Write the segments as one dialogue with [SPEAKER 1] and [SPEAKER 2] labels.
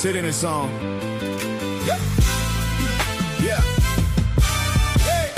[SPEAKER 1] Sit in this song. Yeah. Yeah. Hey.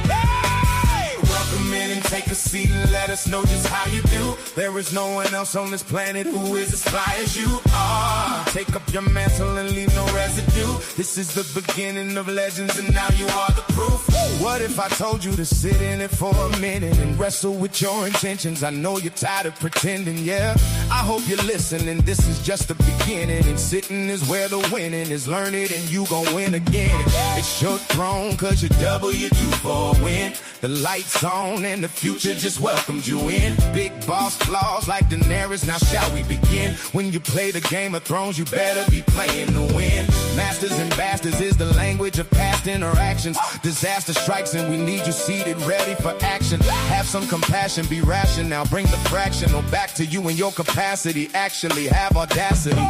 [SPEAKER 1] Hey. Welcome in and take a seat and let us know just how you do. There is no one else on this planet who is as fly as you are. Take up your mantle and leave no residue. This is the beginning of legends and now you are the proof. What if I told you to sit in it for a minute and wrestle with your intentions? I know you're tired of pretending, yeah. I hope you're listening, this is just the beginning. And sitting is where the winning is. Learn it and you gon' win again. It's your throne cause you're double, you're due for a win. The lights on and the future just welcomed you in. Big boss flaws like Daenerys, now shall we begin? When you play the Game of Thrones, you better be playing to win. Masters and bastards is the language of past interactions. Disaster strikes and we need you seated, ready for action. Have some compassion, be rational, bring the fractional back to you in your capacity. Actually have audacity.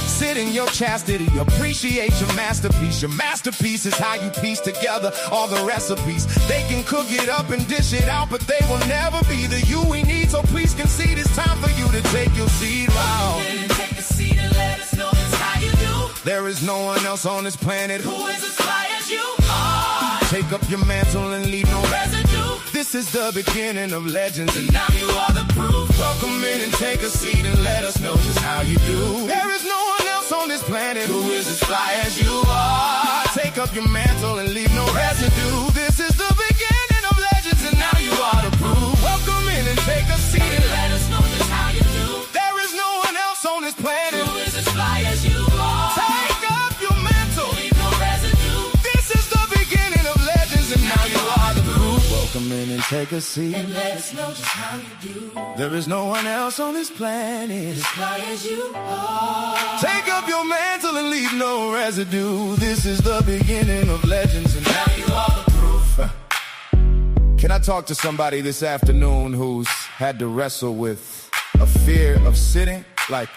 [SPEAKER 1] Sit in your chastity, appreciate your masterpiece. Your masterpiece is how you piece together all the recipes. They can cook it up and dish it out, but they will never be the you we need. So please concede, it's time for you to take your seat. Wow.
[SPEAKER 2] Take a seat and let us know just how you do.
[SPEAKER 1] There is no one else on this planet
[SPEAKER 2] who is as fly as you are.
[SPEAKER 1] Take up your mantle and leave no
[SPEAKER 2] residue.
[SPEAKER 1] This is the beginning of legends
[SPEAKER 2] and now you are the proof.
[SPEAKER 1] Welcome in and take a seat and let us know just how you do. There is no one else on this planet
[SPEAKER 2] who is as fly as you are.
[SPEAKER 1] Take up your mantle and leave no residue. This is the beginning of legends and now you are the proof. Welcome in and take a seat and
[SPEAKER 2] let us know just how you do.
[SPEAKER 1] There is no one else on this planet
[SPEAKER 2] who is as fly as you are.
[SPEAKER 1] Take up your mantle,
[SPEAKER 2] leave no residue.
[SPEAKER 1] This is the beginning of legends and now you are the proof. Welcome in and take a seat
[SPEAKER 2] and let us know just how you do.
[SPEAKER 1] There is no one else on this planet
[SPEAKER 2] as fly as you are.
[SPEAKER 1] Take up your mantle and leave no residue. This is the beginning of legends and now you are the proof. Can I talk to somebody this afternoon who's had to wrestle with a fear of sitting? Like,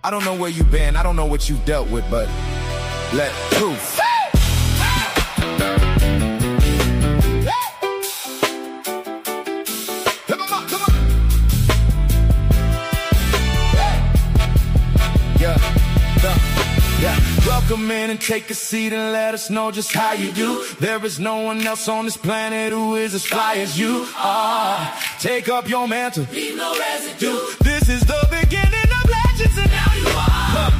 [SPEAKER 1] I don't know where you've been, I don't know what you've dealt with, but let proof. Welcome in and take a seat and let us know just how you do. There is no one else on this planet who is as fly as you are. Take up your mantle,
[SPEAKER 2] leave no residue.
[SPEAKER 1] This is the beginning of legends and now you are.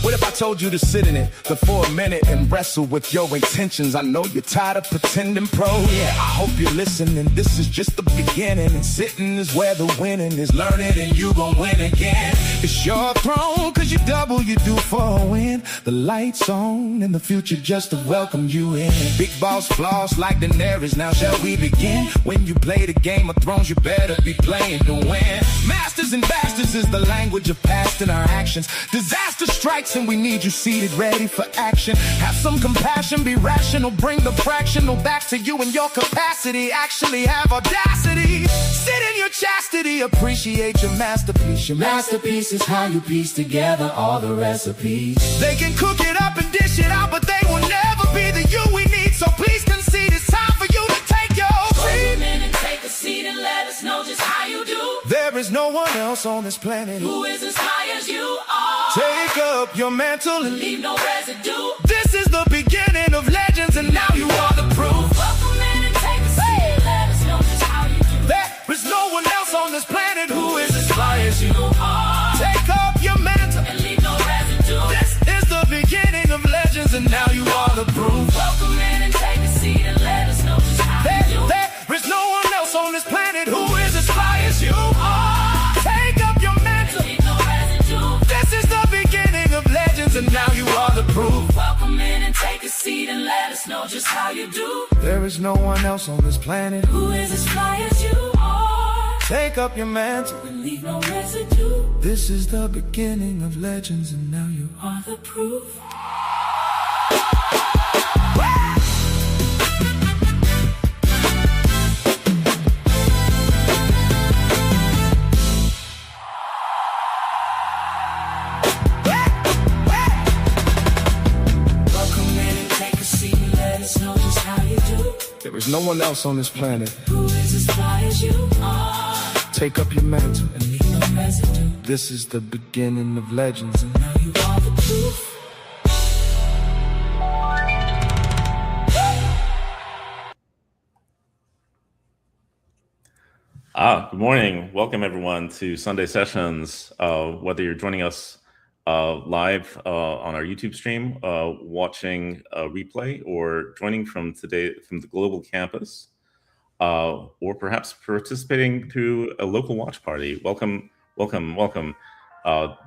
[SPEAKER 1] What if I told you to sit in it for a minute and wrestle with your intentions? I know you're tired of pretending, pro. Yeah, I hope you're listening. This is just the beginning, and sitting is where the winning is. Learn it and you gon' win again. It's your throne, cause you double, you do for a win. The lights on and the future just to welcome you in. Big boss flaws like Daenerys, now shall we begin? When you play the Game of Thrones, you better be playing to win. Masters and bastards is the language of past in our actions. Disaster strikes and we need you seated, ready for action. Have some compassion, be rational, bring the fractional back to you in your capacity. Actually have audacity. Sit in your chastity, appreciate your masterpiece. Your masterpiece is how you piece together all the recipes. They can cook it up and dish it out, but they will never be the you we need. So please concede, it's time for you to take your seat.
[SPEAKER 2] Welcome in and take a seat and let us know just how you do.
[SPEAKER 1] There is no one else on this planet
[SPEAKER 2] who is as high as you are.
[SPEAKER 1] Take up your mantle and
[SPEAKER 2] leave no residue.
[SPEAKER 1] This is the beginning of legends and now you are the proof.
[SPEAKER 2] Welcome in and take a seat and let us know just how you do.
[SPEAKER 1] There is no one else on this planet who is as fly as you
[SPEAKER 2] are.
[SPEAKER 1] Take up your mantle
[SPEAKER 2] and leave no residue.
[SPEAKER 1] This is the beginning of legends and now you are the proof.
[SPEAKER 2] Welcome in and take a seat and let us know just how you do.
[SPEAKER 1] There is no one else on this planet who is as fly as you are. Take up your mantle
[SPEAKER 2] and leave no residue.
[SPEAKER 1] This is the beginning of legends and now you are the proof.
[SPEAKER 2] Welcome in and take a seat and let us know just how you do.
[SPEAKER 1] There is no one else on this planet
[SPEAKER 2] who is as fly as you are.
[SPEAKER 1] Take up your mantle
[SPEAKER 2] and leave no residue.
[SPEAKER 1] This is the beginning of legends and now you
[SPEAKER 2] are the proof.
[SPEAKER 1] There is no one else on this planet
[SPEAKER 2] who is as fly as you are.
[SPEAKER 1] Take up your mantle
[SPEAKER 2] and leave no residue.
[SPEAKER 1] This is the beginning of legends. And
[SPEAKER 2] Now you are the proof.
[SPEAKER 3] Good morning. Welcome everyone to Sunday Sessions. Whether you're joining us live on our YouTube stream, watching a replay, or joining from the global campus, or perhaps participating through a local watch party. Welcome, welcome, welcome.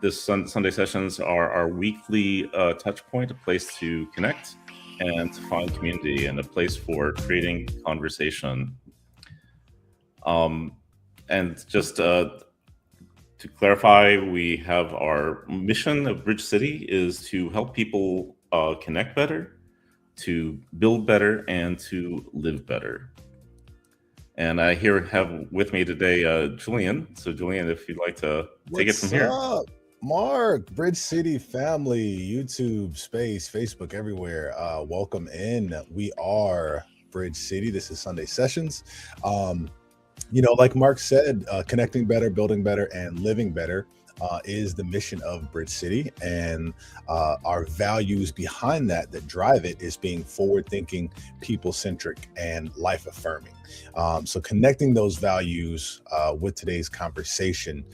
[SPEAKER 3] This Sunday Sessions are our weekly touch point, a place to connect and to find community, and a place for creating conversation. And just to clarify, we have our mission of Bridge City is to help people connect better, to build better, and to live better. And I have with me today Julian. So Julian, if you'd like to take it from here.
[SPEAKER 4] What's up, Mark? Bridge City family, YouTube, space, Facebook, everywhere. Welcome in. We are Bridge City. This is Sunday Sessions. Like Mark said, connecting better, building better, and living better is the mission of Bridge City. And our values behind that drive it is being forward-thinking, people-centric, and life-affirming. So connecting those values with today's conversation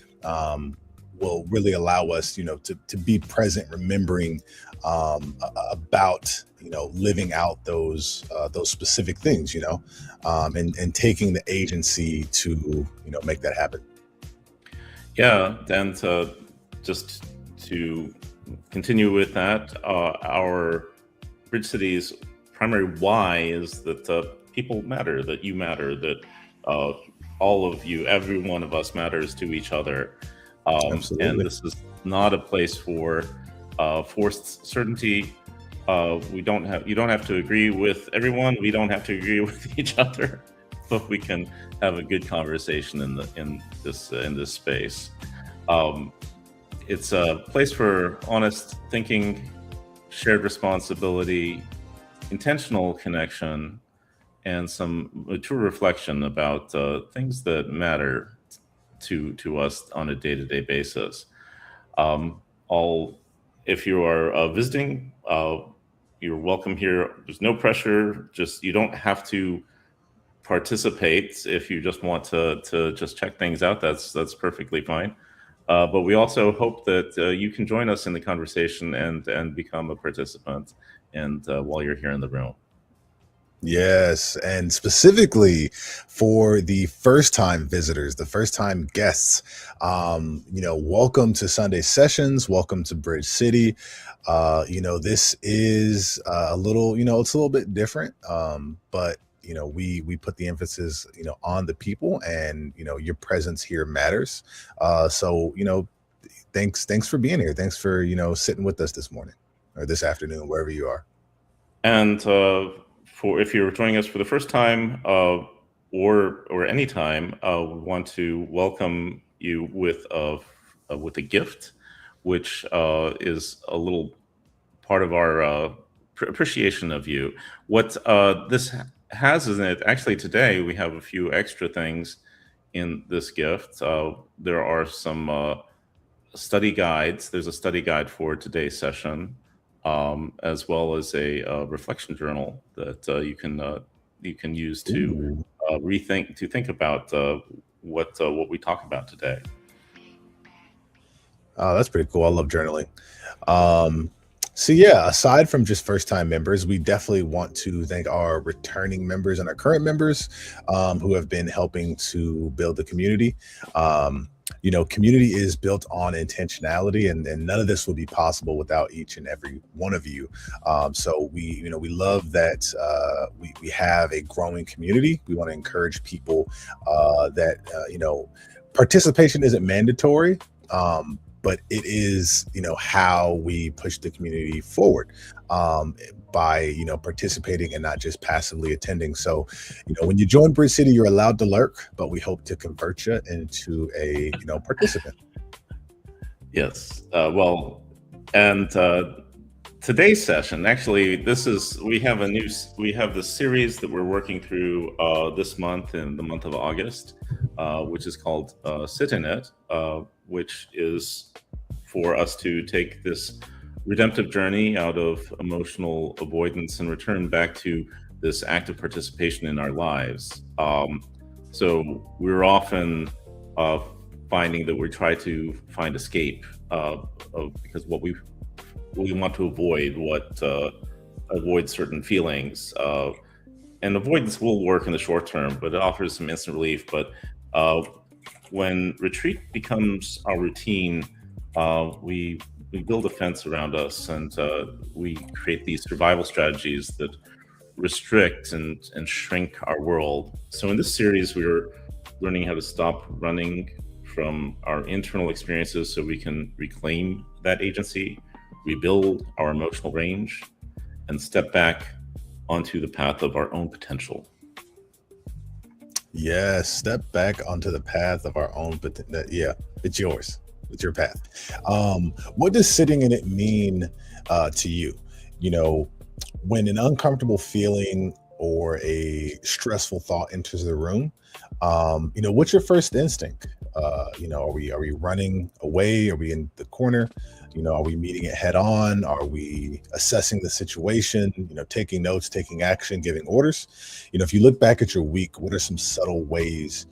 [SPEAKER 4] will really allow us, to be present, remembering about, living out those specific things, and taking the agency to, make that happen.
[SPEAKER 3] Yeah, and just to continue with that, our Bridge City's primary why is that people matter, that you matter, that all of you, every one of us matters to each other.
[SPEAKER 4] Absolutely.
[SPEAKER 3] And this is not a place for forced certainty. You don't have to agree with everyone. We don't have to agree with each other, but we can have a good conversation in this space. It's a place for honest thinking, shared responsibility, intentional connection, and some mature reflection about things that matter to us on a day-to-day basis. If you are visiting, you're welcome here. There's no pressure. You don't have to participate. If you just want to just check things out, that's perfectly fine. But we also hope that you can join us in the conversation and become a participant, and while you're here in the room.
[SPEAKER 4] Yes, and specifically for the first-time visitors, the first-time guests, welcome to Sunday Sessions. Welcome to Bridge City. This is a little, it's a little bit different, but we put the emphasis, on the people, and your presence here matters. So thanks for being here. Thanks for sitting with us this morning or this afternoon, wherever you are.
[SPEAKER 3] And if you're joining us for the first time or any time, we want to welcome you with a gift, which is a little part of our appreciation of you. What this has in it, actually today we have a few extra things in this gift. There are some study guides. There's a study guide for today's session, as well as a reflection journal that you can use to think about what we talk about today.
[SPEAKER 4] Oh, that's pretty cool. I love journaling. So yeah, aside from just first-time members, we definitely want to thank our returning members and our current members who have been helping to build the community. Community is built on intentionality, and none of this would be possible without each and every one of you. So we love that we have a growing community. We want to encourage people that participation isn't mandatory, but it is how we push the community forward by participating and not just passively attending. So when you join Bridge City, you're allowed to lurk, but we hope to convert you into a participant.
[SPEAKER 3] Yes. Today's session, actually, we have the series that we're working through this month, in the month of August. which is called Sit in It, which is for us to take this redemptive journey out of emotional avoidance and return back to this active participation in our lives. So we're often finding that we try to find escape because what we want to avoid avoid certain feelings. And avoidance will work in the short term, but it offers some instant relief. But when retreat becomes our routine, we build a fence around us, and we create these survival strategies that restrict and shrink our world. So in this series, we're learning how to stop running from our internal experiences so we can reclaim that agency, rebuild our emotional range, and step back onto the path of our own potential.
[SPEAKER 4] Yes, step back onto the path of our own potential. Yeah, it's yours. It's your path. What does sitting in it mean to you? When an uncomfortable feeling or a stressful thought enters the room, what's your first instinct? Are we running away? Are we in the corner? Are we meeting it head on? Are we assessing the situation? Taking notes, taking action, giving orders? If you look back at your week, what are some subtle ways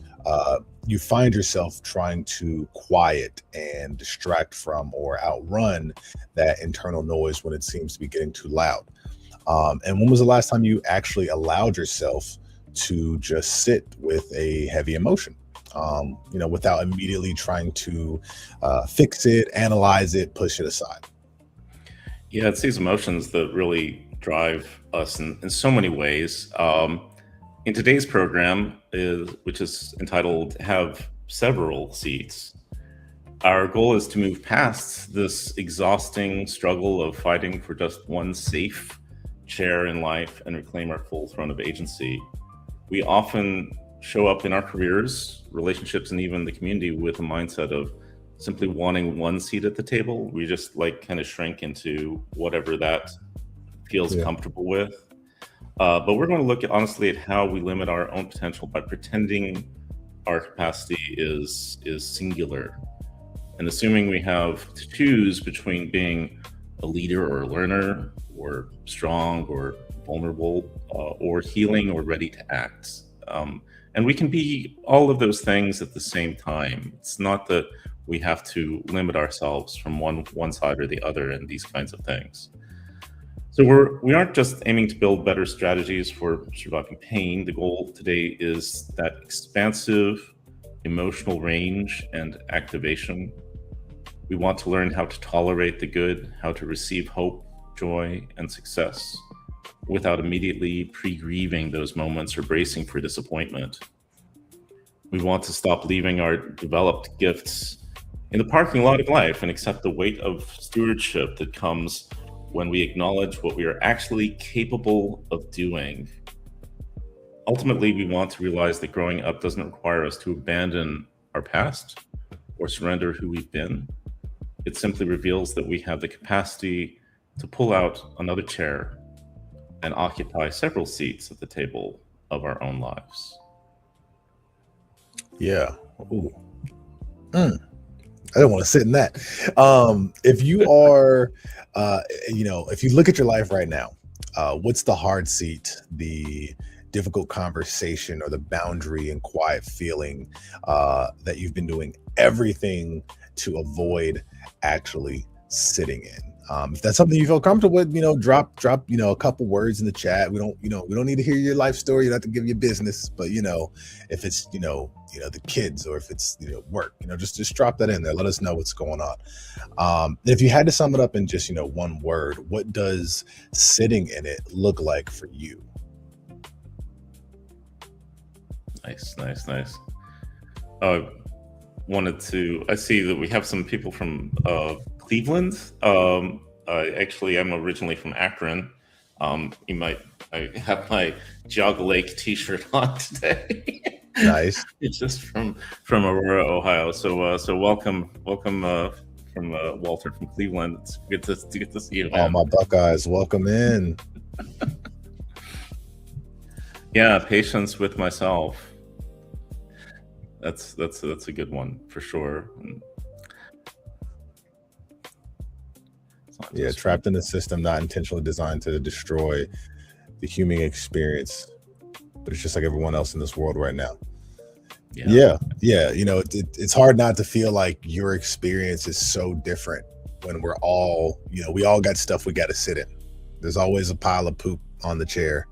[SPEAKER 4] you find yourself trying to quiet and distract from or outrun that internal noise when it seems to be getting too loud? And when was the last time you actually allowed yourself to just sit with a heavy emotion, without immediately trying to fix it, analyze it, push it aside?
[SPEAKER 3] Yeah, it's these emotions that really drive us in so many ways. In today's program, which is entitled Have Several Seats, our goal is to move past this exhausting struggle of fighting for just one safe chair in life and reclaim our full throne of agency. We often show up in our careers, relationships, and even the community with a mindset of simply wanting one seat at the table. We just kind of shrink into whatever that feels comfortable with. But we're going to look honestly at how we limit our own potential by pretending our capacity is singular, and assuming we have to choose between being a leader or a learner, or strong or vulnerable, or healing or ready to act. And we can be all of those things at the same time. It's not that we have to limit ourselves from one side or the other in these kinds of things. So we aren't just aiming to build better strategies for surviving pain. The goal today is that expansive emotional range and activation. We want to learn how to tolerate the good, how to receive hope, joy, and success without immediately pre-grieving those moments or bracing for disappointment. We want to stop leaving our developed gifts in the parking lot of life and accept the weight of stewardship that comes when we acknowledge what we are actually capable of doing. Ultimately, we want to realize that growing up doesn't require us to abandon our past or surrender who we've been. It simply reveals that we have the capacity to pull out another chair and occupy several seats at the table of our own lives.
[SPEAKER 4] Yeah. Ooh. I don't want to sit in that. If you are, if you look at your life right now, what's the hard seat, the difficult conversation, or the boundary and quiet feeling that you've been doing everything to avoid actually sitting in? If that's something you feel comfortable with, drop, a couple words in the chat. We don't need to hear your life story. You don't have to give your business, but if it's, the kids, or if it's, work, just drop that in there. Let us know what's going on. If you had to sum it up in just, one word, what does sitting in it look like for you?
[SPEAKER 3] Nice. I see that we have some people from Cleveland. Actually, I'm originally from Akron. I have my Jog Lake t-shirt on today.
[SPEAKER 4] Nice.
[SPEAKER 3] It's just from Aurora, Ohio. So welcome from Walter from Cleveland. It's good to see you, man.
[SPEAKER 4] All my Buckeyes, welcome in.
[SPEAKER 3] Yeah, patience with myself. That's a good one for sure. And
[SPEAKER 4] Yeah, trapped in the system, not intentionally designed to destroy the human experience, but it's just like everyone else in this world right now. Yeah. It's hard not to feel like your experience is so different when we're all, we all got stuff we got to sit in. There's always a pile of poop on the chair,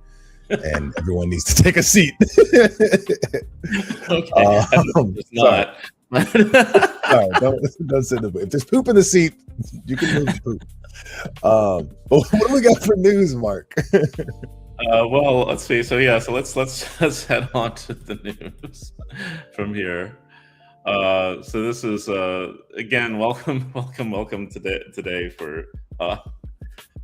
[SPEAKER 4] and everyone needs to take a seat.
[SPEAKER 3] Okay, it's not.
[SPEAKER 4] Sorry, don't sit in the poop. If there's poop in the seat, you can move the poop. But what do we got for news, Mark?
[SPEAKER 3] Well, let's see. So let's head on to the news from here. So this is again, welcome today for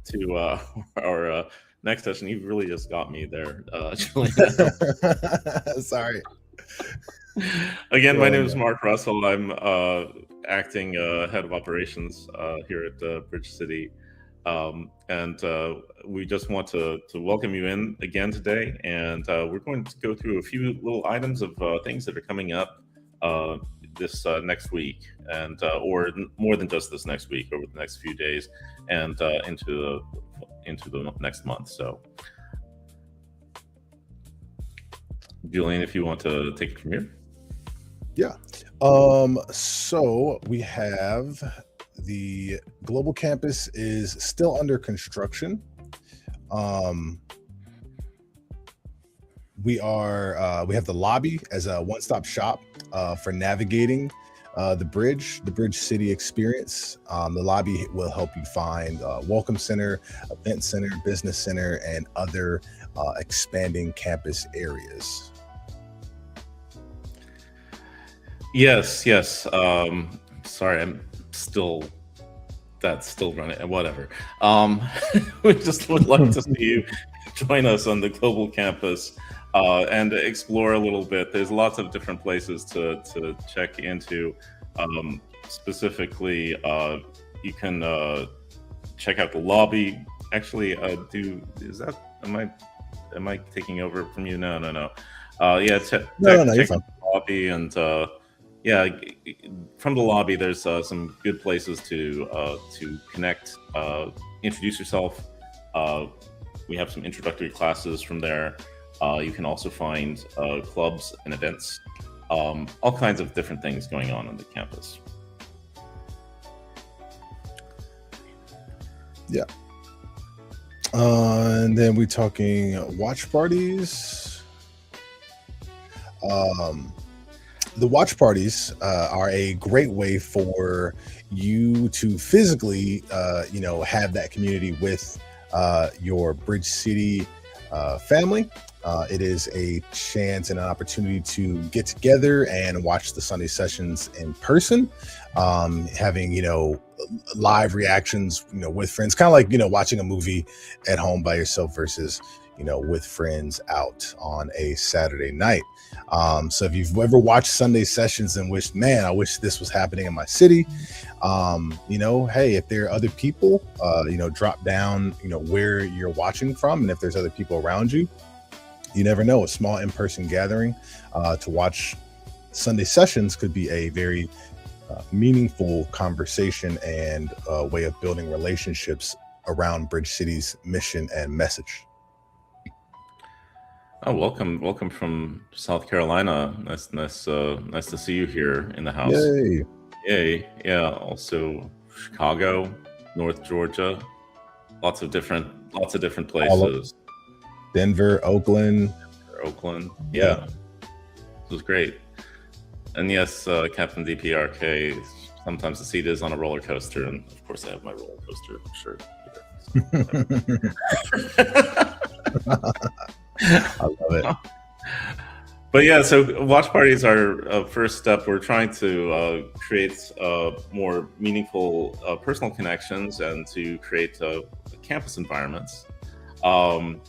[SPEAKER 3] to our next session. You really just got me there, Julian.
[SPEAKER 4] Sorry.
[SPEAKER 3] Again, my name is Mark Russell. I'm acting head of operations here at Bridge City. And we just want to welcome you in again today, and we're going to go through a few little items of things that are coming up this next week, and or more than just this next week, over the next few days, and into the next month. So, Julian, if you want to take it from here.
[SPEAKER 4] Yeah. So we have the global campus is still under construction. We have the lobby as a one-stop shop for navigating the Bridge City experience. The lobby will help you find welcome center, event center, business center, and other expanding campus areas.
[SPEAKER 3] Yes. Sorry, I'm still running. Whatever. We just would like to see you join us on the global campus and explore a little bit. There's lots of different places to check into. Specifically, you can check out the lobby. Actually, am I taking over from you? No. Check the lobby, and from the lobby, there's some good places to connect, introduce yourself. We have some introductory classes from there. You can also find clubs and events, all kinds of different things going on the campus.
[SPEAKER 4] Yeah. And then we're talking watch parties. The watch parties are a great way for you to physically, have that community with your Bridge City family. It is a chance and an opportunity to get together and watch the Sunday sessions in person, having, live reactions, with friends, kind of like, watching a movie at home by yourself versus, with friends out on a Saturday night. So if you've ever watched Sunday sessions and wished, man, I wish this was happening in my city, hey, if there are other people, drop down, where you're watching from. And if there's other people around you, you never know, a small in-person gathering to watch Sunday sessions could be a very meaningful conversation and a way of building relationships around Bridge City's mission and message.
[SPEAKER 3] Oh, welcome from South Carolina. Nice to see you here in the house. Yay! Yeah. Also, Chicago, North Georgia, lots of different places.
[SPEAKER 4] Denver, Oakland.
[SPEAKER 3] Yeah, it was great. And yes, Captain DPRK. Sometimes the seat is on a roller coaster, and of course, I have my roller coaster shirt here.
[SPEAKER 4] I love it.
[SPEAKER 3] But yeah, so watch parties are a first step. We're trying to create more meaningful personal connections and to create campus environments. And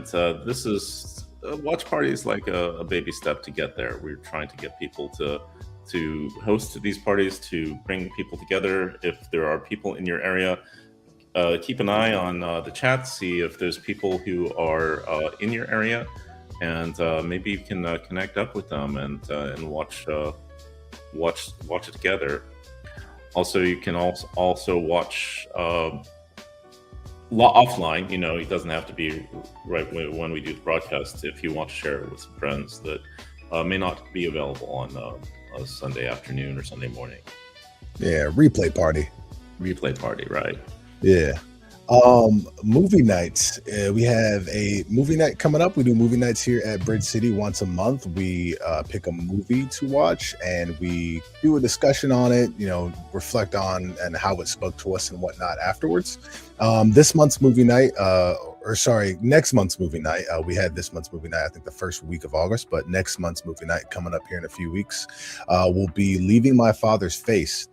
[SPEAKER 3] this is watch parties like a baby step to get there. We're trying to get people to host these parties, to bring people together. If there are people in your area, keep an eye on the chat, see if there's people who are in your area and maybe you can connect up with them and watch it together. Also, you can also watch offline. It doesn't have to be right when we do the broadcast. If you want to share it with some friends that may not be available on a Sunday afternoon or Sunday morning.
[SPEAKER 4] Yeah, replay party.
[SPEAKER 3] Replay party, right?
[SPEAKER 4] Yeah. Movie nights. We have a movie night coming up. We do movie nights here at Bridge City once a month. We pick a movie to watch and we do a discussion on it, reflect on and how it spoke to us and whatnot afterwards. Next month's movie night, we had this month's movie night, I think the first week of August, but next month's movie night coming up here in a few weeks, will be Leaving My Father's Faith,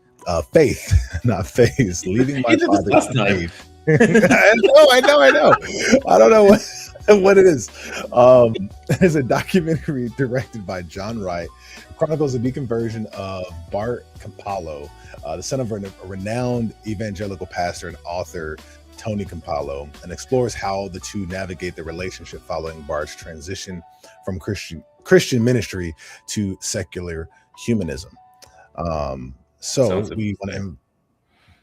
[SPEAKER 4] not face, Leaving My Father's Faith. I know. I don't know what it is. It's a documentary directed by John Wright. It chronicles the deconversion of Bart Campolo, the son of a renowned evangelical pastor and author, Tony Campolo, and explores how the two navigate the relationship following Bart's transition from Christian ministry to secular humanism. We want to.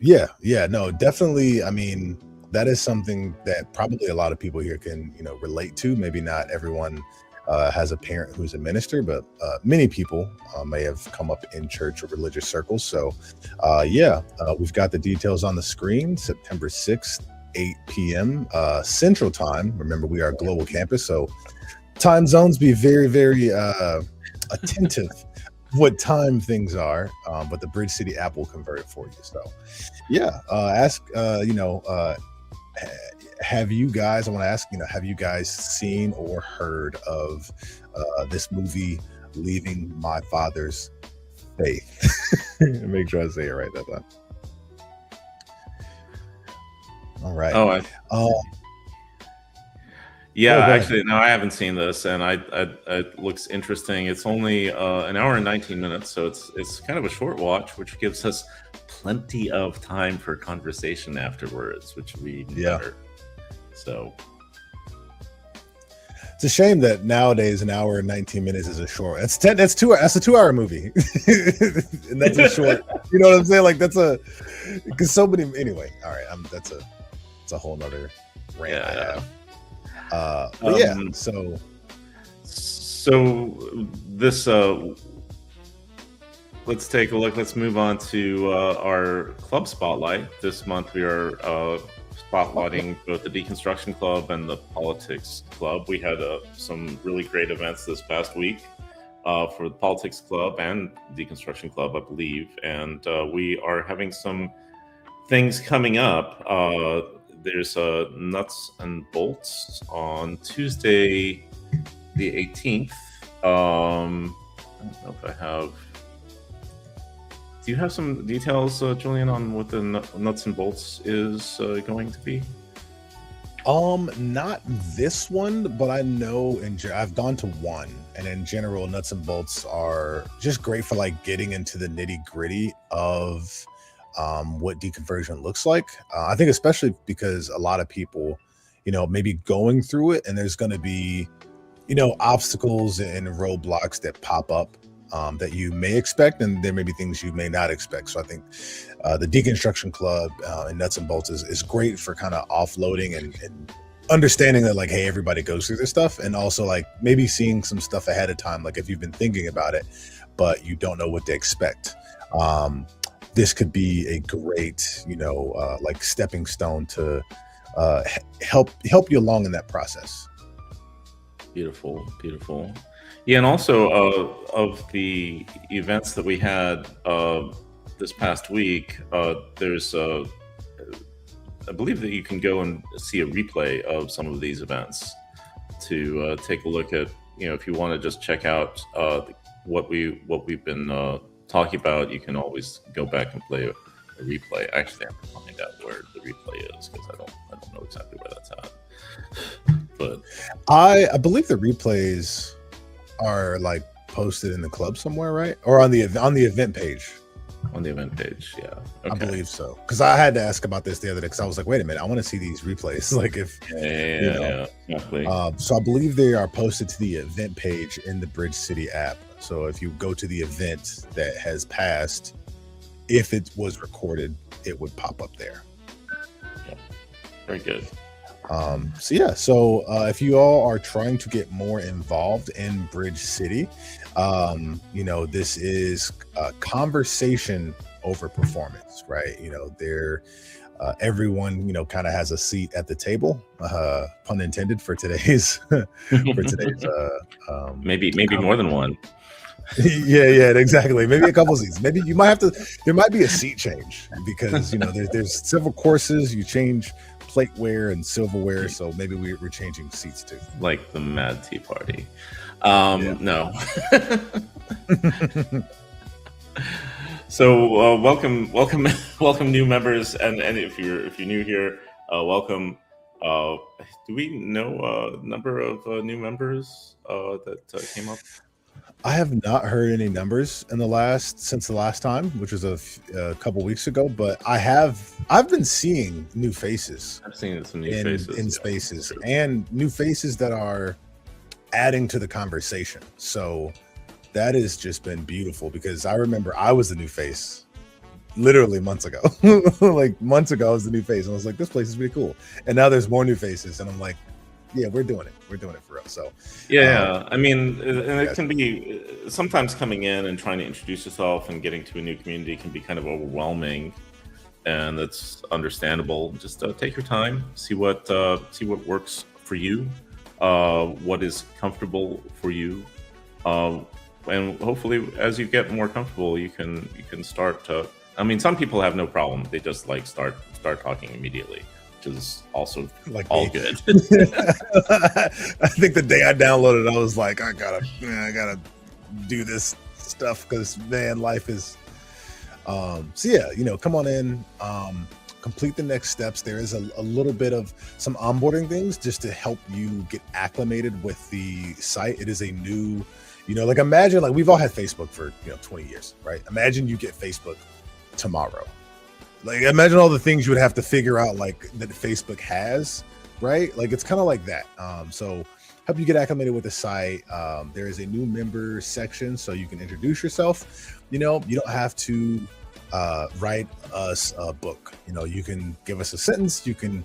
[SPEAKER 4] Yeah, no, definitely. I mean, that is something that probably a lot of people here can, relate to. Maybe not everyone has a parent who's a minister, but many people may have come up in church or religious circles. So, we've got the details on the screen. September 6th, 8 p.m. Central Time. Remember, we are a global campus, so time zones, be very, very attentive what time things are, but the Bridge City app will convert it for you. So have you guys seen or heard of this movie, Leaving My Father's Faith? Make sure I say it right that time. All right.
[SPEAKER 3] Actually, no, I haven't seen this, and it looks interesting. It's only an hour and 19 minutes, so it's kind of a short watch, which gives us plenty of time for conversation afterwards, which we better. So
[SPEAKER 4] it's a shame that nowadays an hour and 19 minutes is a short. That's a 2-hour movie, and that's a short. You know what I'm saying? Like because so many. Anyway, all right. It's a whole nother rant I have.
[SPEAKER 3] So this let's take a look. Let's move on to our club spotlight. This month we are spotlighting both the Deconstruction Club and the Politics Club. We had some really great events this past week for the Politics Club and Deconstruction Club, I believe, and we are having some things coming up. There's Nuts and Bolts on Tuesday, the 18th. I don't know if I have. Do you have some details, Julian, on what the Nuts and Bolts is going to be?
[SPEAKER 4] Not this one, but I know I've gone to one, and in general, Nuts and Bolts are just great for like getting into the nitty gritty of what deconversion looks like. I think especially because a lot of people, maybe going through it, and there's going to be, obstacles and roadblocks that pop up that you may expect, and there may be things you may not expect. So I think the Deconstruction Club and Nuts and Bolts is great for kind of offloading and understanding that, like, hey, everybody goes through this stuff, and also like maybe seeing some stuff ahead of time, like if you've been thinking about it but you don't know what to expect. This could be a great, like stepping stone to help you along in that process.
[SPEAKER 3] Beautiful. Yeah, and also of the events that we had this past week, there's I believe that you can go and see a replay of some of these events to take a look at. If you want to just check out what we've been talking about, you can always go back and play a replay. Actually, I have to find out where the replay is because I don't know exactly where that's at. But
[SPEAKER 4] I believe the replays are like posted in the club somewhere, right? Or on the event page.
[SPEAKER 3] On the event page, yeah. Okay.
[SPEAKER 4] I believe so. Because I had to ask about this the other day because I was like, wait a minute, I want to see these replays. Like if
[SPEAKER 3] Yeah, exactly.
[SPEAKER 4] So I believe they are posted to the event page in the Bridge City app. So if you go to the event that has passed, if it was recorded, it would pop up there.
[SPEAKER 3] Very good.
[SPEAKER 4] So if you all are trying to get more involved in Bridge City, this is a conversation over performance, right? Everyone, kind of has a seat at the table, pun intended for today's,
[SPEAKER 3] maybe more than one.
[SPEAKER 4] yeah, exactly. Maybe a couple seats. Maybe you might have to, there might be a seat change because, there's several courses, you change plateware and silverware. So maybe we're changing seats too.
[SPEAKER 3] Like the Mad Tea Party. No. So welcome new members, and if you're new here, welcome. Do we know a number of new members that came up?
[SPEAKER 4] I have not heard any numbers since the last time, which was a couple weeks ago. But I've been seeing new faces.
[SPEAKER 3] I've seen some new faces
[SPEAKER 4] in spaces, and new faces that are adding to the conversation. So that has just been beautiful because I remember I was the new face literally months ago. Like months ago, I was the new face, and I was like, "This place is really cool." And now there's more new faces, and I'm like, "Yeah, we're doing it. We're doing it for real." So
[SPEAKER 3] yeah, I mean, and it can be sometimes coming in and trying to introduce yourself and getting to a new community can be kind of overwhelming, and that's understandable. Just take your time, see what works for you, what is comfortable for you, and hopefully, as you get more comfortable, you can start to. I mean, some people have no problem; they just like start talking immediately, which is also
[SPEAKER 4] like
[SPEAKER 3] all good.
[SPEAKER 4] I think the day I downloaded it, I was like, I gotta do this stuff because man, life is. Come on in, complete the next steps. There is a little bit of some onboarding things just to help you get acclimated with the site. It is a new, like imagine like we've all had Facebook for 20 years, right? Imagine you get Facebook tomorrow. Like imagine all the things you would have to figure out like that Facebook has, right? Like it's kind of like that. So help you get acclimated with the site. There is a new member section so you can introduce yourself. You don't have to write us a book. You can give us a sentence. You can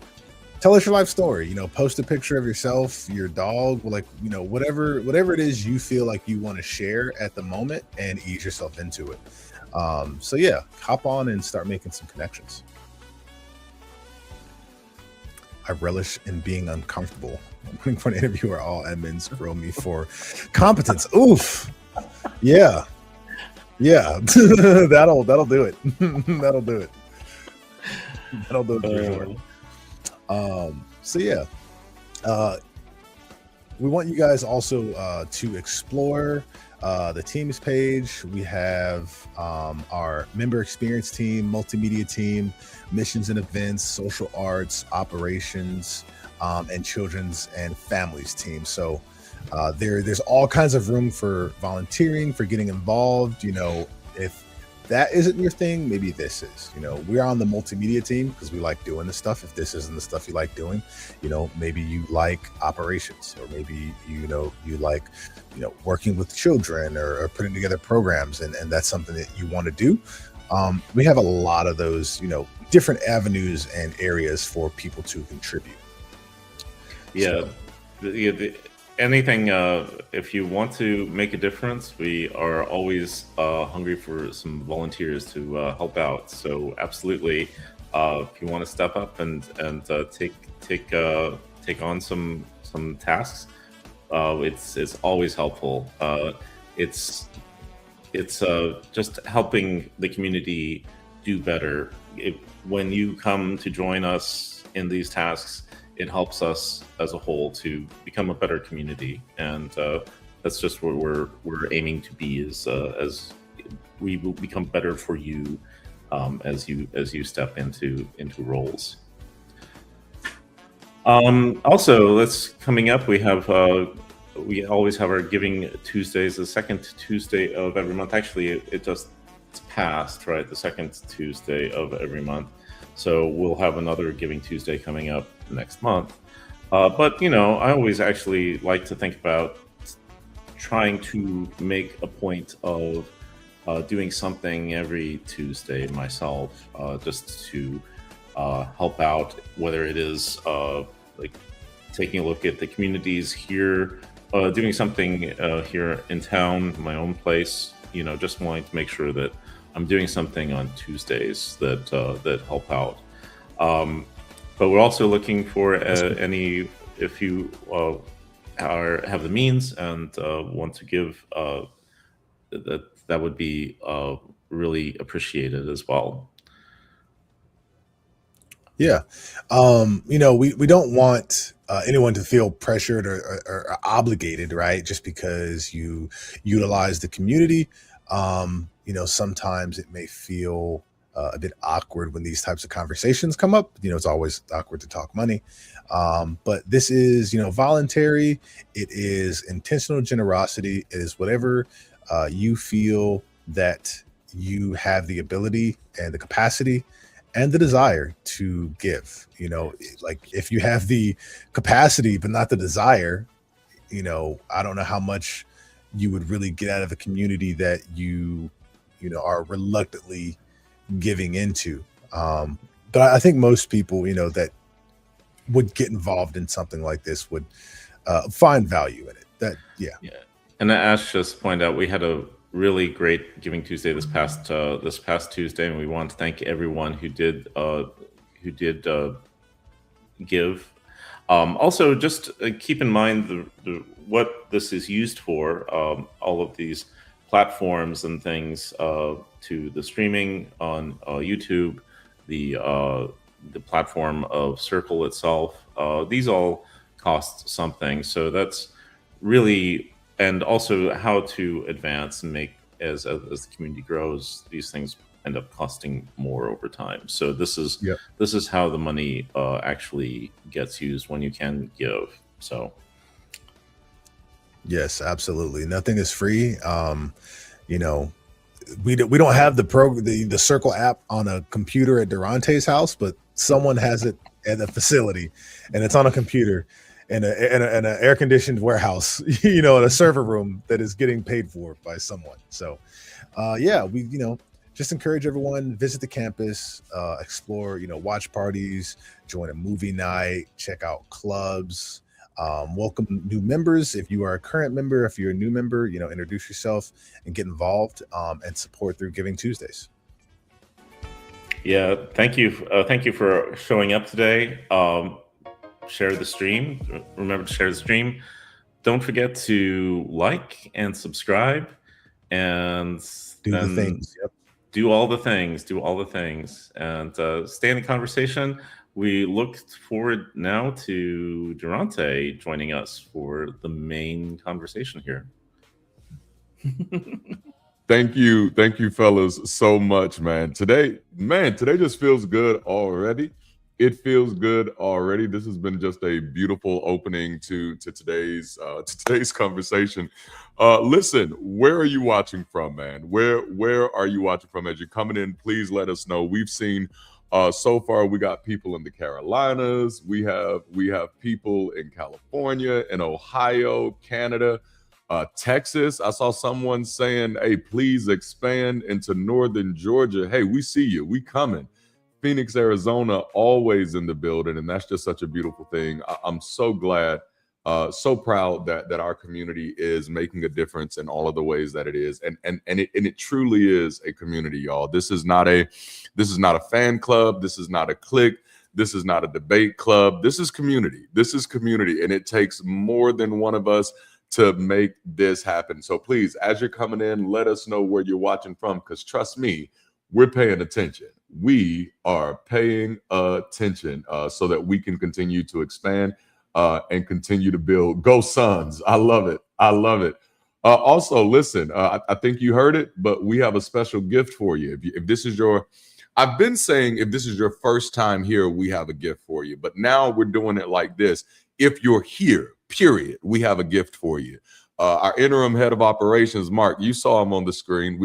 [SPEAKER 4] tell us your life story. Post a picture of yourself, your dog, like whatever it is you feel like you want to share at the moment, and ease yourself into it. Hop on and start making some connections. I relish in being uncomfortable. I'm waiting for an interview where all admins grill me for competence. Oof. Yeah. that'll do it. That'll do it. That'll do it for sure. We want you guys also to explore the teams page. We have our member experience team, multimedia team, missions and events, social arts, operations, and children's and families team. So there's all kinds of room for volunteering, for getting involved. If that isn't your thing, maybe this is. We're on the multimedia team because we like doing this stuff. If this isn't the stuff you like doing, maybe you like operations, or maybe you like working with children or putting together programs, and that's something that you want to do. We have a lot of those different avenues and areas for people to contribute.
[SPEAKER 3] Anything, if you want to make a difference, we are always hungry for some volunteers to help out. So absolutely, if you want to step up and take on some tasks, it's always helpful. It's just helping the community do better. When you come to join us in these tasks, it helps us as a whole to become a better community, and that's just what we're aiming to be. As we will become better for you as you step into roles. Also, that's coming up. We always have our Giving Tuesdays, the second Tuesday of every month. Actually, it just past, right? The second Tuesday of every month. So we'll have another Giving Tuesday coming up next month. But I always actually like to think about trying to make a point of doing something every Tuesday myself, just to help out, whether it is like taking a look at the communities here, doing something here in town, my own place. Just wanting to make sure that I'm doing something on Tuesdays that help out. But we're also looking for any, if you have the means and want to give, that would be really appreciated as well.
[SPEAKER 4] Yeah. We don't want anyone to feel pressured or obligated, right? Just because you utilize the community. Sometimes it may feel a bit awkward when these types of conversations come up. It's always awkward to talk money. But this is, voluntary. It is intentional generosity. It is whatever you feel that you have the ability and the capacity and the desire to give. Like if you have the capacity but not the desire, I don't know how much you would really get out of a community that you are reluctantly giving into. But I think most people, that would get involved in something like this would find value in it. Yeah.
[SPEAKER 3] And Ash just pointed out we had a really great Giving Tuesday this past Tuesday, and we want to thank everyone who did give. Also, just keep in mind what this is used for. All of these platforms and things, to the streaming on YouTube, the platform of Circle itself. These all cost something, so that's really. And also how to advance and make, as the community grows, these things end up costing more over time. So this is how the money actually gets used when you can give. So
[SPEAKER 4] yes, absolutely. Nothing is free. We don't have the Circle app on a computer at Durante's house, but someone has it at a facility, and it's on a computer. In an air-conditioned warehouse, in a server room that is getting paid for by someone. So, we, just encourage everyone, visit the campus, explore, watch parties, join a movie night, check out clubs, welcome new members. If you are a current member, if you're a new member, introduce yourself and get involved, and support through Giving Tuesdays.
[SPEAKER 3] Yeah, thank you for showing up today. Share the stream. Remember to share the stream. Don't forget to like and subscribe, and
[SPEAKER 4] do the things. Yep.
[SPEAKER 3] Do all the things, and stay in the conversation. We look forward now to Durante joining us for the main conversation here.
[SPEAKER 5] Thank you, fellas, so much, man. Today just feels good already. It feels good already. This has been just a beautiful opening to today's conversation. Listen, where are you watching from, man? Where are you watching from? As you're coming in, please let us know. We've seen so far we got people in the Carolinas. We have people in California, in Ohio, Canada, Texas. I saw someone saying, "Hey, please expand into northern Georgia." Hey, we see you. We coming. Phoenix, Arizona, always in the building, and that's just such a beautiful thing. I'm so glad, so proud that our community is making a difference in all of the ways that it is, and it truly is a community, y'all. This is not a fan club. This is not a clique. This is not a debate club. This is community. And it takes more than one of us to make this happen. So please, as you're coming in, let us know where you're watching from, because trust me, we're paying attention. We are paying attention so that we can continue to expand and continue to build. Go Suns. I love it. Also, listen, I think you heard it, but we have a special gift for you. If this is your, I've been saying if this is your first time here, we have a gift for you. But now we're doing it like this. If you're here, period, we have a gift for you. Our interim head of operations, Mark, you saw him on the screen.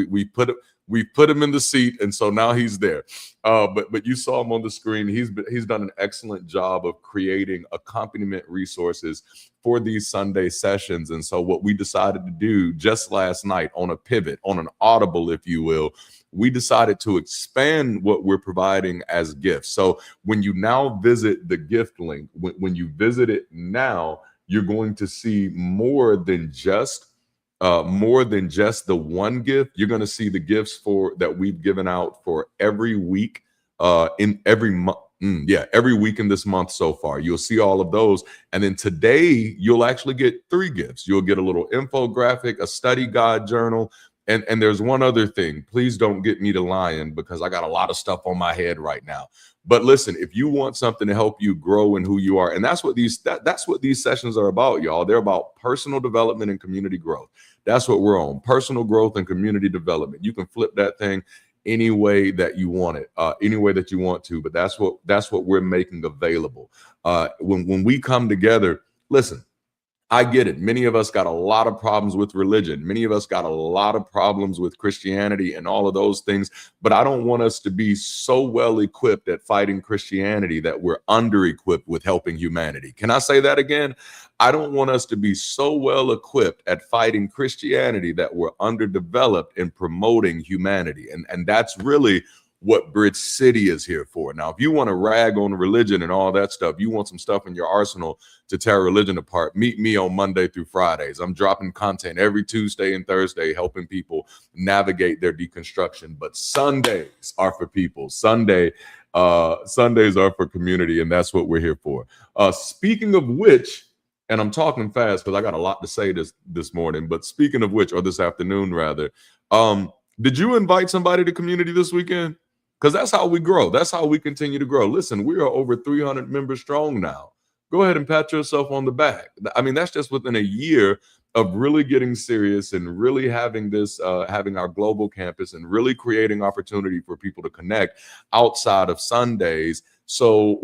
[SPEAKER 5] We put him in the seat, and so now he's there. But you saw him on the screen. He's done an excellent job of creating accompaniment resources for these Sunday sessions. And so what we decided to do just last night on a pivot, on an audible, if you will, we decided to expand what we're providing as gifts. So when you now visit the gift link, when you visit it now, you're going to see more than just the one gift. You're going to see the gifts that we've given out for every week, in every month. Every week in this month so far. You'll see all of those. And then today, you'll actually get 3 gifts. You'll get a little infographic, a study guide journal, and there's one other thing. Please don't get me to lying, because I got a lot of stuff on my head right now. But listen, if you want something to help you grow in who you are, and that's what these sessions are about, y'all. They're about personal development and community growth. That's what we're on, personal growth and community development. You can flip that thing any way that you want it, any way that you want to, but that's what we're making available. When we come together, listen, I get it. Many of us got a lot of problems with religion. Many of us got a lot of problems with Christianity and all of those things. But I don't want us to be so well equipped at fighting Christianity that we're under equipped with helping humanity. Can I say that again? I don't want us to be so well equipped at fighting Christianity that we're underdeveloped in promoting humanity. And that's really what Bridge City is here for. Now, if you want to rag on religion and all that stuff, you want some stuff in your arsenal to tear religion apart, meet me on Monday through Fridays. I'm dropping content every Tuesday and Thursday, helping people navigate their deconstruction. But Sundays are for people. Sundays are for community, and that's what we're here for. Speaking of which, and I'm talking fast because I got a lot to say this morning, but speaking of which, or this afternoon rather, did you invite somebody to community this weekend? Because that's how we grow. That's how we continue to grow. Listen, we are over 300 members strong now. Go ahead and pat yourself on the back. I mean, that's just within a year of really getting serious and really having having our global campus and really creating opportunity for people to connect outside of Sundays. So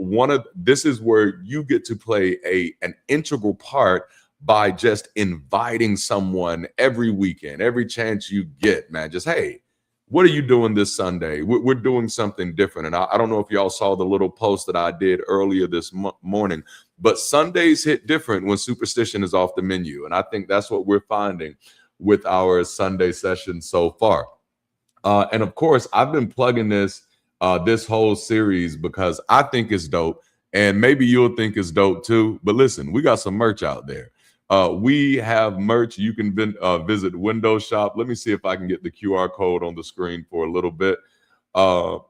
[SPEAKER 5] this is where you get to play an integral part by just inviting someone every weekend, every chance you get, man. Just, hey, what are you doing this Sunday? We're doing something different. And I don't know if y'all saw the little post that I did earlier this morning, but Sundays hit different when superstition is off the menu. And I think that's what we're finding with our Sunday session so far. And of course, I've been plugging this whole series because I think it's dope. And maybe you'll think it's dope too. But listen, we got some merch out there. We have merch. You can visit Windows Shop. Let me see if I can get the QR code on the screen for a little bit.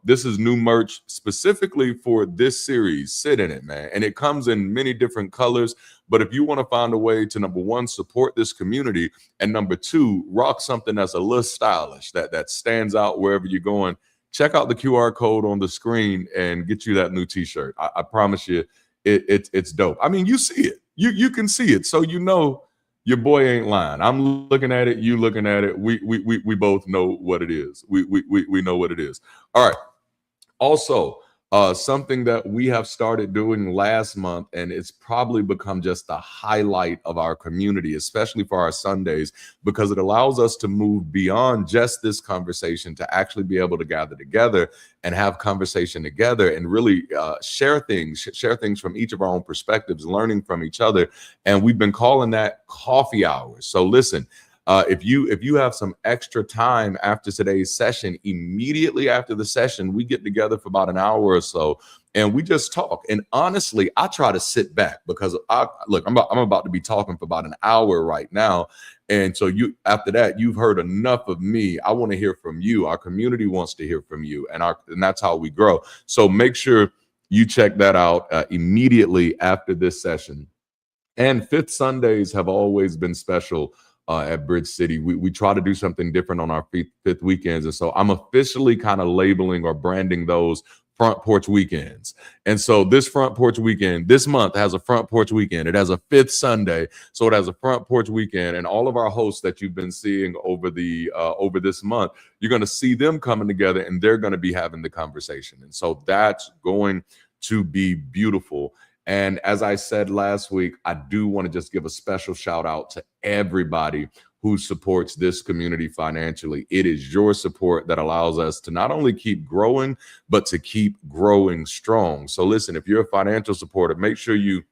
[SPEAKER 5] This is new merch specifically for this series. Sit in it, man. And it comes in many different colors. But if you want to find a way to, number one, support this community, and number two, rock something that's a little stylish, that stands out wherever you're going, check out the QR code on the screen and get you that new t-shirt. I promise you, it's dope. I mean, you see it. You can see it, so you know your boy ain't lying. I'm looking at it, you looking at it. We both know what it is. We know what it is. All right. Also, something that we have started doing last month, and it's probably become just the highlight of our community, especially for our Sundays, because it allows us to move beyond just this conversation to actually be able to gather together and have conversation together and really share things from each of our own perspectives, learning from each other. And we've been calling that coffee hours. So listen, if you have some extra time after today's session, immediately after the session, we get together for about an hour or so and we just talk. And honestly, I try to sit back because I'm about to be talking for about an hour right now. And so after that, you've heard enough of me. I want to hear from you. Our community wants to hear from you, and that's how we grow. So make sure you check that out immediately after this session. And Fifth Sundays have always been special at Bridge City. We try to do something different on our fifth weekends. And so I'm officially kind of labeling or branding those front porch weekends. And so this front porch weekend, this month has a front porch weekend. It has a fifth Sunday. So it has a front porch weekend. And all of our hosts that you've been seeing over this month, you're going to see them coming together and they're going to be having the conversation. And so that's going to be beautiful. And as I said last week, I do want to just give a special shout out to everybody who supports this community financially. It is your support that allows us to not only keep growing, but to keep growing strong. So listen, if you're a financial supporter, make sure you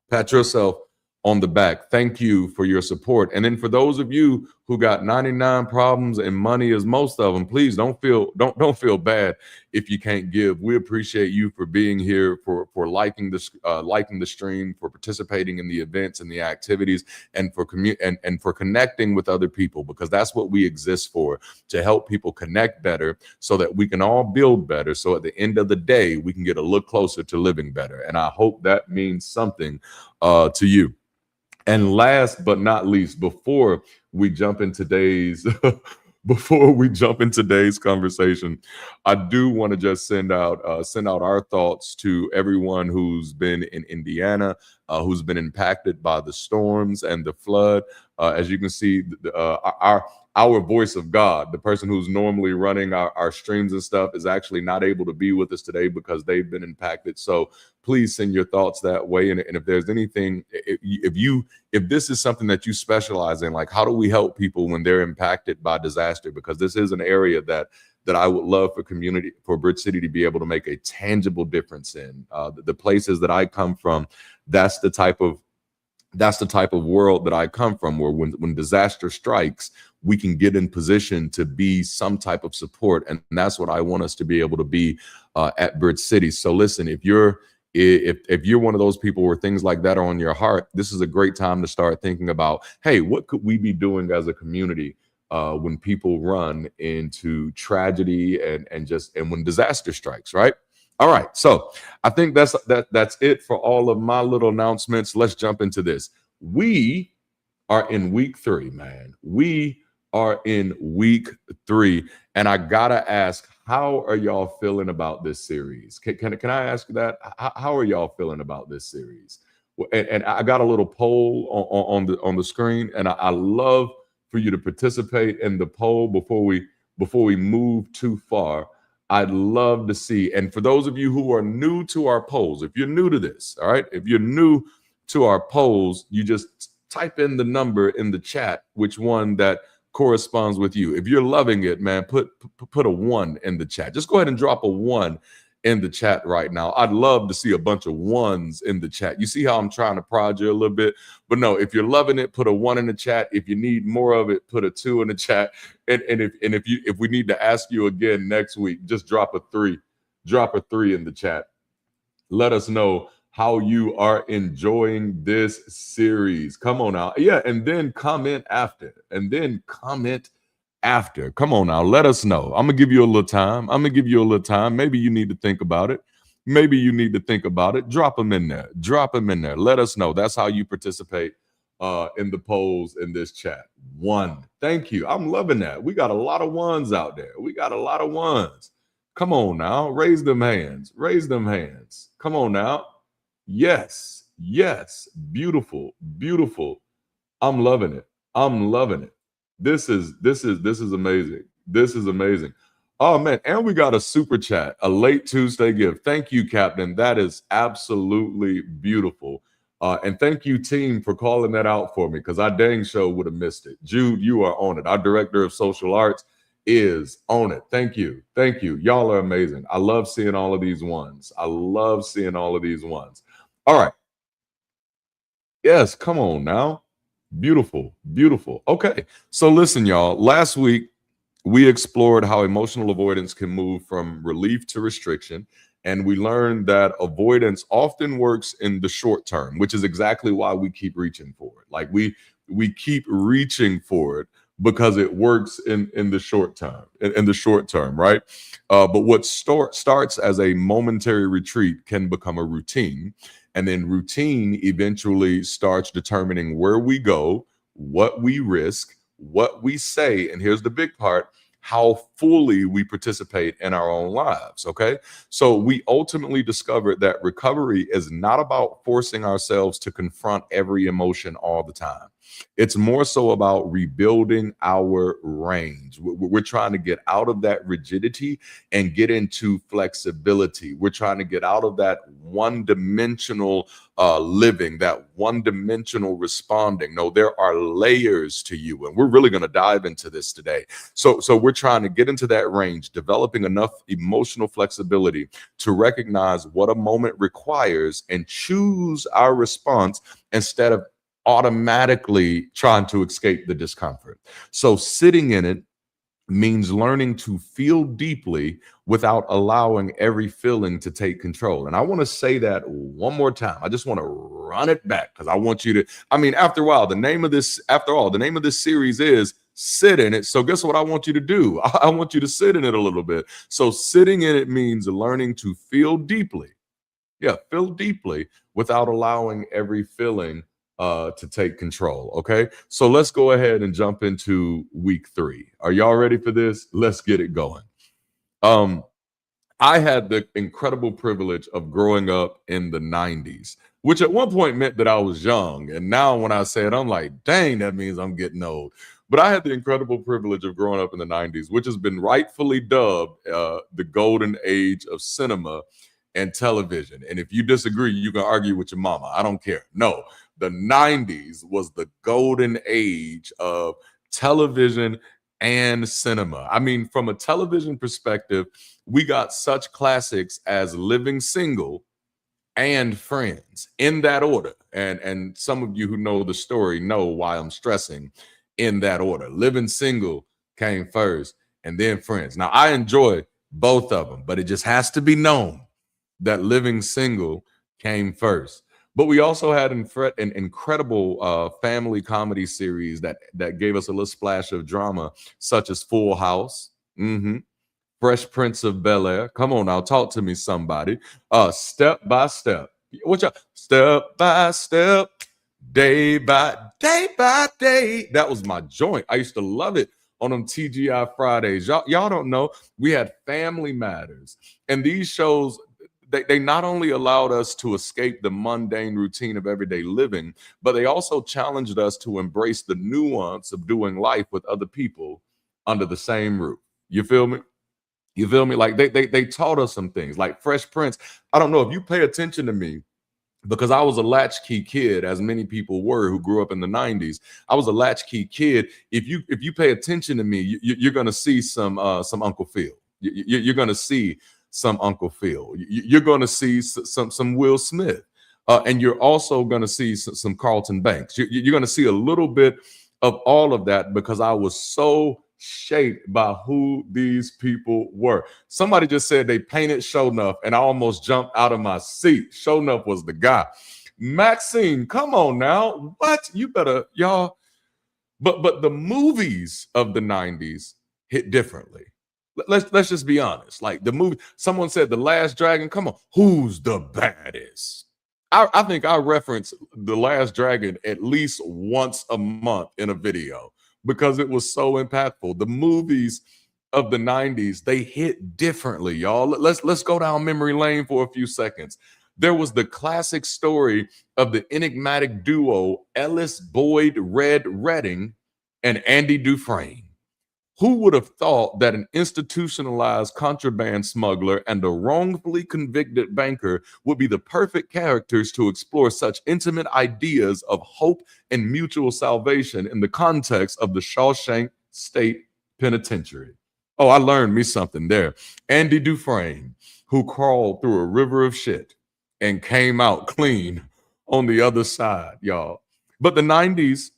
[SPEAKER 5] pat yourself on the back. Thank you for your support. And then for those of you who got 99 problems and money is most of them, please don't feel bad if you can't give. We appreciate you for being here, for liking the stream, for participating in the events and the activities, and for and for connecting with other people, because that's what we exist for, to help people connect better so that we can all build better. So at the end of the day, we can get a look closer to living better. And I hope that means something to you. And last but not least, before we jump in today's conversation, I do want to just send out our thoughts to everyone who's been in Indiana, who's been impacted by the storms and the flood. As you can see, our voice of God, the person who's normally running our streams and stuff, is actually not able to be with us today because they've been impacted. So please send your thoughts that way. And if there's anything, if this is something that you specialize in, like how do we help people when they're impacted by disaster? Because this is an area that I would love for Bridge City to be able to make a tangible difference in. The places that I come from, that's the type of world that I come from, where when disaster strikes, we can get in position to be some type of support. And that's what I want us to be able to be at Bridge City. So listen, if you're one of those people where things like that are on your heart, this is a great time to start thinking about, hey, what could we be doing as a community when people run into tragedy and when disaster strikes, right? All right, so I think that's it for all of my little announcements. Let's jump into this. We are in week 3, man. We are in week 3, and I gotta ask, how are y'all feeling about this series? Can I ask that? How are y'all feeling about this series? And I got a little poll on the screen, and I love for you to participate in the poll before we move too far. I'd love to see. And for those of you who are new to our polls, if you're new to this, all right, if you're new to our polls, you just type in the number in the chat, which one that corresponds with you. If you're loving it, man, put a 1 in the chat. Just go ahead and drop a 1 in the chat right now. I'd love to see a bunch of 1s in the chat. You see how I'm trying to prod you a little bit? But no, if you're loving it, put a 1 in the chat. If you need more of it, put a 2 in the chat. And if we need to ask you again next week, just drop a 3. Drop a 3 in the chat. Let us know how you are enjoying this series. Come on now. Yeah, and then comment after. Come on now, let us know. I'm gonna give you a little time. Maybe you need to think about it. Drop them in there. Let us know. That's how you participate in the polls in this chat. 1. Thank you. I'm loving that. We got a lot of 1s out there. Come on now. Raise them hands. Come on now. Yes. Beautiful. I'm loving it. This is amazing. Oh man, and we got a super chat, a late Tuesday gift. Thank you, Captain. That is absolutely beautiful. And thank you, team, for calling that out for me, because I dang sure would have missed it. Jude, you are on it. Our director of social arts is on it. Thank you. Y'all are amazing. I love seeing all of these 1s. All right. Yes, come on now. Beautiful. Okay, so listen, y'all. Last week, we explored how emotional avoidance can move from relief to restriction. And we learned that avoidance often works in the short term, which is exactly why we keep reaching for it. Like we keep reaching for it because it works in the short term, right? But what starts as a momentary retreat can become a routine. And then routine eventually starts determining where we go, what we risk, what we say, and here's the big part, how fully we participate in our own lives, okay? So we ultimately discovered that recovery is not about forcing ourselves to confront every emotion all the time. It's more so about rebuilding our range. We're trying to get out of that rigidity and get into flexibility. We're trying to get out of that one-dimensional living, that one-dimensional responding. No, there are layers to you, and we're really going to dive into this today. So we're trying to get into that range, developing enough emotional flexibility to recognize what a moment requires and choose our response instead of automatically trying to escape the discomfort. So sitting in it means learning to feel deeply without allowing every feeling to take control. And I want to say that one more time. I just want to run it back because I want you to, I mean, after all, the name of this series is Sit in It. So guess what I want you to do? I want you to sit in it a little bit. So sitting in it means learning to feel deeply. Yeah, feel deeply without allowing every feeling to take control. Okay, so let's go ahead and jump into week 3. Are y'all ready for this? Let's get it going. I had the incredible privilege of growing up in the 90s, which at one point meant that I was young. And now when I say it, I'm like, dang, that means I'm getting old. But I had the incredible privilege of growing up in the 90s, which has been rightfully dubbed the golden age of cinema and television. And if you disagree, you can argue with your mama. I don't care. No, the 90s was the golden age of television and cinema. I mean, from a television perspective, we got such classics as Living Single and Friends in that order. And some of you who know the story know why I'm stressing in that order. Living Single came first and then Friends. Now, I enjoy both of them, but it just has to be known that Living Single came first. But we also had an incredible family comedy series that gave us a little splash of drama, such as Full House, Fresh Prince of Bel-Air. Come on now, talk to me, somebody. Step by Step. What y'all? Step by Step, day by day. That was my joint. I used to love it on them TGI Fridays. Y'all don't know. We had Family Matters, and these shows, they not only allowed us to escape the mundane routine of everyday living, but they also challenged us to embrace the nuance of doing life with other people under the same roof. You feel me? You feel me? Like they taught us some things, like Fresh Prince. I don't know if you pay attention to me, because I was a latchkey kid, as many people were who grew up in the 90s. I was a latchkey kid. If you pay attention to me, you're going to see some Uncle Phil. You're going to see some Uncle Phil. You're going to see some Will Smith. And you're also going to see some Carlton Banks. You're going to see a little bit of all of that because I was so shaped by who these people were. Somebody just said they painted Shownuff, and I almost jumped out of my seat. Shownuff was the guy. Maxine, come on now. What? You better, y'all. But the movies of the 90s hit differently. Let's just be honest. Like the movie, someone said The Last Dragon. Come on, who's the baddest? I think I reference The Last Dragon at least once a month in a video because it was so impactful. The movies of the 90s, they hit differently, y'all. Let's go down memory lane for a few seconds. There was the classic story of the enigmatic duo Ellis Boyd Red Redding and Andy Dufresne. Who would have thought that an institutionalized contraband smuggler and a wrongfully convicted banker would be the perfect characters to explore such intimate ideas of hope and mutual salvation in the context of the Shawshank State Penitentiary? Oh, I learned me something there. Andy Dufresne, who crawled through a river of shit and came out clean on the other side, y'all. But the 90s,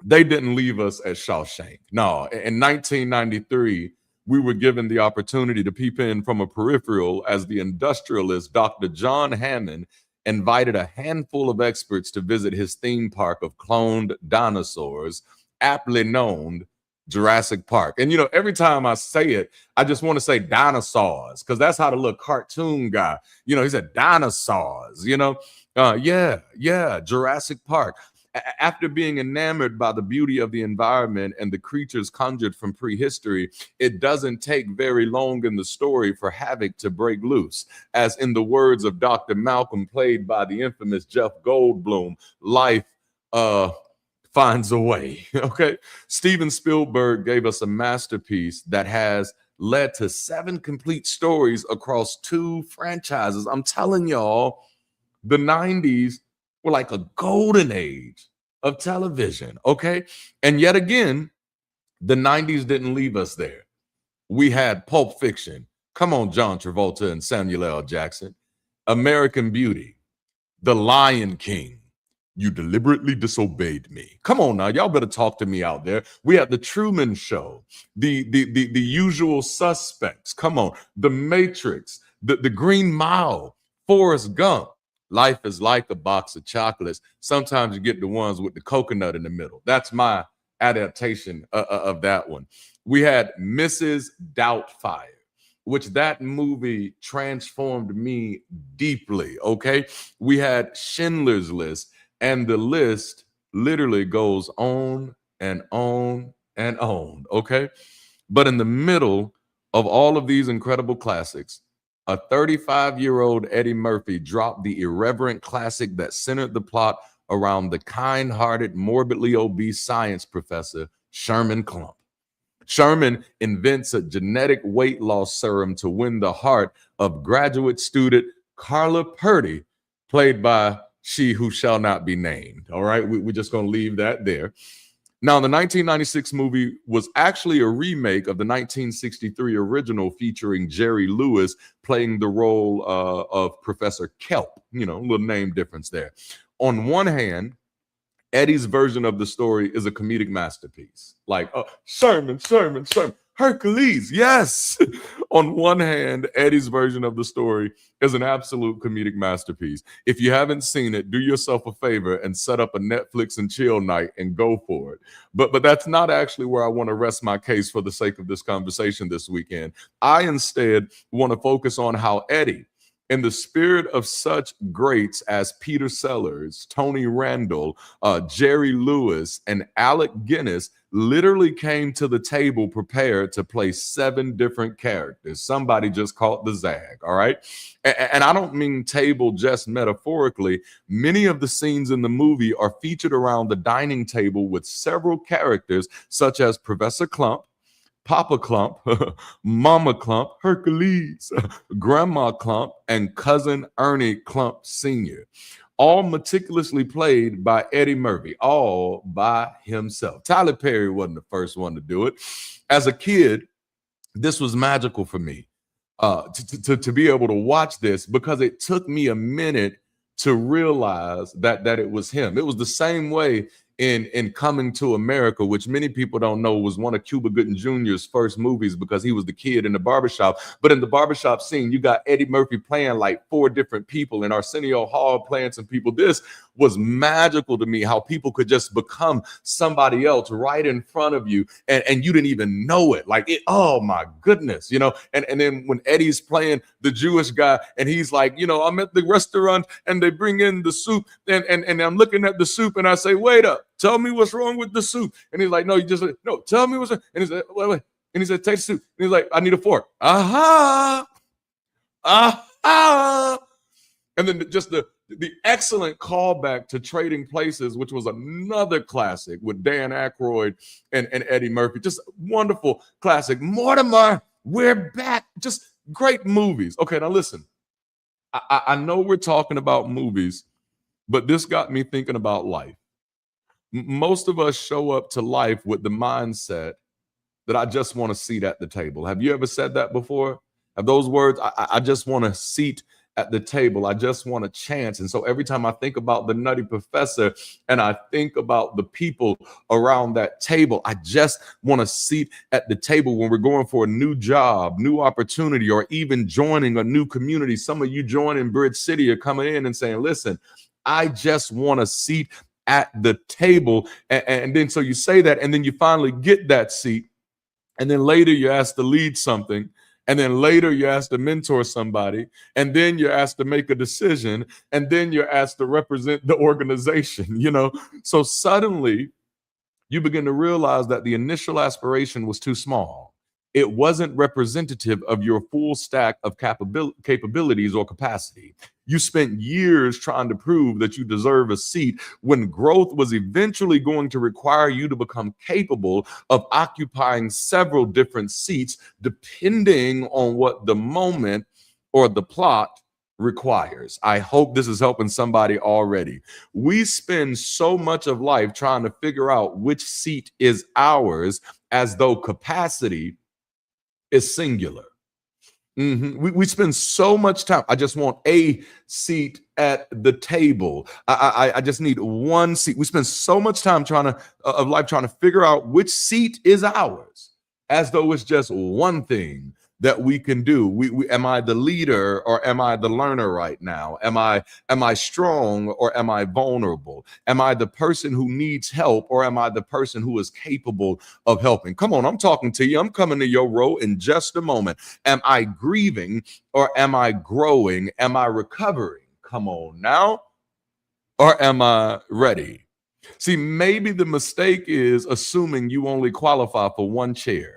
[SPEAKER 5] they didn't leave us at Shawshank. No, in 1993, we were given the opportunity to peep in from a peripheral as the industrialist Dr. John Hammond invited a handful of experts to visit his theme park of cloned dinosaurs, aptly known Jurassic Park. And, you know, every time I say it, I just want to say dinosaurs because that's how the little cartoon guy, you know, he said dinosaurs, you know. Yeah, Jurassic Park. After being enamored by the beauty of the environment and the creatures conjured from prehistory, it doesn't take very long in the story for havoc to break loose. As in the words of Dr. Malcolm, played by the infamous Jeff Goldblum, life finds a way. Okay. Steven Spielberg gave us a masterpiece that has led to 7 complete stories across 2 franchises. I'm telling y'all, the 90s were like a golden age of television. Okay. And yet again, the 90s didn't leave us there. We had Pulp Fiction. Come on, John Travolta and Samuel L. Jackson. American Beauty. The Lion King. You deliberately disobeyed me. Come on now, y'all better talk to me out there. We had the Truman Show, the Usual Suspects. Come on, The Matrix, the Green Mile, Forrest Gump. Life is like a box of chocolates. Sometimes you get the ones with the coconut in the middle. That's my adaptation of that one. We had Mrs. Doubtfire, which that movie transformed me deeply. Okay, we had Schindler's List. And the list literally goes on and on and on, okay? But in the middle of all of these incredible classics, a 35-year-old Eddie Murphy dropped the irreverent classic that centered the plot around the kind-hearted, morbidly obese science professor, Sherman Klump. Sherman invents a genetic weight loss serum to win the heart of graduate student Carla Purdy, played by she who shall not be named. All right, we're just going to leave that there. Now, the 1996 movie was actually a remake of the 1963 original featuring Jerry Lewis playing the role of Professor Kelp. You know, a little name difference there. On one hand, Eddie's version of the story is a comedic masterpiece. Like, Sherman, Hercules, yes. On one hand, Eddie's version of the story is an absolute comedic masterpiece. If you haven't seen it, do yourself a favor and set up a Netflix and chill night and go for it. But that's not actually where I want to rest my case for the sake of this conversation this weekend. I instead want to focus on how Eddie, in the spirit of such greats as Peter Sellers, Tony Randall, Jerry Lewis, and Alec Guinness, literally came to the table prepared to play 7 different characters. Somebody just caught the zag, all right? And I don't mean table just metaphorically. Many of the scenes in the movie are featured around the dining table with several characters, such as Professor Klump, Papa Klump, Mama Klump, Hercules, Grandma Klump, and Cousin Ernie Klump Sr., all meticulously played by Eddie Murphy, all by himself. Tyler Perry wasn't the first one to do it. As a kid, this was magical for me to be able to watch this, because it took me a minute to realize that it was him. It was the same way in Coming to America, which many people don't know was one of Cuba Gooding Jr.'s first movies, because he was the kid in the barbershop. But in the barbershop scene, you got Eddie Murphy playing like 4 different people, and Arsenio Hall playing some people. This was magical to me, how people could just become somebody else right in front of you, and you didn't even know it. Like, oh my goodness, you know. And then when Eddie's playing the Jewish guy, and he's like, you know, I'm at the restaurant and they bring in the soup, and I'm looking at the soup and I say, wait up, tell me what's wrong with the soup. And he's like, no, tell me what's wrong. And he said, wait. And he said, take the soup. And he's like, I need a fork. Aha. And then just the excellent callback to Trading Places, which was another classic with Dan Aykroyd and Eddie Murphy. Just wonderful classic. Mortimer, we're back. Just great movies. Okay, now listen. I know we're talking about movies, but this got me thinking about life. Most of us show up to life with the mindset that I just want a seat at the table. Have you ever said that before? Have those words, I just want a seat at the table. I just want a chance. And so every time I think about the Nutty Professor and I think about the people around that table, I just want a seat at the table when we're going for a new job, new opportunity, or even joining a new community. Some of you joining Bridge City are coming in and saying, listen, I just want a seat at the table. And then so you say that, and then you finally get that seat. And then later you're asked to lead something. And then later you're asked to mentor somebody. And then you're asked to make a decision. And then you're asked to represent the organization, you know. So suddenly you begin to realize that the initial aspiration was too small. It wasn't representative of your full stack of capabilities or capacity. You spent years trying to prove that you deserve a seat when growth was eventually going to require you to become capable of occupying several different seats depending on what the moment or the plot requires. I hope this is helping somebody already. We spend so much of life trying to figure out which seat is ours as though capacity is singular. We spend so much time. I just want a seat at the table. I just need one seat. We spend so much time trying to figure out which seat is ours, as though it's just one thing that we can do. Am I the leader or am I the learner right now? Am I strong or am I vulnerable? Am I the person who needs help or am I the person who is capable of helping? Come on, I'm talking to you. I'm coming to your row in just a moment. Am I grieving or am I growing? Am I recovering? Come on now. Or am I ready? See, maybe the mistake is assuming you only qualify for one chair.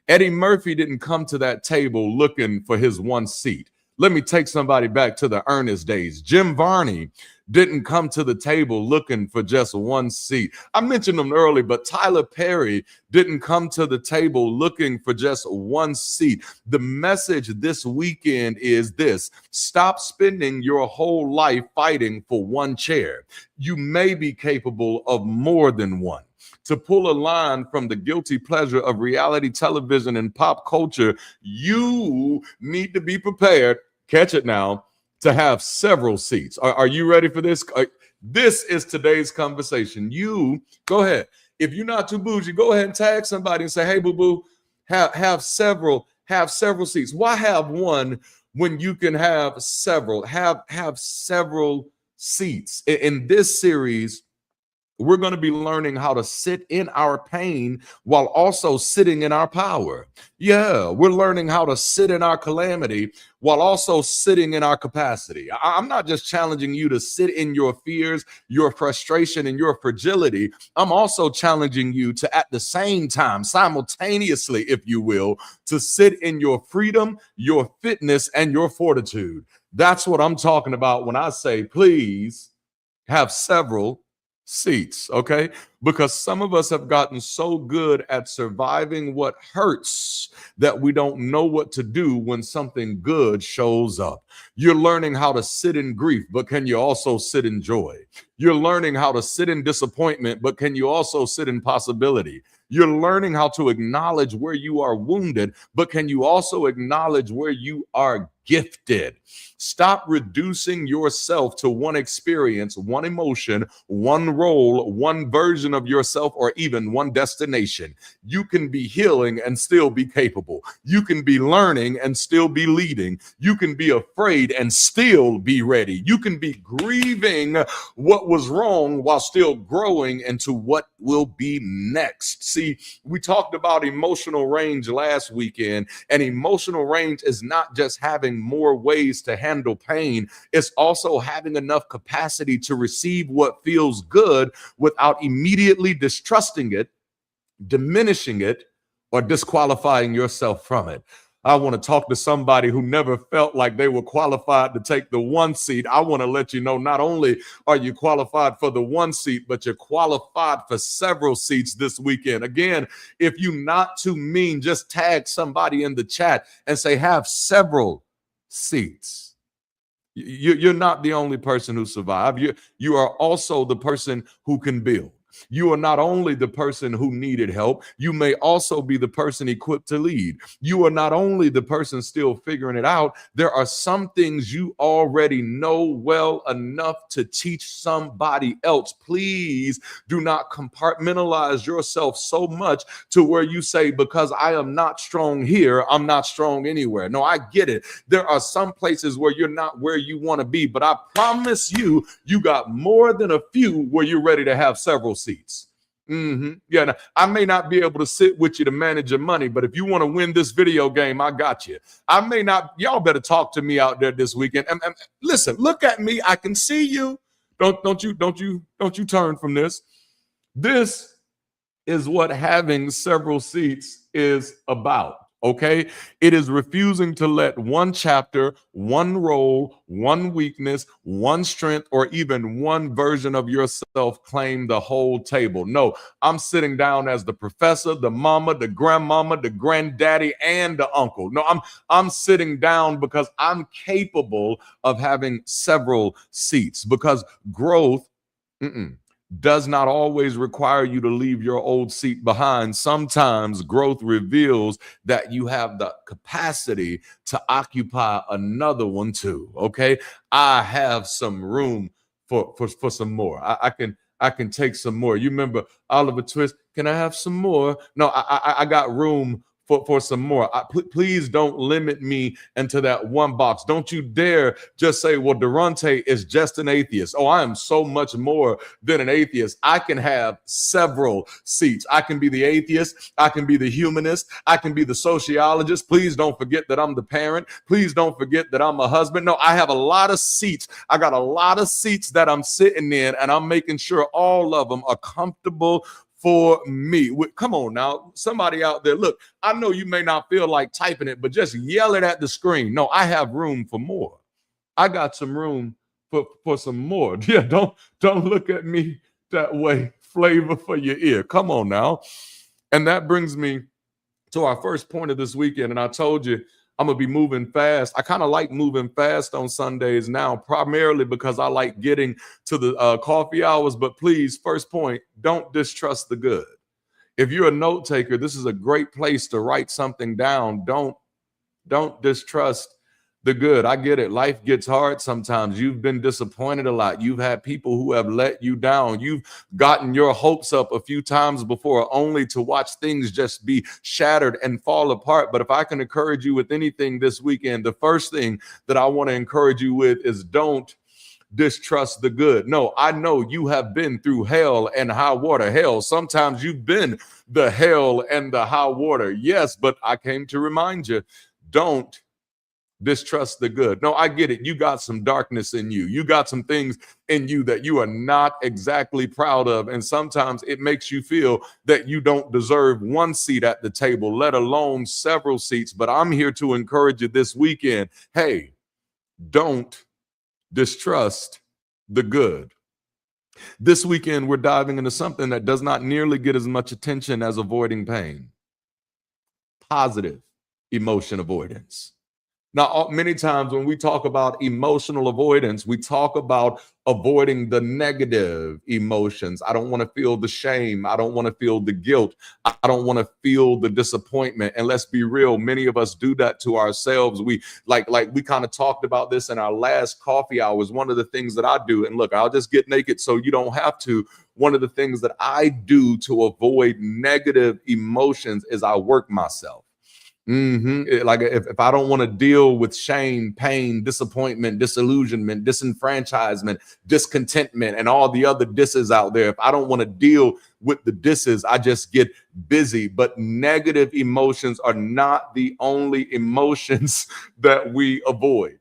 [SPEAKER 5] Eddie Murphy didn't come to that table looking for his one seat. Let me take somebody back to the Ernest days. Jim Varney didn't come to the table looking for just one seat. I mentioned him early, but Tyler Perry didn't come to the table looking for just one seat. The message this weekend is this: stop spending your whole life fighting for one chair. You may be capable of more than one. To pull a line from the guilty pleasure of reality television and pop culture, you need to be prepared, catch it now, to have several seats. Are you ready for this? This is today's conversation. You, go ahead. If you're not too bougie, go ahead and tag somebody and say, hey, boo-boo, have several seats. Why have one when you can have several? Have several seats. In this series, we're going to be learning how to sit in our pain while also sitting in our power. Yeah, we're learning how to sit in our calamity while also sitting in our capacity. I'm not just challenging you to sit in your fears, your frustration, and your fragility. I'm also challenging you to, at the same time, simultaneously, if you will, to sit in your freedom, your fitness, and your fortitude. That's what I'm talking about when I say, please have several seats, okay? Because some of us have gotten so good at surviving what hurts that we don't know what to do when something good shows up. You're learning how to sit in grief, but can you also sit in joy? You're learning how to sit in disappointment, but can you also sit in possibility? You're learning how to acknowledge where you are wounded, but can you also acknowledge where you are gifted? Stop reducing yourself to one experience, one emotion, one role, one version of yourself, or even one destination. You can be healing and still be capable. You can be learning and still be leading. You can be afraid and still be ready. You can be grieving what was wrong while still growing into what will be next. See, we talked about emotional range last weekend, and emotional range is not just having more ways to handle pain, it's also having enough capacity to receive what feels good without immediately distrusting it, diminishing it, or disqualifying yourself from it. I want to talk to somebody who never felt like they were qualified to take the one seat. I want to let you know, not only are you qualified for the one seat, but you're qualified for several seats this weekend. Again, if you're not too mean, just tag somebody in the chat and say, have several seats. You're not the only person who survived. You are also the person who can build. You are not only the person who needed help, you may also be the person equipped to lead. You are not only the person still figuring it out, there are some things you already know well enough to teach somebody else. Please do not compartmentalize yourself so much to where you say, because I am not strong here, I'm not strong anywhere. No, I get it. There are some places where you're not where you want to be, but I promise you, you got more than a few where you're ready to have several seats. Yeah, now, I may not be able to sit with you to manage your money, but if you want to win this video game, I got you. I may not. Y'all better talk to me out there this weekend. And listen, look at me. I can see you. Don't you turn from this. This is what having several seats is about. Okay, it is refusing to let one chapter, one role, one weakness, one strength, or even one version of yourself claim the whole table. No, I'm sitting down as the professor, the mama, the grandmama, the granddaddy, and the uncle. No, I'm sitting down because I'm capable of having several seats, because growth does not always require you to leave your old seat behind. Sometimes growth reveals that you have the capacity to occupy another one too. Okay, I have some room for some more. I can take some more. You remember Oliver Twist? Can I have some more? No, I got room for some more. Please don't limit me into that one box. Don't you dare just say, well, Durante is just an atheist. Oh, I am so much more than an atheist. I can have several seats. I can be the atheist. I can be the humanist. I can be the sociologist. Please don't forget that I'm the parent. Please don't forget that I'm a husband. No, I have a lot of seats. I got a lot of seats that I'm sitting in, and I'm making sure all of them are comfortable for me. Come on now, somebody out there, look, I know you may not feel like typing it, but just yell it at the screen. No, I have room for more. I got some room for some more. Yeah, don't look at me that way. Flavor for your ear. Come on now. And that brings me to our first point of this weekend. And I told you I'm gonna be moving fast. I kind of like moving fast on Sundays now, primarily because I like getting to the coffee hours. But please, first point, don't distrust the good. If you're a note taker, this is a great place to write something down. Don't distrust the good. I get it. Life gets hard sometimes. You've been disappointed a lot. You've had people who have let you down. You've gotten your hopes up a few times before, only to watch things just be shattered and fall apart. But if I can encourage you with anything this weekend, the first thing that I want to encourage you with is don't distrust the good. No, I know you have been through hell and high water. Hell, sometimes you've been the hell and the high water. Yes, but I came to remind you, don't distrust the good. No, I get it. You got some darkness in you. You got some things in you that you are not exactly proud of. And sometimes it makes you feel that you don't deserve one seat at the table, let alone several seats. But I'm here to encourage you this weekend. Hey, don't distrust the good. This weekend, we're diving into something that does not nearly get as much attention as avoiding pain. Positive emotion avoidance. Now, many times when we talk about emotional avoidance, we talk about avoiding the negative emotions. I don't want to feel the shame. I don't want to feel the guilt. I don't want to feel the disappointment. And let's be real, many of us do that to ourselves. We like we kind of talked about this in our last coffee hours. One of the things that I do, and look, I'll just get naked so you don't have to. One of the things that I do to avoid negative emotions is I work myself. Like if I don't want to deal with shame, pain, disappointment, disillusionment, disenfranchisement, discontentment, and all the other disses out there, if I don't want to deal with the disses, I just get busy. But negative emotions are not the only emotions that we avoid.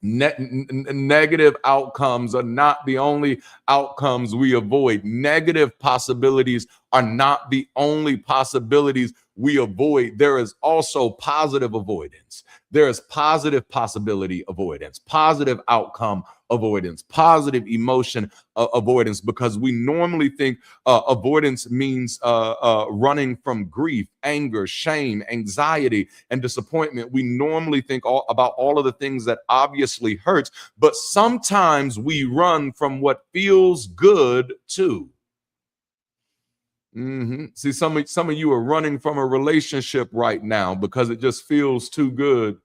[SPEAKER 5] Negative outcomes are not the only outcomes we avoid. Negative possibilities are not the only possibilities we avoid. There is also positive avoidance. There is positive possibility avoidance, positive outcome avoidance, positive emotion avoidance, because we normally think avoidance means running from grief, anger, shame, anxiety, and disappointment. We normally think about all of the things that obviously hurts, but sometimes we run from what feels good too. See, some of you are running from a relationship right now because it just feels too good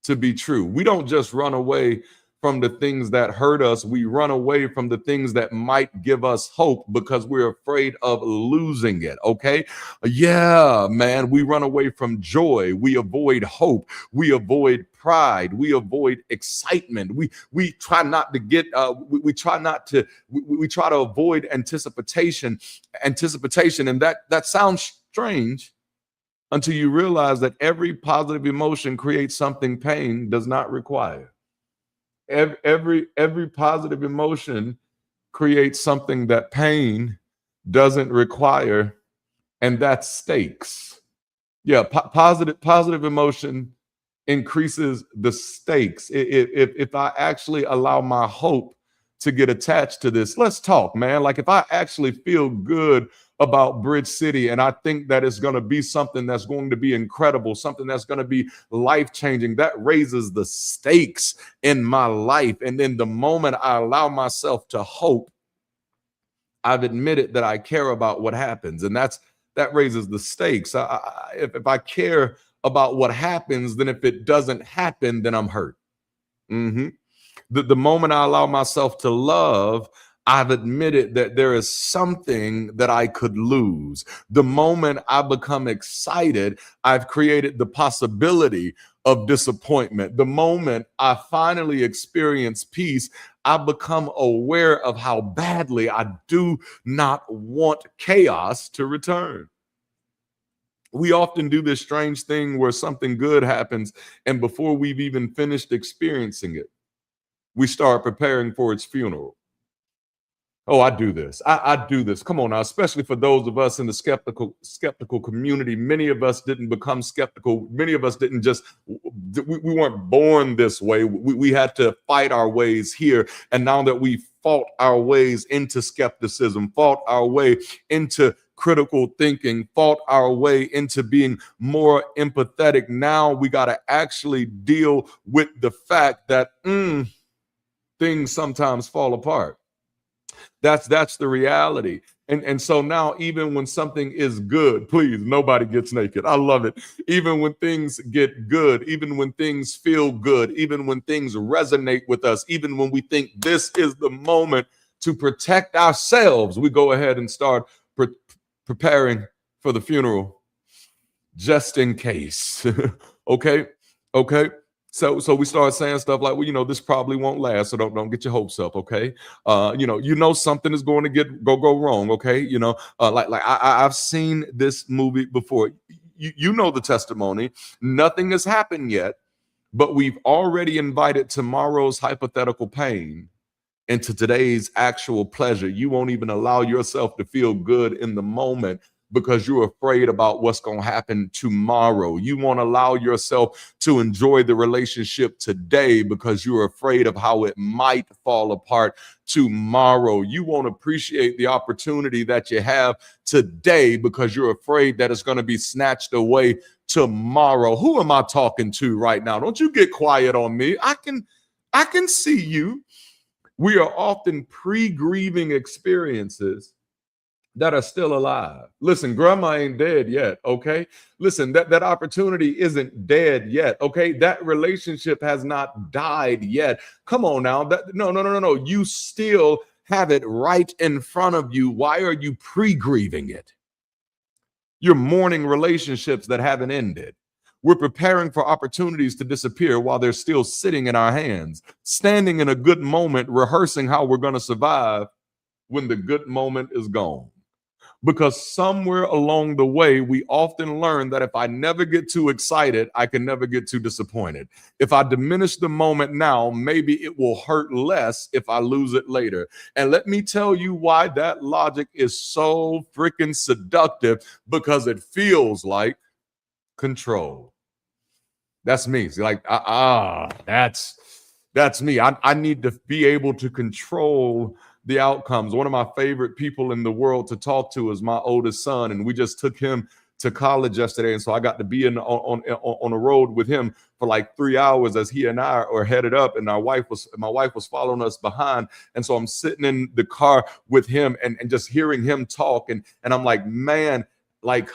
[SPEAKER 5] to be true. We don't just run away from the things that hurt us. We run away from the things that might give us hope because we're afraid of losing it. Okay. Yeah, man. We run away from joy. We avoid hope. We avoid pride. We avoid excitement. We try not to get, we try to avoid anticipation. And that sounds strange until you realize that every positive emotion creates something pain does not require. Every positive emotion creates something that pain doesn't require, and that's stakes. Yeah, positive emotion increases the stakes. If I actually allow my hope to get attached to this, let's talk, man. Like if I actually feel good about Bridge City and I think that it's going to be something that's going to be incredible, something that's going to be life changing, that raises the stakes in my life. And then the moment I allow myself to hope, I've admitted that I care about what happens, and that raises the stakes. If I care about what happens, then if it doesn't happen, then I'm hurt. Mhm. The moment I allow myself to love, I've admitted that there is something that I could lose. The moment I become excited, I've created the possibility of disappointment. The moment I finally experience peace, I become aware of how badly I do not want chaos to return. We often do this strange thing where something good happens, and before we've even finished experiencing it, we start preparing for its funeral. Oh, I do this. I do this. Come on now, especially for those of us in the skeptical community. Many of us didn't become skeptical. Many of us didn't just, we weren't born this way. We had to fight our ways here. And now that we fought our ways into skepticism, fought our way into critical thinking, fought our way into being more empathetic, now we got to actually deal with the fact that things sometimes fall apart. That's the reality. And so now, even when something is good, please, nobody gets naked. I love it. Even when things get good, even when things feel good, even when things resonate with us, even when we think this is the moment to protect ourselves, we go ahead and start preparing for the funeral just in case. Okay. So we start saying stuff like, well, this probably won't last, so don't get your hopes up, okay? Something is going to go wrong, okay? I've seen this movie before. You know the testimony. Nothing has happened yet, but we've already invited tomorrow's hypothetical pain into today's actual pleasure. You won't even allow yourself to feel good in the moment because you're afraid about what's going to happen tomorrow. You won't allow yourself to enjoy the relationship today because you're afraid of how it might fall apart tomorrow. You won't appreciate the opportunity that you have today because you're afraid that it's going to be snatched away tomorrow. Who am I talking to right now? Don't you get quiet on me. I can see you. We are often pre-grieving experiences that are still alive. Listen, grandma ain't dead yet, okay? Listen, that opportunity isn't dead yet, okay? That relationship has not died yet. Come on now. No. You still have it right in front of you. Why are you pre-grieving it? You're mourning relationships that haven't ended. We're preparing for opportunities to disappear while they're still sitting in our hands, standing in a good moment, rehearsing how we're going to survive when the good moment is gone. Because somewhere along the way, we often learn that if I never get too excited, I can never get too disappointed. If I diminish the moment now, maybe it will hurt less if I lose it later. And let me tell you why that logic is so freaking seductive, because it feels like control. That's me. See, like, that's me. I need to be able to control the outcomes. One of my favorite people in the world to talk to is my oldest son, and we just took him to college yesterday, and so I got to be on a road with him for like 3 hours as he and I are headed up, and my wife was following us behind, and so I'm sitting in the car with him and just hearing him talk, and I'm like, man, like,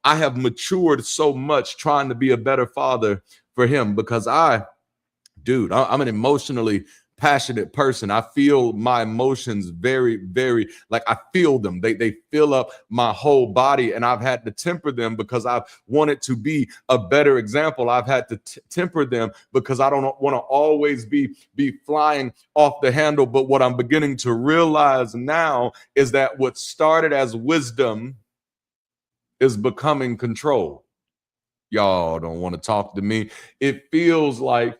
[SPEAKER 5] I have matured so much trying to be a better father for him, because I'm an emotionally passionate person. I feel my emotions very, very, like, I feel them. They fill up my whole body, and I've had to temper them because I've wanted to be a better example. I've had to temper them because I don't want to always be flying off the handle. But what I'm beginning to realize now is that what started as wisdom is becoming control. Y'all don't want to talk to me. It feels like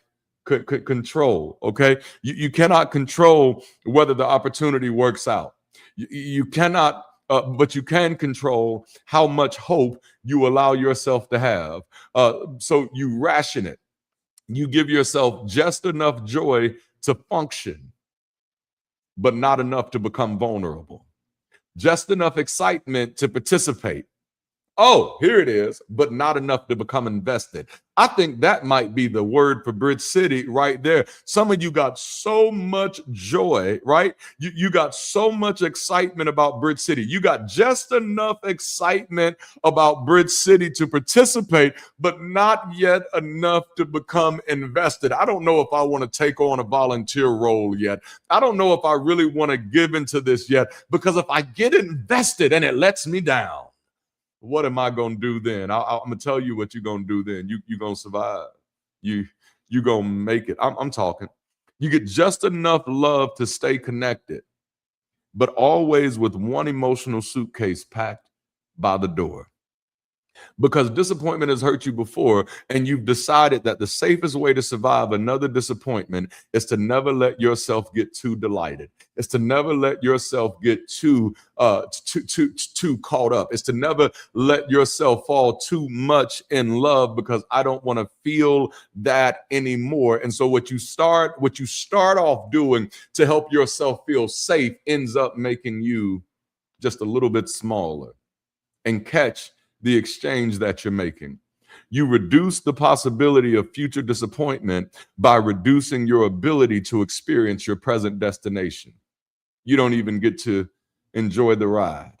[SPEAKER 5] control. Okay. You cannot control whether the opportunity works out. You cannot but you can control how much hope you allow yourself to have. So you ration it. You give yourself just enough joy to function, but not enough to become vulnerable. Just enough excitement to participate. Oh, here it is, but not enough to become invested. I think that might be the word for Bridge City right there. Some of you got so much joy, right? You got so much excitement about Bridge City. You got just enough excitement about Bridge City to participate, but not yet enough to become invested. I don't know if I want to take on a volunteer role yet. I don't know if I really want to give into this yet, because if I get invested and it lets me down, what am I gonna do then? I'm gonna tell you what you're gonna do then. You're gonna survive. You gonna make it. I'm talking. You get just enough love to stay connected, but always with one emotional suitcase packed by the door. Because disappointment has hurt you before, and you've decided that the safest way to survive another disappointment is to never let yourself get too delighted. It's to never let yourself get too caught up. It's to never let yourself fall too much in love, because I don't want to feel that anymore. And so what you start off doing to help yourself feel safe ends up making you just a little bit smaller. And catch the exchange that you're making. You reduce the possibility of future disappointment by reducing your ability to experience your present destination. You don't even get to enjoy the ride.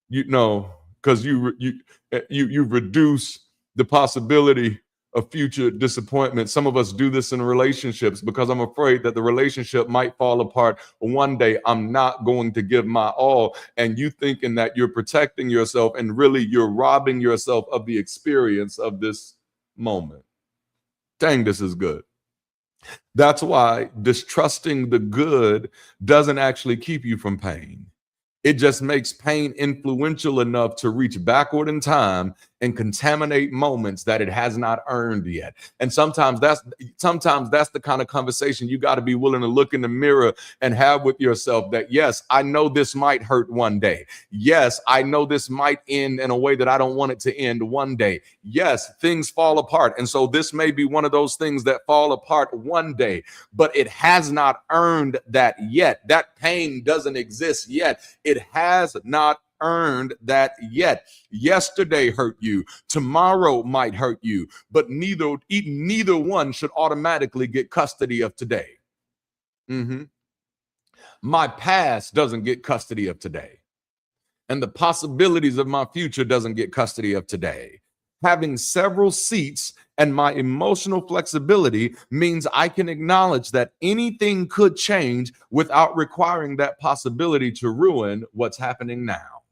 [SPEAKER 5] You know, because you reduce the possibility of future disappointment. Some of us do this in relationships because I'm afraid that the relationship might fall apart one day. I'm not going to give my all. And you thinking that you're protecting yourself, and really you're robbing yourself of the experience of this moment. Dang, this is good. That's why distrusting the good doesn't actually keep you from pain. It just makes pain influential enough to reach backward in time and contaminate moments that it has not earned yet. And sometimes that's the kind of conversation you got to be willing to look in the mirror and have with yourself, that yes, I know this might hurt one day. Yes, I know this might end in a way that I don't want it to end one day. Yes, things fall apart. And so this may be one of those things that fall apart one day, but it has not earned that yet. That pain doesn't exist yet. It has not earned that yet. Yesterday hurt you. Tomorrow might hurt you, but neither one should automatically get custody of today. My past doesn't get custody of today, and the possibilities of my future doesn't get custody of today. Having several seats and my emotional flexibility means I can acknowledge that anything could change without requiring that possibility to ruin what's happening now.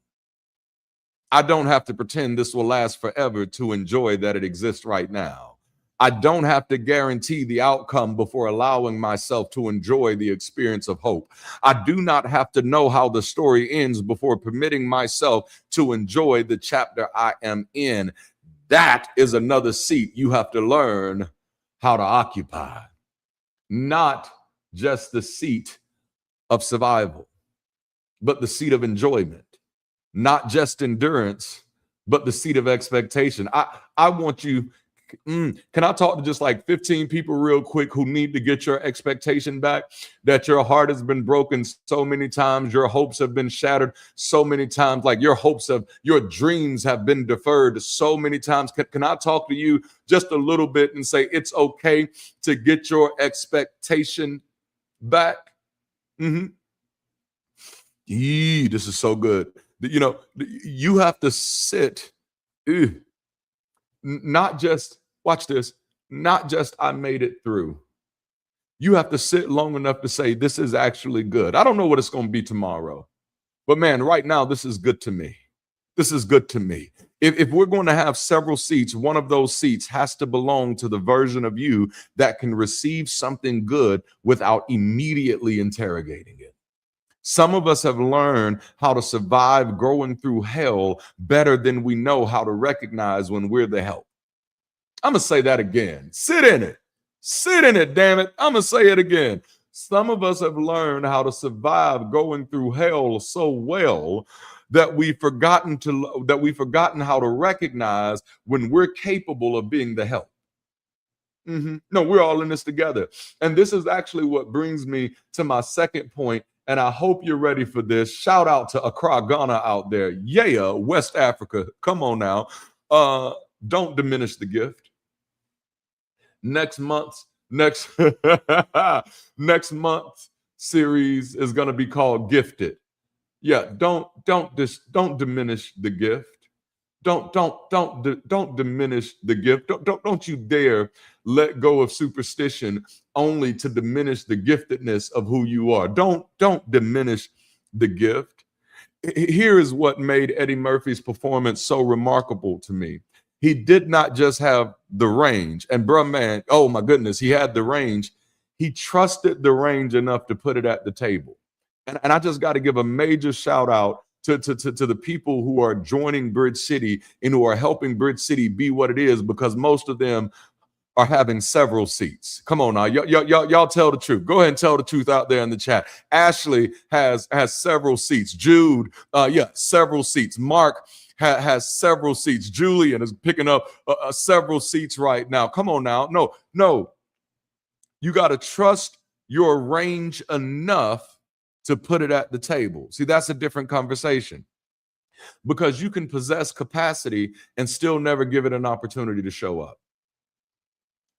[SPEAKER 5] I don't have to pretend this will last forever to enjoy that it exists right now. I don't have to guarantee the outcome before allowing myself to enjoy the experience of hope. I do not have to know how the story ends before permitting myself to enjoy the chapter I am in. That is another seat you have to learn how to occupy. Not just the seat of survival, but the seat of enjoyment. Not just endurance, but the seat of expectation. I want you, can I talk to just like 15 people real quick who need to get your expectation back? That your heart has been broken so many times, your hopes have been shattered so many times, like your dreams have been deferred so many times. Can I talk to you just a little bit and say it's okay to get your expectation back? This is so good. You know, you have to sit, not just, watch this, not just I made it through. You have to sit long enough to say, this is actually good. I don't know what it's going to be tomorrow, but man, right now, this is good to me. This is good to me. If we're going to have several seats, one of those seats has to belong to the version of you that can receive something good without immediately interrogating it. Some of us have learned how to survive going through hell better than we know how to recognize when we're the help. I'm going to say that again. Sit in it. Sit in it, damn it. I'm going to say it again. Some of us have learned how to survive going through hell so well that we've forgotten how to recognize when we're capable of being the help. No, we're all in this together. And this is actually what brings me to my second point. And I hope you're ready for this. Shout out to Accra, Ghana out there. Yeah, West Africa. Come on now. Don't diminish the gift. Next month's next month's series is going to be called Gifted. Yeah, don't diminish the gift. Don't diminish the gift. Don't you dare let go of superstition only to diminish the giftedness of who you are. Don't diminish the gift. Here is what made Eddie Murphy's performance so remarkable to me. He did not just have the range, and bruh, man, oh my goodness, he had the range. He trusted the range enough to put it at the table. And I just got to give a major shout out to the people who are joining Bridge City and who are helping Bridge City be what it is, because most of them are having several seats. Come on now, y'all tell the truth. Go ahead and tell the truth out there in the chat. Ashley has several seats. Jude, several seats. Mark has several seats. Julian is picking up several seats right now. Come on now. No. You got to trust your range enough to put it at the table. See, that's a different conversation, because you can possess capacity and still never give it an opportunity to show up.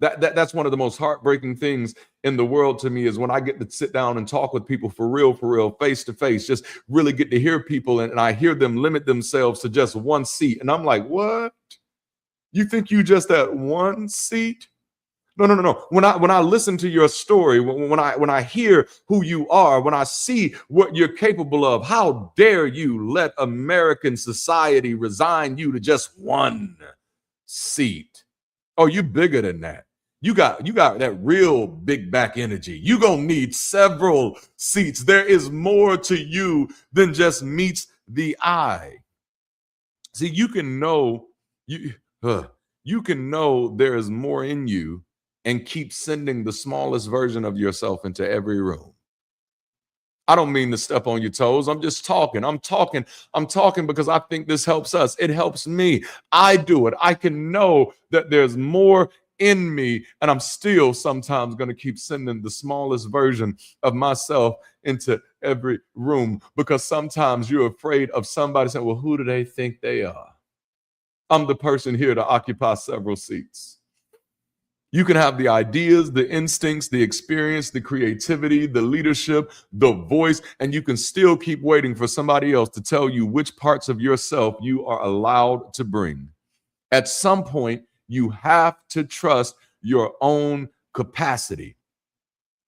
[SPEAKER 5] That's one of the most heartbreaking things in the world to me, is when I get to sit down and talk with people for real, face to face, just really get to hear people, and I hear them limit themselves to just one seat. And I'm like, what? You think you just at one seat? No. When I listen to your story, when I hear who you are, when I see what you're capable of, how dare you let American society resign you to just one seat? Oh, you bigger than that. You got that real big back energy. You gonna need several seats. There is more to you than just meets the eye. See, you can know there is more in you, and keep sending the smallest version of yourself into every room. I don't mean to step on your toes. I'm just talking. I'm talking because I think this helps us. It helps me. I do it. I can know that there's more in me, and I'm still sometimes going to keep sending the smallest version of myself into every room, because sometimes you're afraid of somebody saying, well, who do they think they are? I'm the person here to occupy several seats. You can have the ideas, the instincts, the experience, the creativity, the leadership, the voice, and you can still keep waiting for somebody else to tell you which parts of yourself you are allowed to bring. At some point, you have to trust your own capacity,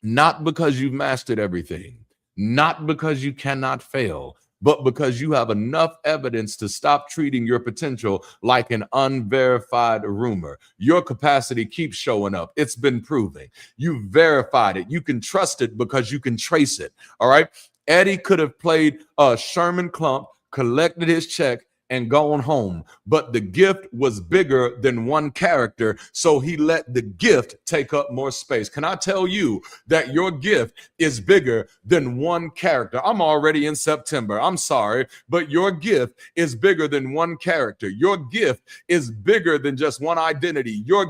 [SPEAKER 5] not because you've mastered everything, not because you cannot fail, but because you have enough evidence to stop treating your potential like an unverified rumor. Your capacity keeps showing up. It's been proven. You verified it. You can trust it because you can trace it. All right. Eddie could have played Sherman Klump, collected his check, and gone home. But the gift was bigger than one character, so he let the gift take up more space. Can I tell you that your gift is bigger than one character? I'm already in September. I'm sorry, but your gift is bigger than one character. Your gift is bigger than just one identity. Your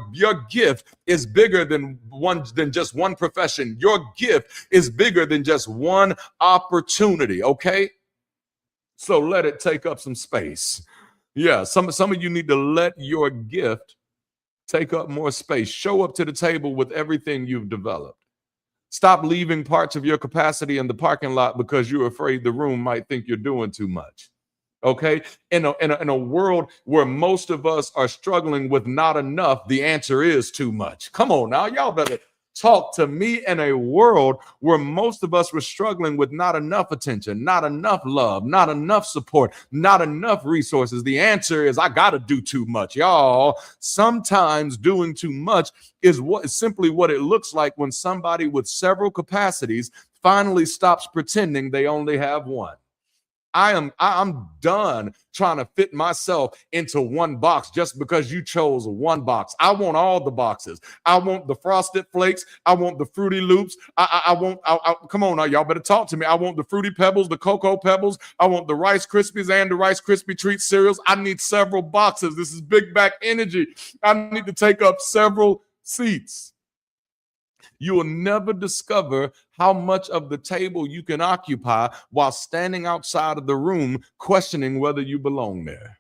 [SPEAKER 5] gift is bigger than just one profession. Your gift is bigger than just one opportunity, okay? So let it take up some space. Yeah, some of you need to let your gift take up more space. Show up to the table with everything you've developed. Stop leaving parts of your capacity in the parking lot because you're afraid the room might think you're doing too much. Okay? In a world where most of us are struggling with not enough, the answer is too much. Come on now, y'all better talk to me. In a world where most of us were struggling with not enough attention, not enough love, not enough support, not enough resources, the answer is I got to do too much. Y'all, sometimes doing too much is simply what it looks like when somebody with several capacities finally stops pretending they only have one. I'm done trying to fit myself into one box just because you chose one box. I want all the boxes. I want the Frosted Flakes. I want the Fruity Loops. Come on now, y'all better talk to me. I want the Fruity Pebbles, the Cocoa Pebbles. I want the Rice Krispies and the Rice Krispie Treat cereals. I need several boxes. This is big back energy. I need to take up several seats. You will never discover how much of the table you can occupy while standing outside of the room questioning whether you belong there.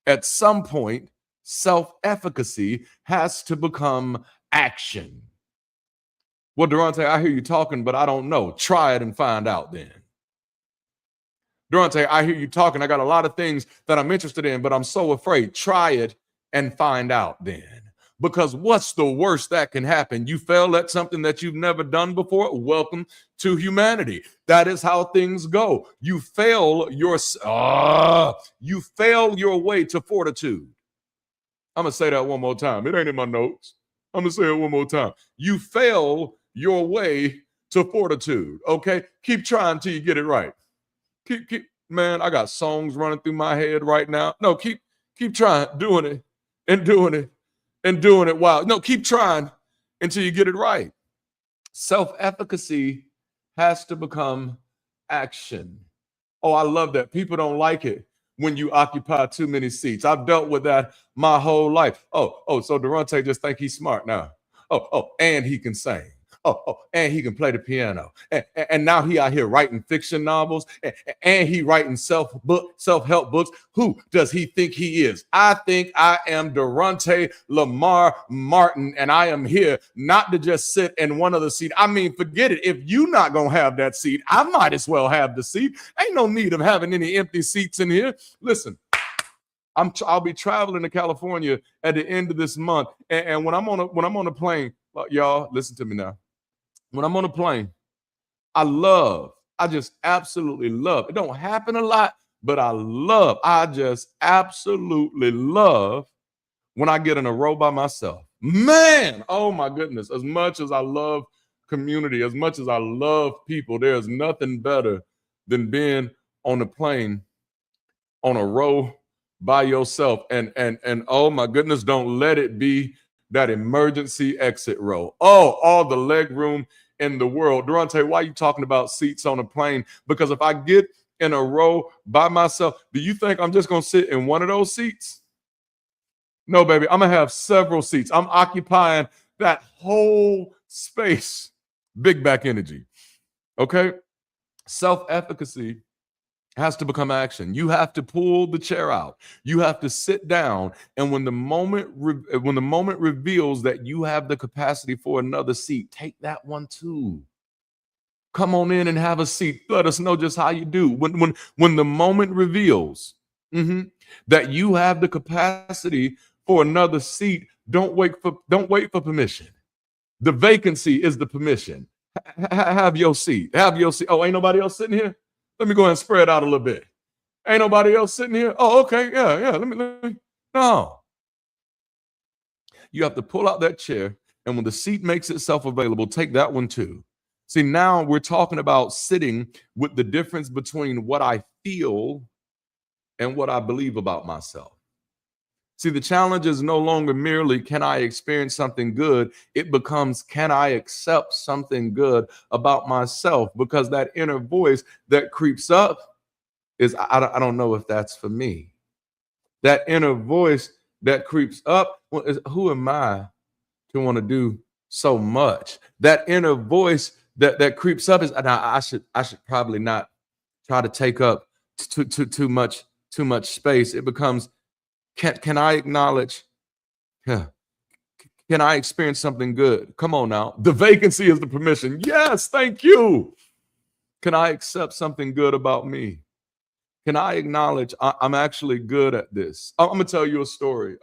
[SPEAKER 5] At some point, self-efficacy has to become action. Well, Durante, I hear you talking, but I don't know. Try it and find out then. Durante, I hear you talking. I got a lot of things that I'm interested in, but I'm so afraid. Try it and find out then. Because what's the worst that can happen? You fail at something that you've never done before. Welcome to humanity. That is how things go. You fail your way to fortitude. I'm gonna say that one more time. It ain't in my notes. I'm gonna say it one more time. You fail your way to fortitude. Okay, keep trying till you get it right. Keep. Man, I got songs running through my head right now. No, keep trying, doing it and doing it. And doing it while keep trying until you get it right. Self-efficacy has to become action. Oh, I love that. People don't like it when you occupy too many seats. I've dealt with that my whole life. So Durante just think he's smart now. And he can sing. And he can play the piano. And now he out here writing fiction novels. And he writing self-help books. Who does he think he is? I think I am Durante Lamar Martin, and I am here not to just sit in one of the seats. I mean, forget it. If you're not going to have that seat, I might as well have the seat. Ain't no need of having any empty seats in here. Listen. I'll be traveling to California at the end of this month. And when I'm on a plane, y'all, listen to me now. When I'm on a plane, I just absolutely love. It don't happen a lot, but I just absolutely love when I get in a row by myself. Man, oh my goodness. As much as I love community, as much as I love people, there's nothing better than being on a plane on a row by yourself. And oh my goodness, don't let it be that emergency exit row. Oh, all the leg room in the world. Durante, why are you talking about seats on a plane? Because if I get in a row by myself, do you think I'm just going to sit in one of those seats? No, baby, I'm going to have several seats. I'm occupying that whole space. Big back energy. Okay? Self-efficacy has to become action. You have to pull the chair out. You have to sit down, and when the moment reveals that you have the capacity for another seat, take that one too. Come on in and have a seat. Let us know just how you do. When the moment reveals that you have the capacity for another seat, don't wait for permission. The vacancy is the permission. Have your seat. Have your seat. Oh, ain't nobody else sitting here? Let me go ahead and spread out a little bit. Ain't nobody else sitting here? Oh, okay. Yeah. Let me. No. You have to pull out that chair, and when the seat makes itself available, take that one too. See, now we're talking about sitting with the difference between what I feel and what I believe about myself. See, the challenge is no longer merely, can I experience something good? It becomes, can I accept something good about myself? Because that inner voice that creeps up is, I don't know if that's for me. That inner voice that creeps up, is, who am I to want to do so much? That inner voice that creeps up is, I should probably not try to take up too much space. It becomes, can I acknowledge? Can I experience something good? Come on now. The vacancy is the permission. Yes, thank you. Can I accept something good about me? Can I acknowledge I'm actually good at this? I'm gonna tell you a story.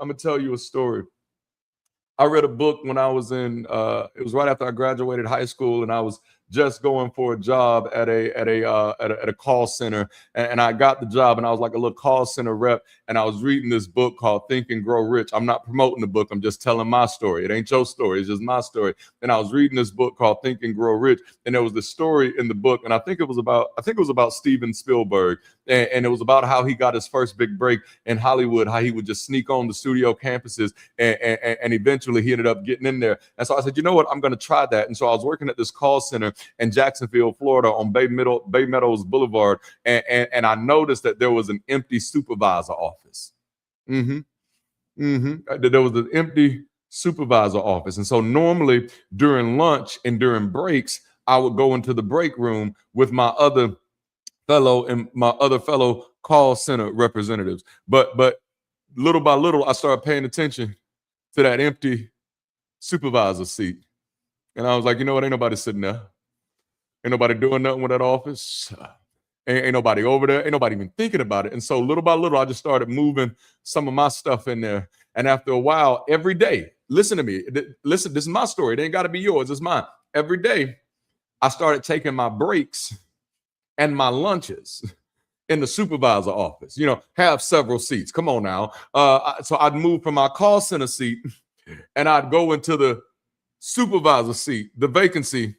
[SPEAKER 5] I read a book when I was in, it was right after I graduated high school, and I was just going for a job at a call center, and I got the job, and I was like a little call center rep, and I was reading this book called Think and Grow Rich. I'm not promoting the book, I'm just telling my story. It ain't your story, it's just my story. And I was reading this book called Think and Grow Rich, and there was this story in the book, and I think it was about Steven Spielberg, and it was about how he got his first big break in Hollywood, how he would just sneak on the studio campuses, and eventually he ended up getting in there. And so I said, you know what, I'm going to try that. And so I was working at this call center in Jacksonville, Florida, on Bay Meadows Boulevard, and I noticed that there was an empty supervisor office. There was an empty supervisor office. And so normally during lunch and during breaks, I would go into the break room with my other fellow call center representatives. But little by little, I started paying attention to that empty supervisor seat. And I was like, you know what? Ain't nobody sitting there. Ain't nobody doing nothing with that office. Ain't nobody over there. Ain't nobody even thinking about it. And so little by little, I just started moving some of my stuff in there. And after a while, every day, listen to me. Listen, this is my story. It ain't got to be yours. It's mine. Every day, I started taking my breaks and my lunches in the supervisor office, have several seats. Come on now. So I'd move from my call center seat and I'd go into the supervisor seat. The vacancy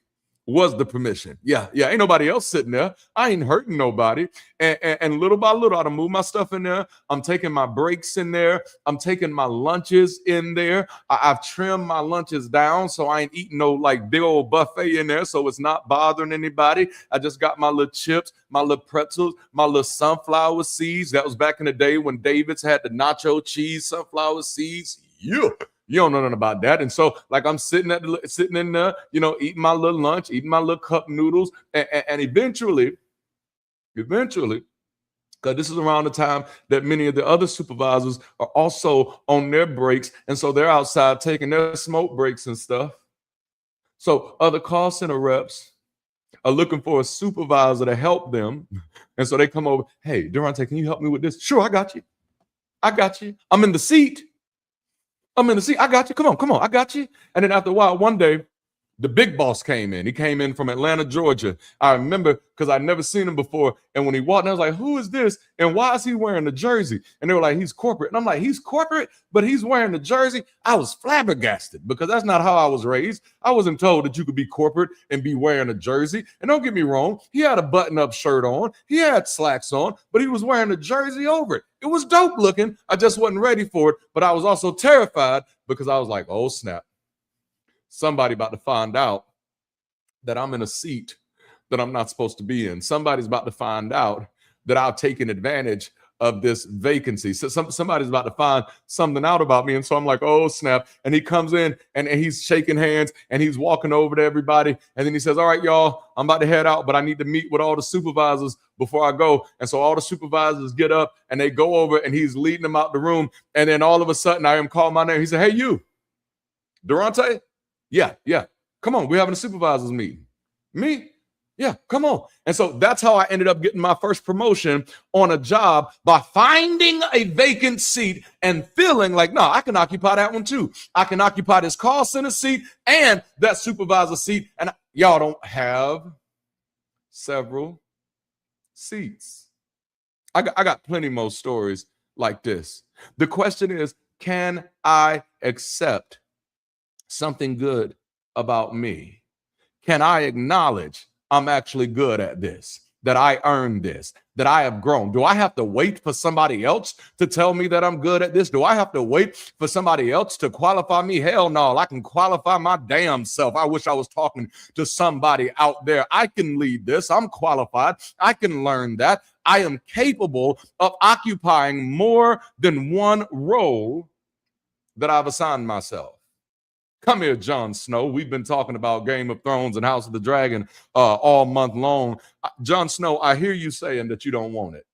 [SPEAKER 5] was the permission. Yeah. Ain't nobody else sitting there. I ain't hurting nobody. And little by little, I'd move my stuff in there. I'm taking my breaks in there. I'm taking my lunches in there. I've trimmed my lunches down, so I ain't eating no like big old buffet in there, so it's not bothering anybody. I just got my little chips, my little pretzels, my little sunflower seeds. That was back in the day when David's had the nacho cheese sunflower seeds. Yeah. You don't know nothing about that. And so like I'm sitting in there, eating my little lunch, eating my little cup noodles. And eventually, because this is around the time that many of the other supervisors are also on their breaks. And so they're outside taking their smoke breaks and stuff. So other call center reps are looking for a supervisor to help them. And so they come over, hey, Durante, can you help me with this? Sure, I got you. I'm in the seat. I got you. Come on. I got you. And then after a while, one day, the big boss came in. He came in from Atlanta, Georgia. I remember because I'd never seen him before. And when he walked in, I was like, who is this? And why is he wearing the jersey? And they were like, he's corporate. And I'm like, he's corporate, but he's wearing the jersey. I was flabbergasted because that's not how I was raised. I wasn't told that you could be corporate and be wearing a jersey. And don't get me wrong, he had a button-up shirt on. He had slacks on, but he was wearing a jersey over it. It was dope looking. I just wasn't ready for it. But I was also terrified because I was like, oh, snap. Somebody about to find out that I'm in a seat that I'm not supposed to be in. Somebody's about to find out that I've taken advantage of this vacancy. So somebody's about to find something out about me. And so I'm like, oh, snap. And he comes in and he's shaking hands and he's walking over to everybody. And then he says, all right, y'all, I'm about to head out, but I need to meet with all the supervisors before I go. And so all the supervisors get up and they go over and he's leading them out the room. And then all of a sudden I am called my name. He said, hey, you, Durante? Yeah. Come on, we're having a supervisors meeting. Me? Yeah, come on. And so that's how I ended up getting my first promotion on a job, by finding a vacant seat and feeling like, no, I can occupy that one too. I can occupy this call center seat and that supervisor seat. And y'all don't have several seats. I got plenty more stories like this. The question is, can I accept something good about me? Can I acknowledge I'm actually good at this, that I earned this, that I have grown? Do I have to wait for somebody else to tell me that I'm good at this? Do I have to wait for somebody else to qualify me? Hell no, I can qualify my damn self. I wish I was talking to somebody out there. I can lead this. I'm qualified. I can learn that. I am capable of occupying more than one role that I've assigned myself. Come here, Jon Snow. We've been talking about Game of Thrones and House of the Dragon all month long. Jon Snow, I hear you saying that you don't want it.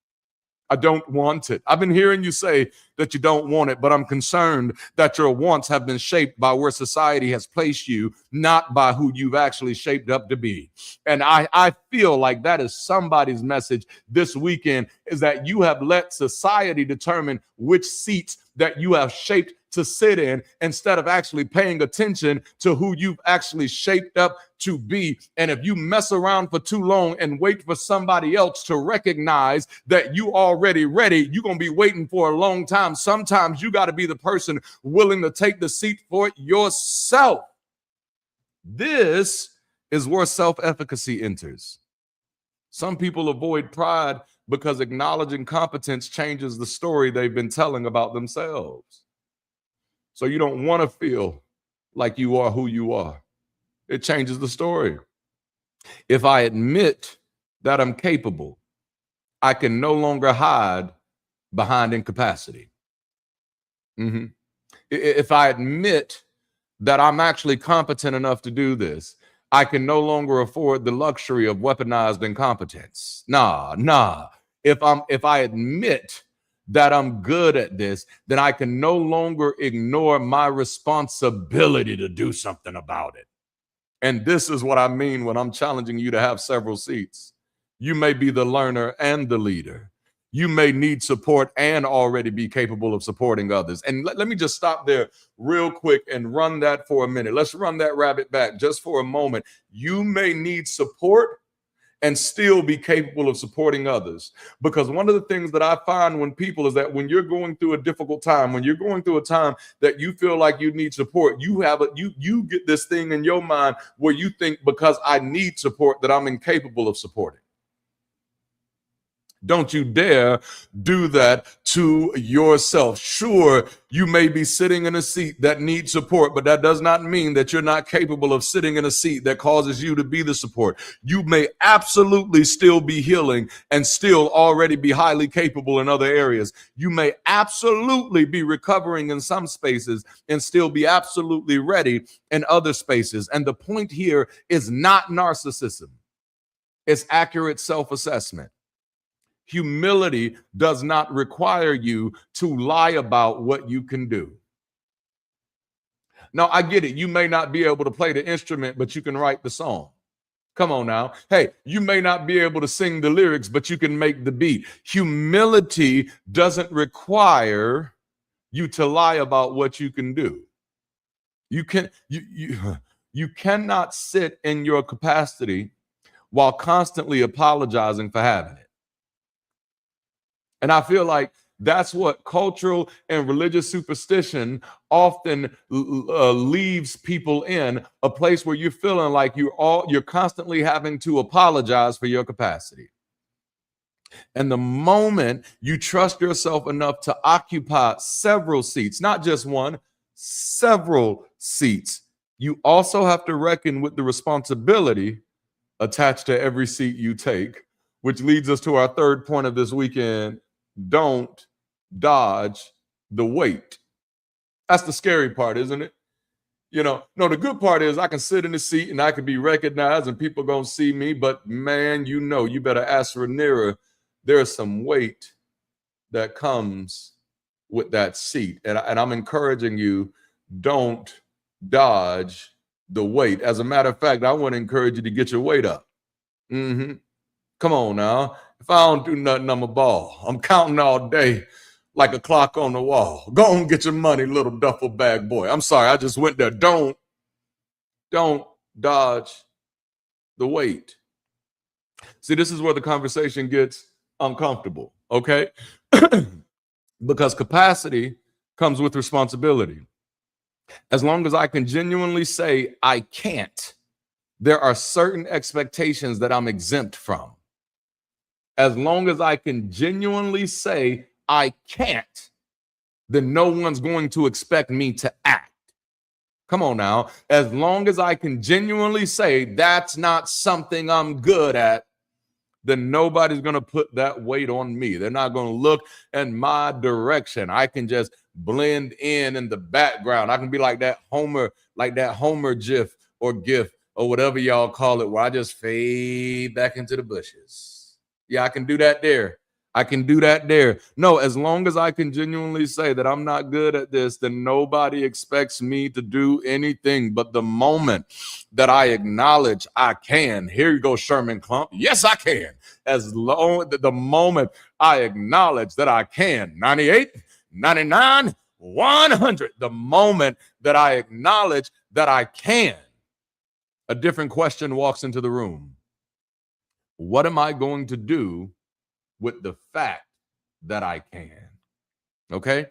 [SPEAKER 5] I don't want it. I've been hearing you say that you don't want it, but I'm concerned that your wants have been shaped by where society has placed you, not by who you've actually shaped up to be. And I feel like that is somebody's message this weekend, is that you have let society determine which seats that you have shaped to sit in instead of actually paying attention to who you've actually shaped up to be. And if you mess around for too long and wait for somebody else to recognize that you already ready, you're going to be waiting for a long time. Sometimes you got to be the person willing to take the seat for yourself. This is where self-efficacy enters. Some people avoid pride because acknowledging competence changes the story they've been telling about themselves. So you don't want to feel like you are who you are. It changes the story. If I admit that I'm capable, I can no longer hide behind incapacity. If I admit that I'm actually competent enough to do this, I can no longer afford the luxury of weaponized incompetence. Nah. If I admit that I'm good at this, then I can no longer ignore my responsibility to do something about it. And this is what I mean when I'm challenging you to have several seats. You may be the learner and the leader. You may need support and already be capable of supporting others. And let me just stop there real quick and run that for a minute. Let's run that rabbit back just for a moment. You may need support and still be capable of supporting others. Because one of the things that I find when people is that when you're going through a difficult time, when you're going through a time that you feel like you need support, you get this thing in your mind where you think because I need support that I'm incapable of supporting. Don't you dare do that to yourself. Sure, you may be sitting in a seat that needs support, but that does not mean that you're not capable of sitting in a seat that causes you to be the support. You may absolutely still be healing and still already be highly capable in other areas. You may absolutely be recovering in some spaces and still be absolutely ready in other spaces. And the point here is not narcissism. It's accurate self-assessment. Humility does not require you to lie about what you can do. Now, I get it. You may not be able to play the instrument, but you can write the song. Come on now. Hey, you may not be able to sing the lyrics, but you can make the beat. Humility doesn't require you to lie about what you can do. You cannot sit in your capacity while constantly apologizing for having it. And I feel like that's what cultural and religious superstition often leaves people in, a place where you're feeling like you're constantly having to apologize for your capacity. And the moment you trust yourself enough to occupy several seats, not just one, several seats, you also have to reckon with the responsibility attached to every seat you take, which leads us to our third point of this weekend. Don't dodge the weight. That's the scary part, isn't it? No, the good part is I can sit in the seat and I can be recognized and people going to see me. But man, you better ask Rhaenyra. There's some weight that comes with that seat. And I'm encouraging you, don't dodge the weight. As a matter of fact, I want to encourage you to get your weight up. Come on now. If I don't do nothing, I'm a ball. I'm counting all day like a clock on the wall. Go on, get your money, little duffel bag boy. I'm sorry, I just went there. Don't dodge the weight. See, this is where the conversation gets uncomfortable, okay? Because capacity comes with responsibility. As long as I can genuinely say I can't, there are certain expectations that I'm exempt from. As long as I can genuinely say I can't, then no one's going to expect me to act. Come on now. As long as I can genuinely say that's not something I'm good at, then nobody's going to put that weight on me. They're not going to look in my direction. I can just blend in the background. I can be like that Homer GIF or GIF or whatever y'all call it, where I just fade back into the bushes. Yeah, I can do that there. No, as long as I can genuinely say that I'm not good at this, then nobody expects me to do anything. But the moment that I acknowledge I can, here you go, Sherman Clump. Yes, I can. The moment I acknowledge that I can, 98, 99, 100. The moment that I acknowledge that I can, a different question walks into the room. What am I going to do with the fact that I can? Okay.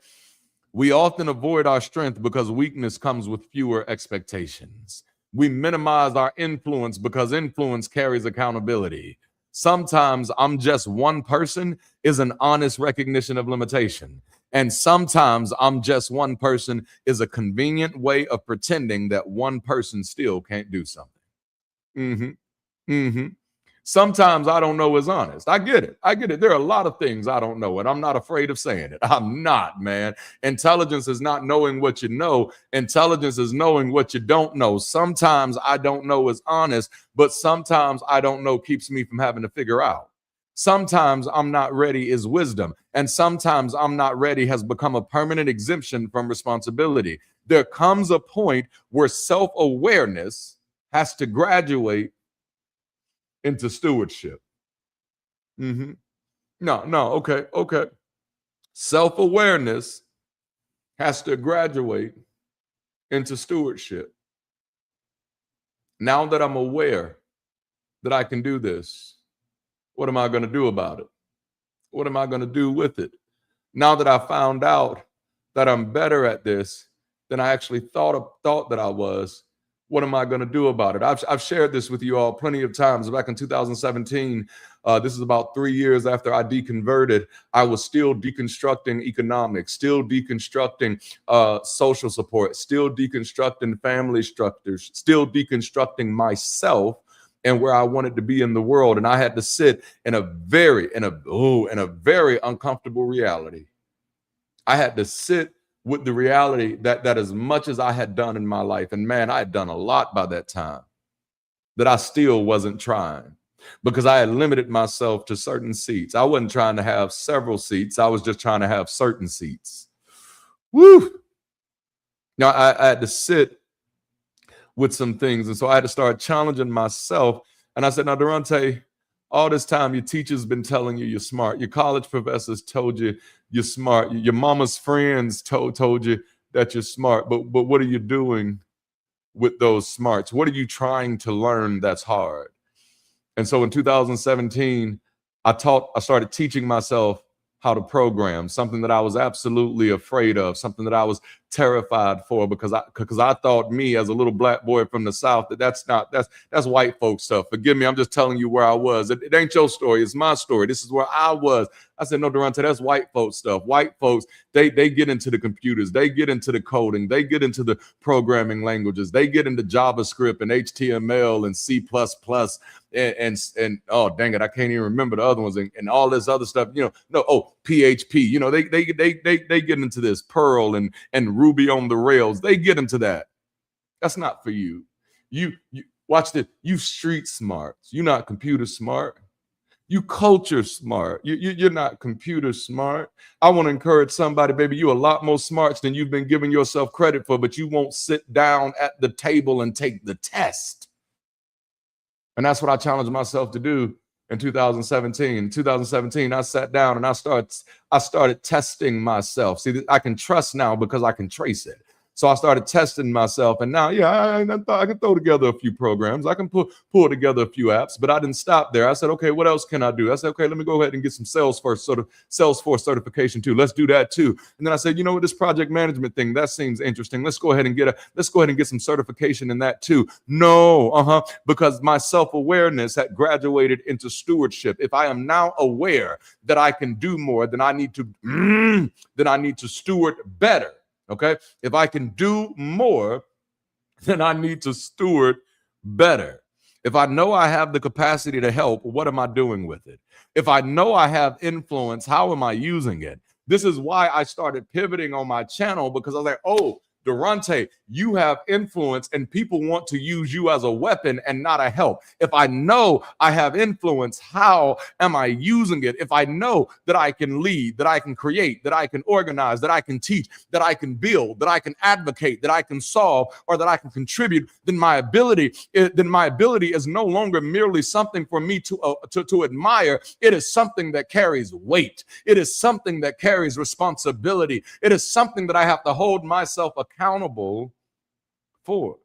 [SPEAKER 5] We often avoid our strength because weakness comes with fewer expectations. We minimize our influence because influence carries accountability. Sometimes I'm just one person is an honest recognition of limitation. And sometimes I'm just one person is a convenient way of pretending that one person still can't do something. Sometimes I don't know is honest. I get it. There are a lot of things I don't know, and I'm not afraid of saying it. I'm not, man. Intelligence is not knowing what you know. Intelligence is knowing what you don't know. Sometimes I don't know is honest, but sometimes I don't know keeps me from having to figure out. Sometimes I'm not ready is wisdom, and sometimes I'm not ready has become a permanent exemption from responsibility. There comes a point where self-awareness has to graduate into stewardship. Okay. Self-awareness has to graduate into stewardship. Now that I'm aware that I can do this, what am I going to do about it? What am I going to do with it? Now that I found out that I'm better at this than I actually thought that I was, what am I going to do about it? I've shared this with you all plenty of times. Back in 2017, this is about 3 years after I deconverted, I was still deconstructing economics, still deconstructing social support, still deconstructing family structures, still deconstructing myself and where I wanted to be in the world. And I had to sit in a very uncomfortable reality. I had to sit with the reality that as much as I had done in my life, and man, I had done a lot by that time, that I still wasn't trying because I had limited myself to certain seats. I wasn't trying to have several seats. I was just trying to have certain seats. Woo! Now I had to sit with some things. And so I had to start challenging myself. And I said, now, Durante, all this time, your teacher's been telling you you're smart. Your college professors told you you're smart. Your mama's friends told you that you're smart. But what are you doing with those smarts? What are you trying to learn that's hard? And so in 2017, I started teaching myself how to program, something that I was absolutely afraid of, something that I was terrified for because I thought me as a little black boy from the South that's white folk stuff. Forgive me, I'm just telling you where I was. It ain't your story, it's my story. This is where I was. I said, no, Durante, that's white folk stuff. White folks, they get into the computers, they get into the coding, they get into the programming languages, they get into JavaScript and HTML and C++ and oh dang it, I can't even remember the other ones and all this other stuff. PHP. They get into this Perl and Ruby on the Rails. They get into that. That's not for you. You watch this. You street smart. You're not computer smart. You culture smart. You're not computer smart. I want to encourage somebody, baby, you a lot more smarts than you've been giving yourself credit for, but you won't sit down at the table and take the test. And that's what I challenged myself to do in 2017. In 2017, I sat down and I started testing myself. See, I can trust now because I can trace it. So I started testing myself, and now, I can throw together a few programs. I can pull together a few apps, but I didn't stop there. I said, okay, what else can I do? I said, okay, let me go ahead and get some Salesforce certification too. Let's do that too. And then I said, you know what, this project management thing, that seems interesting. Let's go ahead and get some certification in that too. No, because my self-awareness had graduated into stewardship. If I am now aware that I can do more, then I need to steward better. Okay, if I can do more, then I need to steward better. If I know I have the capacity to help, what am I doing with it? If I know I have influence, how am I using it? This is why I started pivoting on my channel, because I was like, oh, Durante, you have influence and people want to use you as a weapon and not a help. If I know I have influence, how am I using it? If I know that I can lead, that I can create, that I can organize, that I can teach, that I can build, that I can advocate, that I can solve, or that I can contribute, then my ability is no longer merely something for me to admire. It is something that carries weight. It is something that carries responsibility. It is something that I have to hold myself accountable for.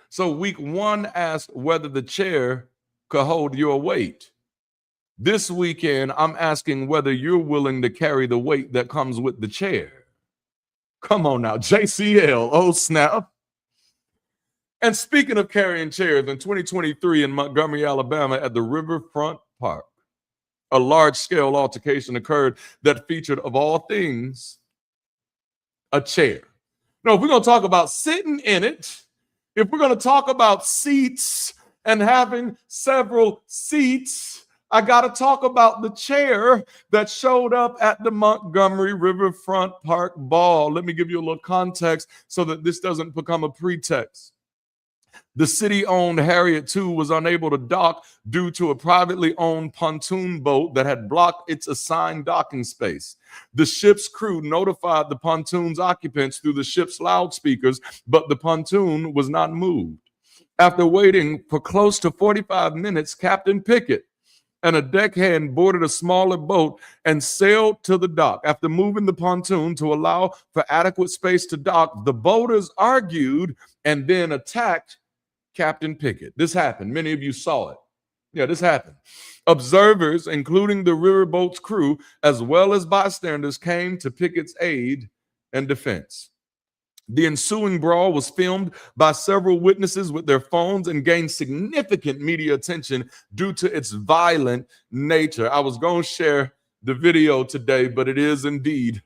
[SPEAKER 5] So week 1 asked whether the chair could hold your weight. This weekend, I'm asking whether you're willing to carry the weight that comes with the chair. Come on now, JCL, oh snap. And speaking of carrying chairs, in 2023 in Montgomery, Alabama, at the Riverfront Park, a large-scale altercation occurred that featured, of all things, a chair. Now, if we're going to talk about sitting in it, if we're going to talk about seats and having several seats, I got to talk about the chair that showed up at the Montgomery Riverfront Park Ball. Let me give you a little context so that this doesn't become a pretext. The city-owned Harriet II was unable to dock due to a privately owned pontoon boat that had blocked its assigned docking space. The ship's crew notified the pontoon's occupants through the ship's loudspeakers, but the pontoon was not moved. After waiting for close to 45 minutes, Captain Pickett and a deckhand boarded a smaller boat and sailed to the dock. After moving the pontoon to allow for adequate space to dock, the boaters argued and then attacked Captain Pickett. This happened. Many of you saw it. Yeah, this happened. Observers, including the riverboat's crew, as well as bystanders, came to Pickett's aid and defense. The ensuing brawl was filmed by several witnesses with their phones and gained significant media attention due to its violent nature. I was going to share the video today, but it is indeed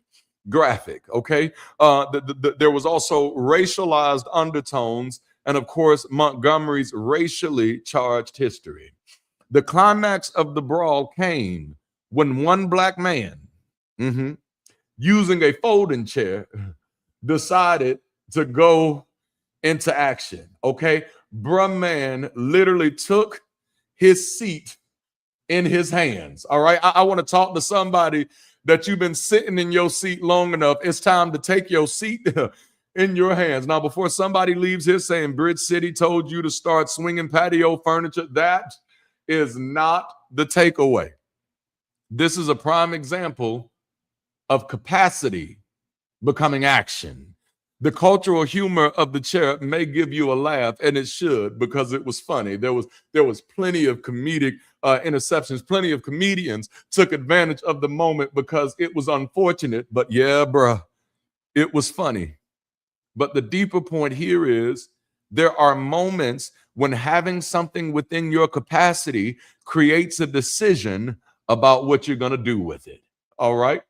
[SPEAKER 5] graphic, okay? There was also racialized undertones and, of course, Montgomery's racially charged history. The climax of the brawl came when one black man, using a folding chair, decided to go into action, okay? Bruh man literally took his seat in his hands, all right? I want to talk to somebody that you've been sitting in your seat long enough. It's time to take your seat in your hands. Now, before somebody leaves here saying Bridge City told you to start swinging patio furniture, that is not the takeaway. This is a prime example of capacity becoming action. The cultural humor of the chair may give you a laugh, and it should, because it was funny. There was plenty of comedic interceptions. Plenty of comedians took advantage of the moment because it was unfortunate. But yeah, bruh, it was funny. But the deeper point here is there are moments when having something within your capacity creates a decision about what you're going to do with it. All right?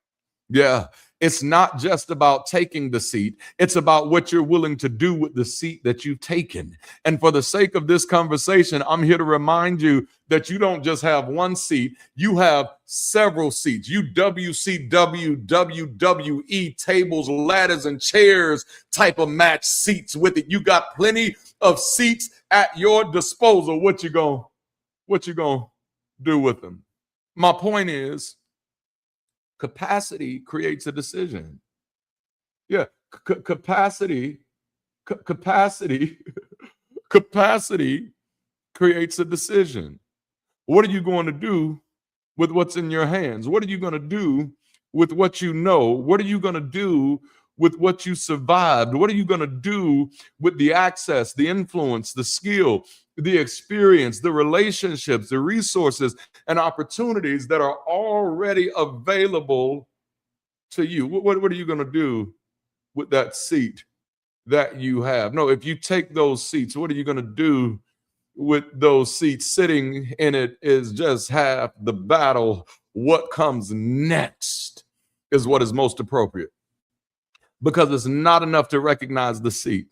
[SPEAKER 5] Yeah. It's not just about taking the seat. It's about what you're willing to do with the seat that you've taken. And for the sake of this conversation, I'm here to remind you that you don't just have one seat. You have several seats. You WCW, WWE, tables, ladders, and chairs type of match seats with it. You got plenty of seats at your disposal. What you gonna do with them? My point is, capacity creates a decision. Yeah, capacity creates a decision. What are you going to do with what's in your hands? What are you going to do with what you know? What are you going to do with what you survived? What are you going to do with the access, the influence, the skill, the experience, the relationships, the resources, and opportunities that are already available to you? What are you going to do with that seat that you have? No, if you take those seats, what are you going to do with those seats? Sitting in it is just half the battle. What comes next is what is most appropriate. Because it's not enough to recognize the seat.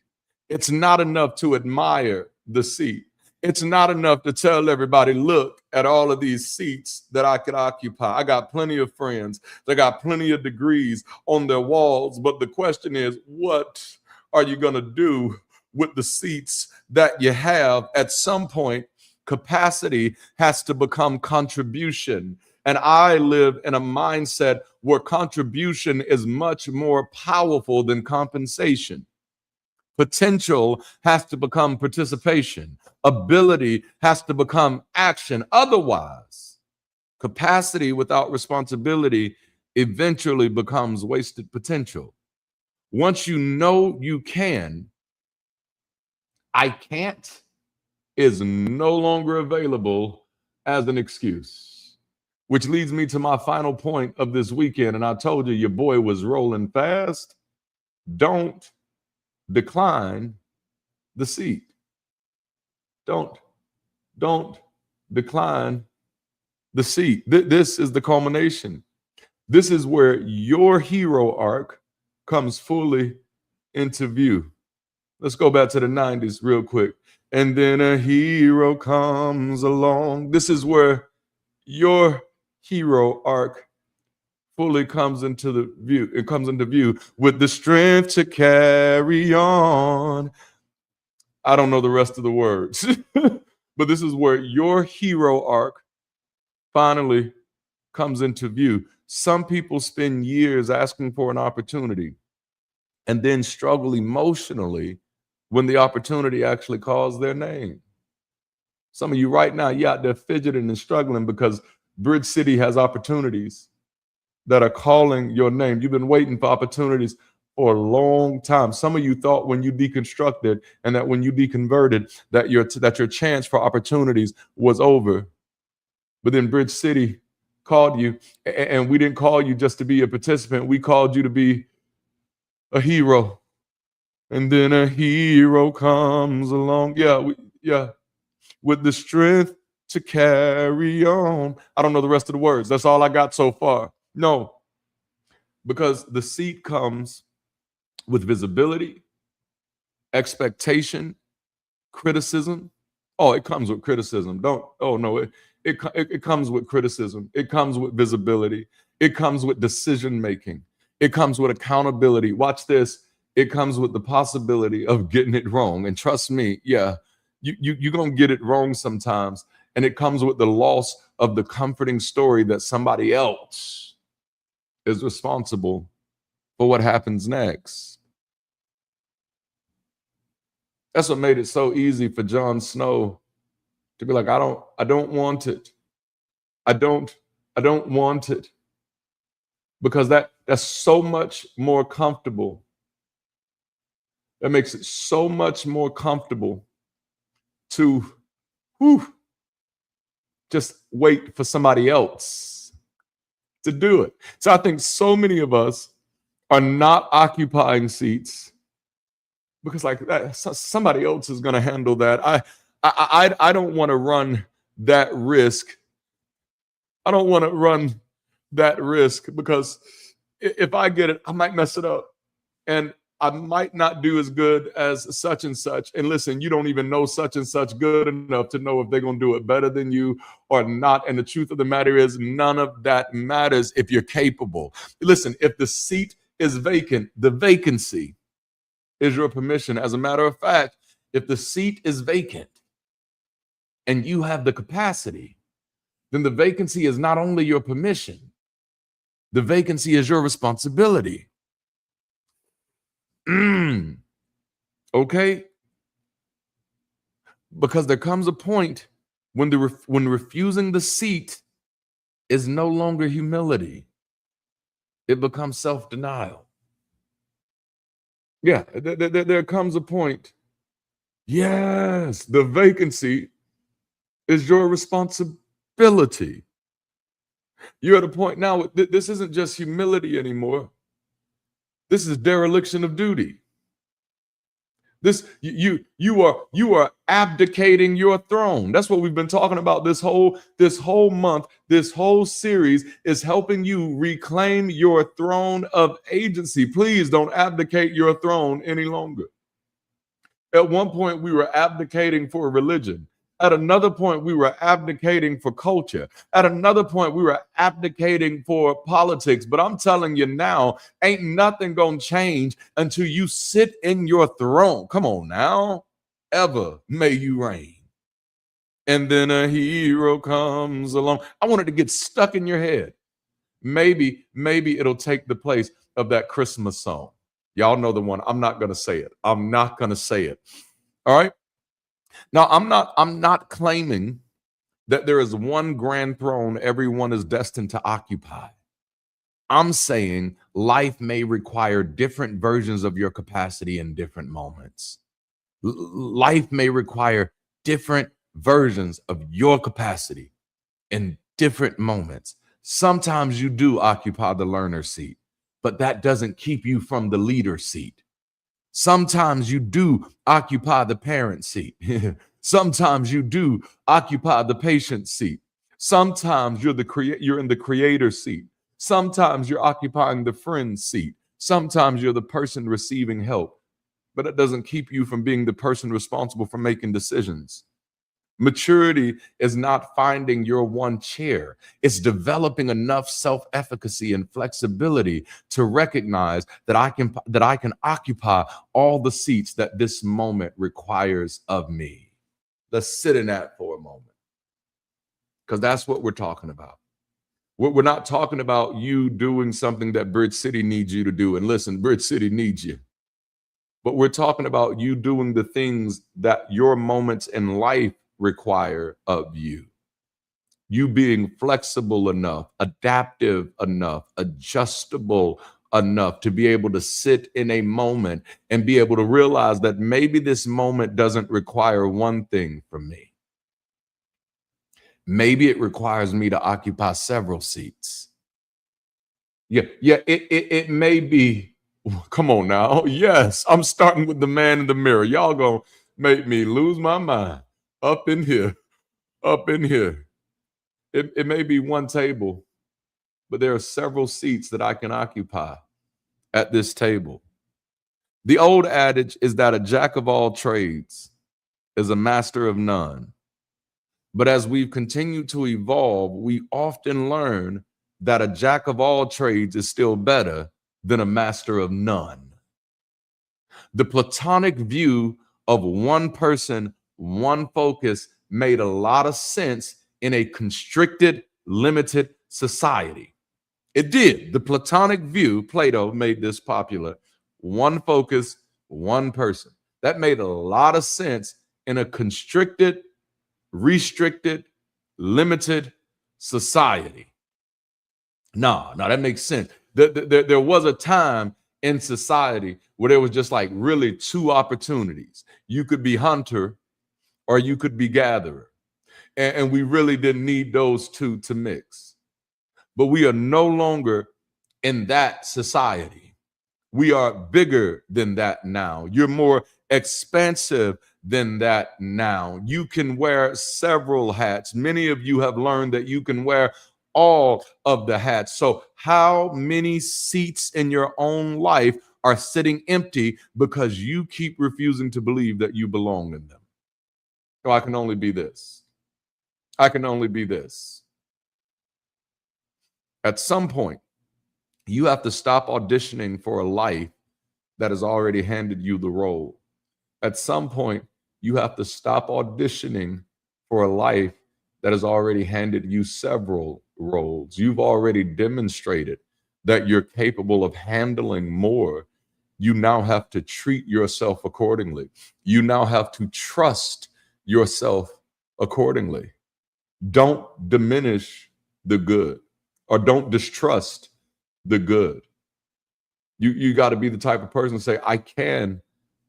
[SPEAKER 5] It's not enough to admire the seat. It's not enough to tell everybody, look at all of these seats that I could occupy. I got plenty of friends. They got plenty of degrees on their walls. But the question is, what are you going to do with the seats that you have? At some point, capacity has to become contribution. And I live in a mindset where contribution is much more powerful than compensation. Potential has to become participation. Ability has to become action. Otherwise, capacity without responsibility eventually becomes wasted potential. Once you know you can, I can't is no longer available as an excuse. Which leads me to my final point of this weekend. And I told you, your boy was rolling fast. Don't decline the seat. Don't decline the seat. This is the culmination. This is where your hero arc comes fully into view. Let's go back to the 90s real quick. And then a hero comes along. This is where your hero arc fully comes into the view. It comes into view with the strength to carry on. I don't know the rest of the words, but this is where your hero arc finally comes into view. Some people spend years asking for an opportunity and then struggle emotionally when the opportunity actually calls their name. Some of you right now, you're out there fidgeting and struggling because Bridge City has opportunities that are calling your name. You've been waiting for opportunities for a long time. Some of you thought when you deconstructed and that when you deconverted that your chance for opportunities was over. But then Bridge City called you, and we didn't call you just to be a participant. We called you to be a hero. And then a hero comes along. With the strength to carry on. I don't know the rest of the words. That's all I got so far. No, because the seat comes with visibility, expectation, criticism. Oh, it comes with criticism. It comes with criticism. It comes with visibility. It comes with decision making. It comes with accountability. Watch this. It comes with the possibility of getting it wrong. And trust me, you're going to get it wrong sometimes. And it comes with the loss of the comforting story that somebody else is responsible for what happens next. That's what made it so easy for Jon Snow to be like, I don't want it. I don't want it. Because that's so much more comfortable. That makes it so much more comfortable to just wait for somebody else to do it. So I think so many of us are not occupying seats because like that, somebody else is going to handle that. I don't want to run that risk. I don't want to run that risk because if I get it, I might mess it up. And I might not do as good as such and such. And listen, you don't even know such and such good enough to know if they're going to do it better than you or not. And the truth of the matter is none of that matters if you're capable. Listen, if the seat is vacant, the vacancy is your permission. As a matter of fact, if the seat is vacant and you have the capacity, then the vacancy is not only your permission, the vacancy is your responsibility. Okay? Because there comes a point when refusing the seat is no longer humility. It becomes self-denial. Yeah, there comes a point. Yes, the vacancy is your responsibility. You're at a point now, this isn't just humility anymore. This is dereliction of duty. This you are abdicating your throne. That's what we've been talking about this whole month. This whole series is helping you reclaim your throne of agency. Please don't abdicate your throne any longer. At one point, we were abdicating for religion. At another point, we were abdicating for culture. At another point, we were abdicating for politics. But I'm telling you now, ain't nothing gonna change until you sit in your throne. Come on now. Ever may you reign. And then a hero comes along. I want it to get stuck in your head. Maybe it'll take the place of that Christmas song. Y'all know the one. I'm not gonna say it. I'm not gonna say it. All right. Now, I'm not claiming that there is one grand throne everyone is destined to occupy. I'm saying life may require different versions of your capacity in different moments. Life may require different versions of your capacity in different moments. Sometimes you do occupy the learner seat, but that doesn't keep you from the leader seat. Sometimes you do occupy the parent seat. Sometimes you do occupy the patient seat. Sometimes you're in the creator seat. Sometimes you're occupying the friend seat. Sometimes you're the person receiving help. But it doesn't keep you from being the person responsible for making decisions. Maturity is not finding your one chair. It's developing enough self-efficacy and flexibility to recognize that I can occupy all the seats that this moment requires of me. Let's sit in that for a moment, because that's what we're talking about. We're not talking about you doing something that Bridge City needs you to do. And listen, Bridge City needs you. But we're talking about you doing the things that your moments in life require of you. You being flexible enough, adaptive enough, adjustable enough to be able to sit in a moment and be able to realize that maybe this moment doesn't require one thing from me. Maybe it requires me to occupy several seats. It may be. Come on now. Yes, I'm starting with the man in the mirror. Y'all gonna make me lose my mind up in here. It may be one table, but there are several seats that I can occupy at this table. The old adage is that a jack of all trades is a master of none. But as we've continued to evolve, we often learn that a jack of all trades is still better than a master of none. The Platonic view of one person, one focus made a lot of sense in a constricted, limited society. It did. The Platonic view, Plato made this popular. One focus, one person. That made a lot of sense in a constricted, restricted, limited society. No, that makes sense. There was a time in society where there was just like really two opportunities. You could be hunter or you could be gatherer. And we really didn't need those two to mix. But we are no longer in that society. We are bigger than that now. You're more expansive than that now. You can wear several hats. Many of you have learned that you can wear all of the hats. So how many seats in your own life are sitting empty because you keep refusing to believe that you belong in them? So I can only be this. I can only be this. At some point, you have to stop auditioning for a life that has already handed you the role. At some point, you have to stop auditioning for a life that has already handed you several roles. You've already demonstrated that you're capable of handling more. You now have to treat yourself accordingly. You now have to trust yourself accordingly. Don't diminish the good, or don't distrust the good. You got to be the type of person to say, I can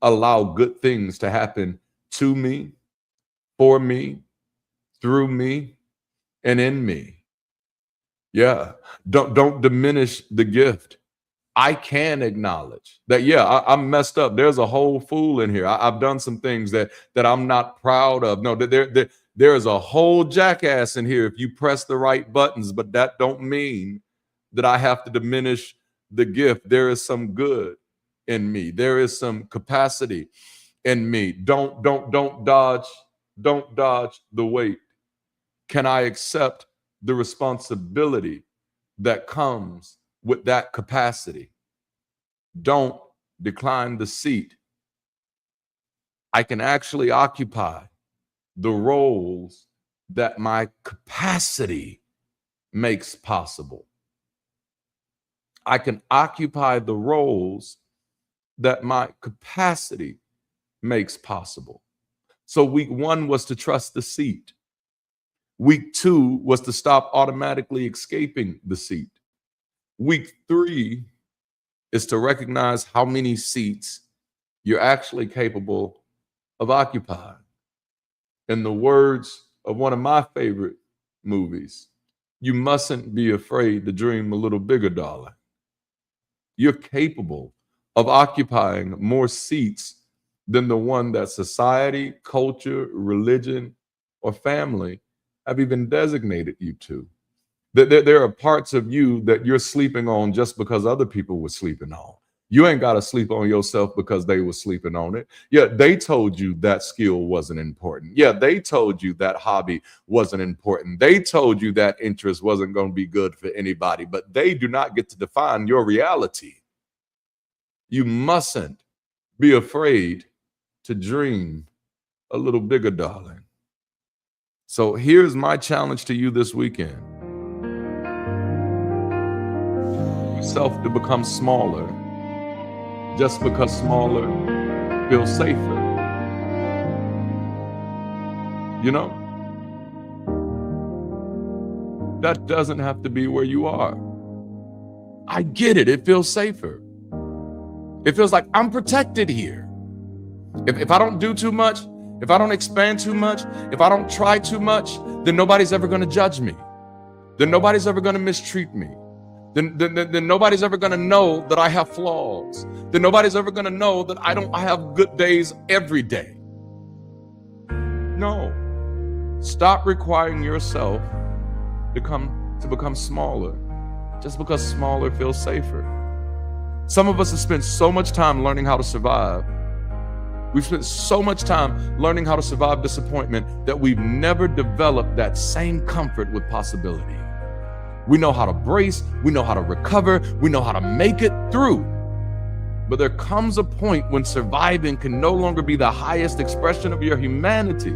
[SPEAKER 5] allow good things to happen to me, for me, through me, and in me. Yeah. Don't diminish the gift. I can acknowledge that, I'm messed up. There's a whole fool in here. I've done some things that I'm not proud of. No, there is a whole jackass in here if you press the right buttons, but that don't mean that I have to diminish the gift. There is some good in me. There is some capacity in me. Don't dodge Don't dodge the weight. Can I accept the responsibility that comes with that capacity? Don't decline the seat. I can actually occupy the roles that my capacity makes possible. I can occupy the roles that my capacity makes possible. So week 1 was to trust the seat. Week 2 was to stop automatically escaping the seat. Week 3 is to recognize how many seats you're actually capable of occupying. In the words of one of my favorite movies, you mustn't be afraid to dream a little bigger, darling. You're capable of occupying more seats than the one that society, culture, religion, or family have even designated you to. There are parts of you that you're sleeping on just because other people were sleeping on. You ain't got to sleep on yourself because they were sleeping on it. Yeah, they told you that skill wasn't important. Yeah, they told you that hobby wasn't important. They told you that interest wasn't going to be good for anybody, but they do not get to define your reality. You mustn't be afraid to dream a little bigger, darling. So here's my challenge to you this weekend. Yourself to become smaller just because smaller feels safer. You know, that doesn't have to be where you are. I get it. It feels safer. It feels like I'm protected here. If I don't do too much, if I don't expand too much, if I don't try too much, then nobody's ever going to judge me. Then nobody's ever going to mistreat me. Then nobody's ever going to know that I have flaws. Then nobody's ever going to know that I have good days every day. No. Stop requiring yourself to become smaller just because smaller feels safer. Some of us have spent so much time learning how to survive. We've spent so much time learning how to survive disappointment that we've never developed that same comfort with possibility. We know how to brace, we know how to recover, we know how to make it through. But there comes a point when surviving can no longer be the highest expression of your humanity.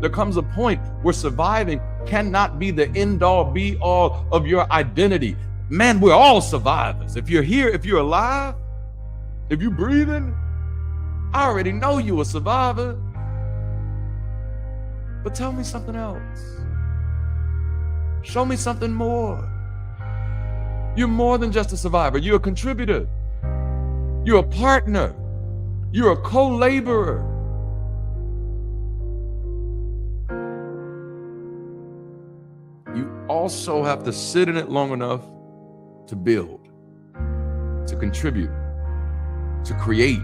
[SPEAKER 5] There comes a point where surviving cannot be the end-all, be-all of your identity. Man, we're all survivors. If you're here, if you're alive, if you're breathing, I already know you're a survivor. But tell me something else. Show me something more. You're more than just a survivor. You're a contributor. You're a partner. You're a co-laborer. You also have to sit in it long enough to build, to contribute, to create.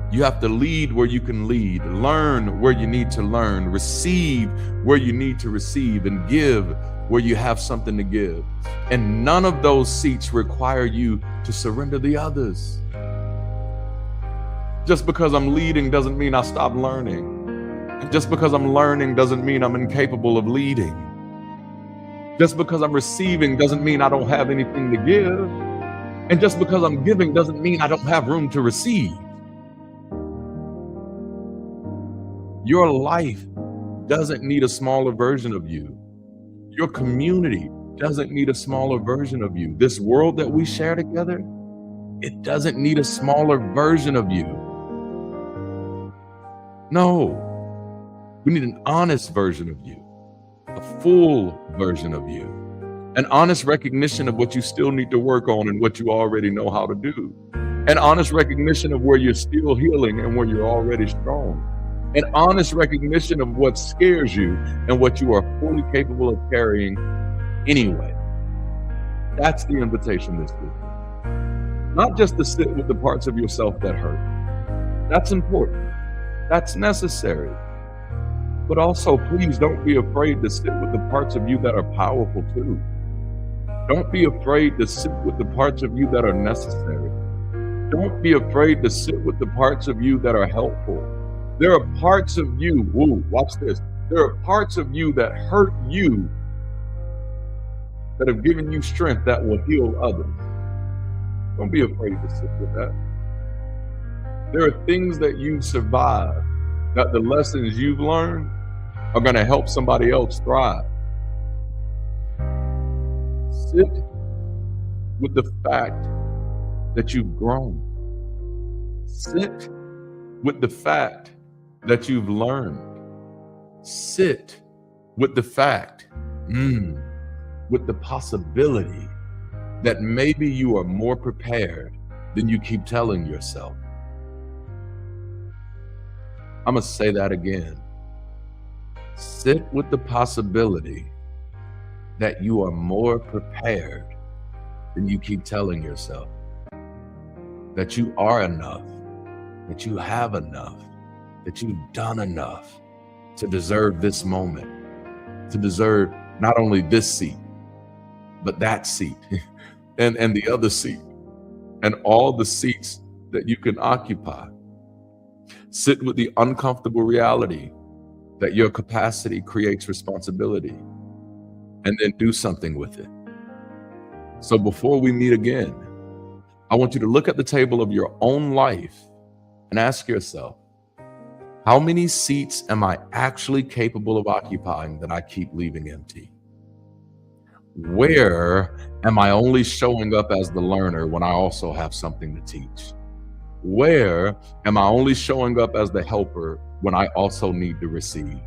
[SPEAKER 5] You have to lead where you can lead, learn where you need to learn, receive where you need to receive, and give where you have something to give. And none of those seats require you to surrender the others. Just because I'm leading doesn't mean I stop learning. Just because I'm learning doesn't mean I'm incapable of leading. Just because I'm receiving doesn't mean I don't have anything to give. And just because I'm giving doesn't mean I don't have room to receive. Your life doesn't need a smaller version of you. Your community doesn't need a smaller version of you. This world that we share together, it doesn't need a smaller version of you. No, we need an honest version of you, a full version of you, an honest recognition of what you still need to work on and what you already know how to do, an honest recognition of where you're still healing and where you're already strong. An honest recognition of what scares you and what you are fully capable of carrying anyway. That's the invitation this week. Not just to sit with the parts of yourself that hurt. That's important. That's necessary. But also, please don't be afraid to sit with the parts of you that are powerful too. Don't be afraid to sit with the parts of you that are necessary. Don't be afraid to sit with the parts of you that are helpful. There are parts of you, ooh, watch this. There are parts of you that hurt you that have given you strength that will heal others. Don't be afraid to sit with that. There are things that you've survived, that the lessons you've learned are going to help somebody else thrive. Sit with the fact that you've grown. Sit with the fact that you've learned. Sit with the fact, with the possibility that maybe you are more prepared than you keep telling yourself. I'm going to say that again. Sit with the possibility that you are more prepared than you keep telling yourself. That you are enough, that you have enough, that you've done enough to deserve this moment, to deserve not only this seat, but that seat and the other seat and all the seats that you can occupy. Sit with the uncomfortable reality that your capacity creates responsibility, and then do something with it. So before we meet again, I want you to look at the table of your own life and ask yourself, how many seats am I actually capable of occupying that I keep leaving empty? Where am I only showing up as the learner when I also have something to teach? Where am I only showing up as the helper when I also need to receive?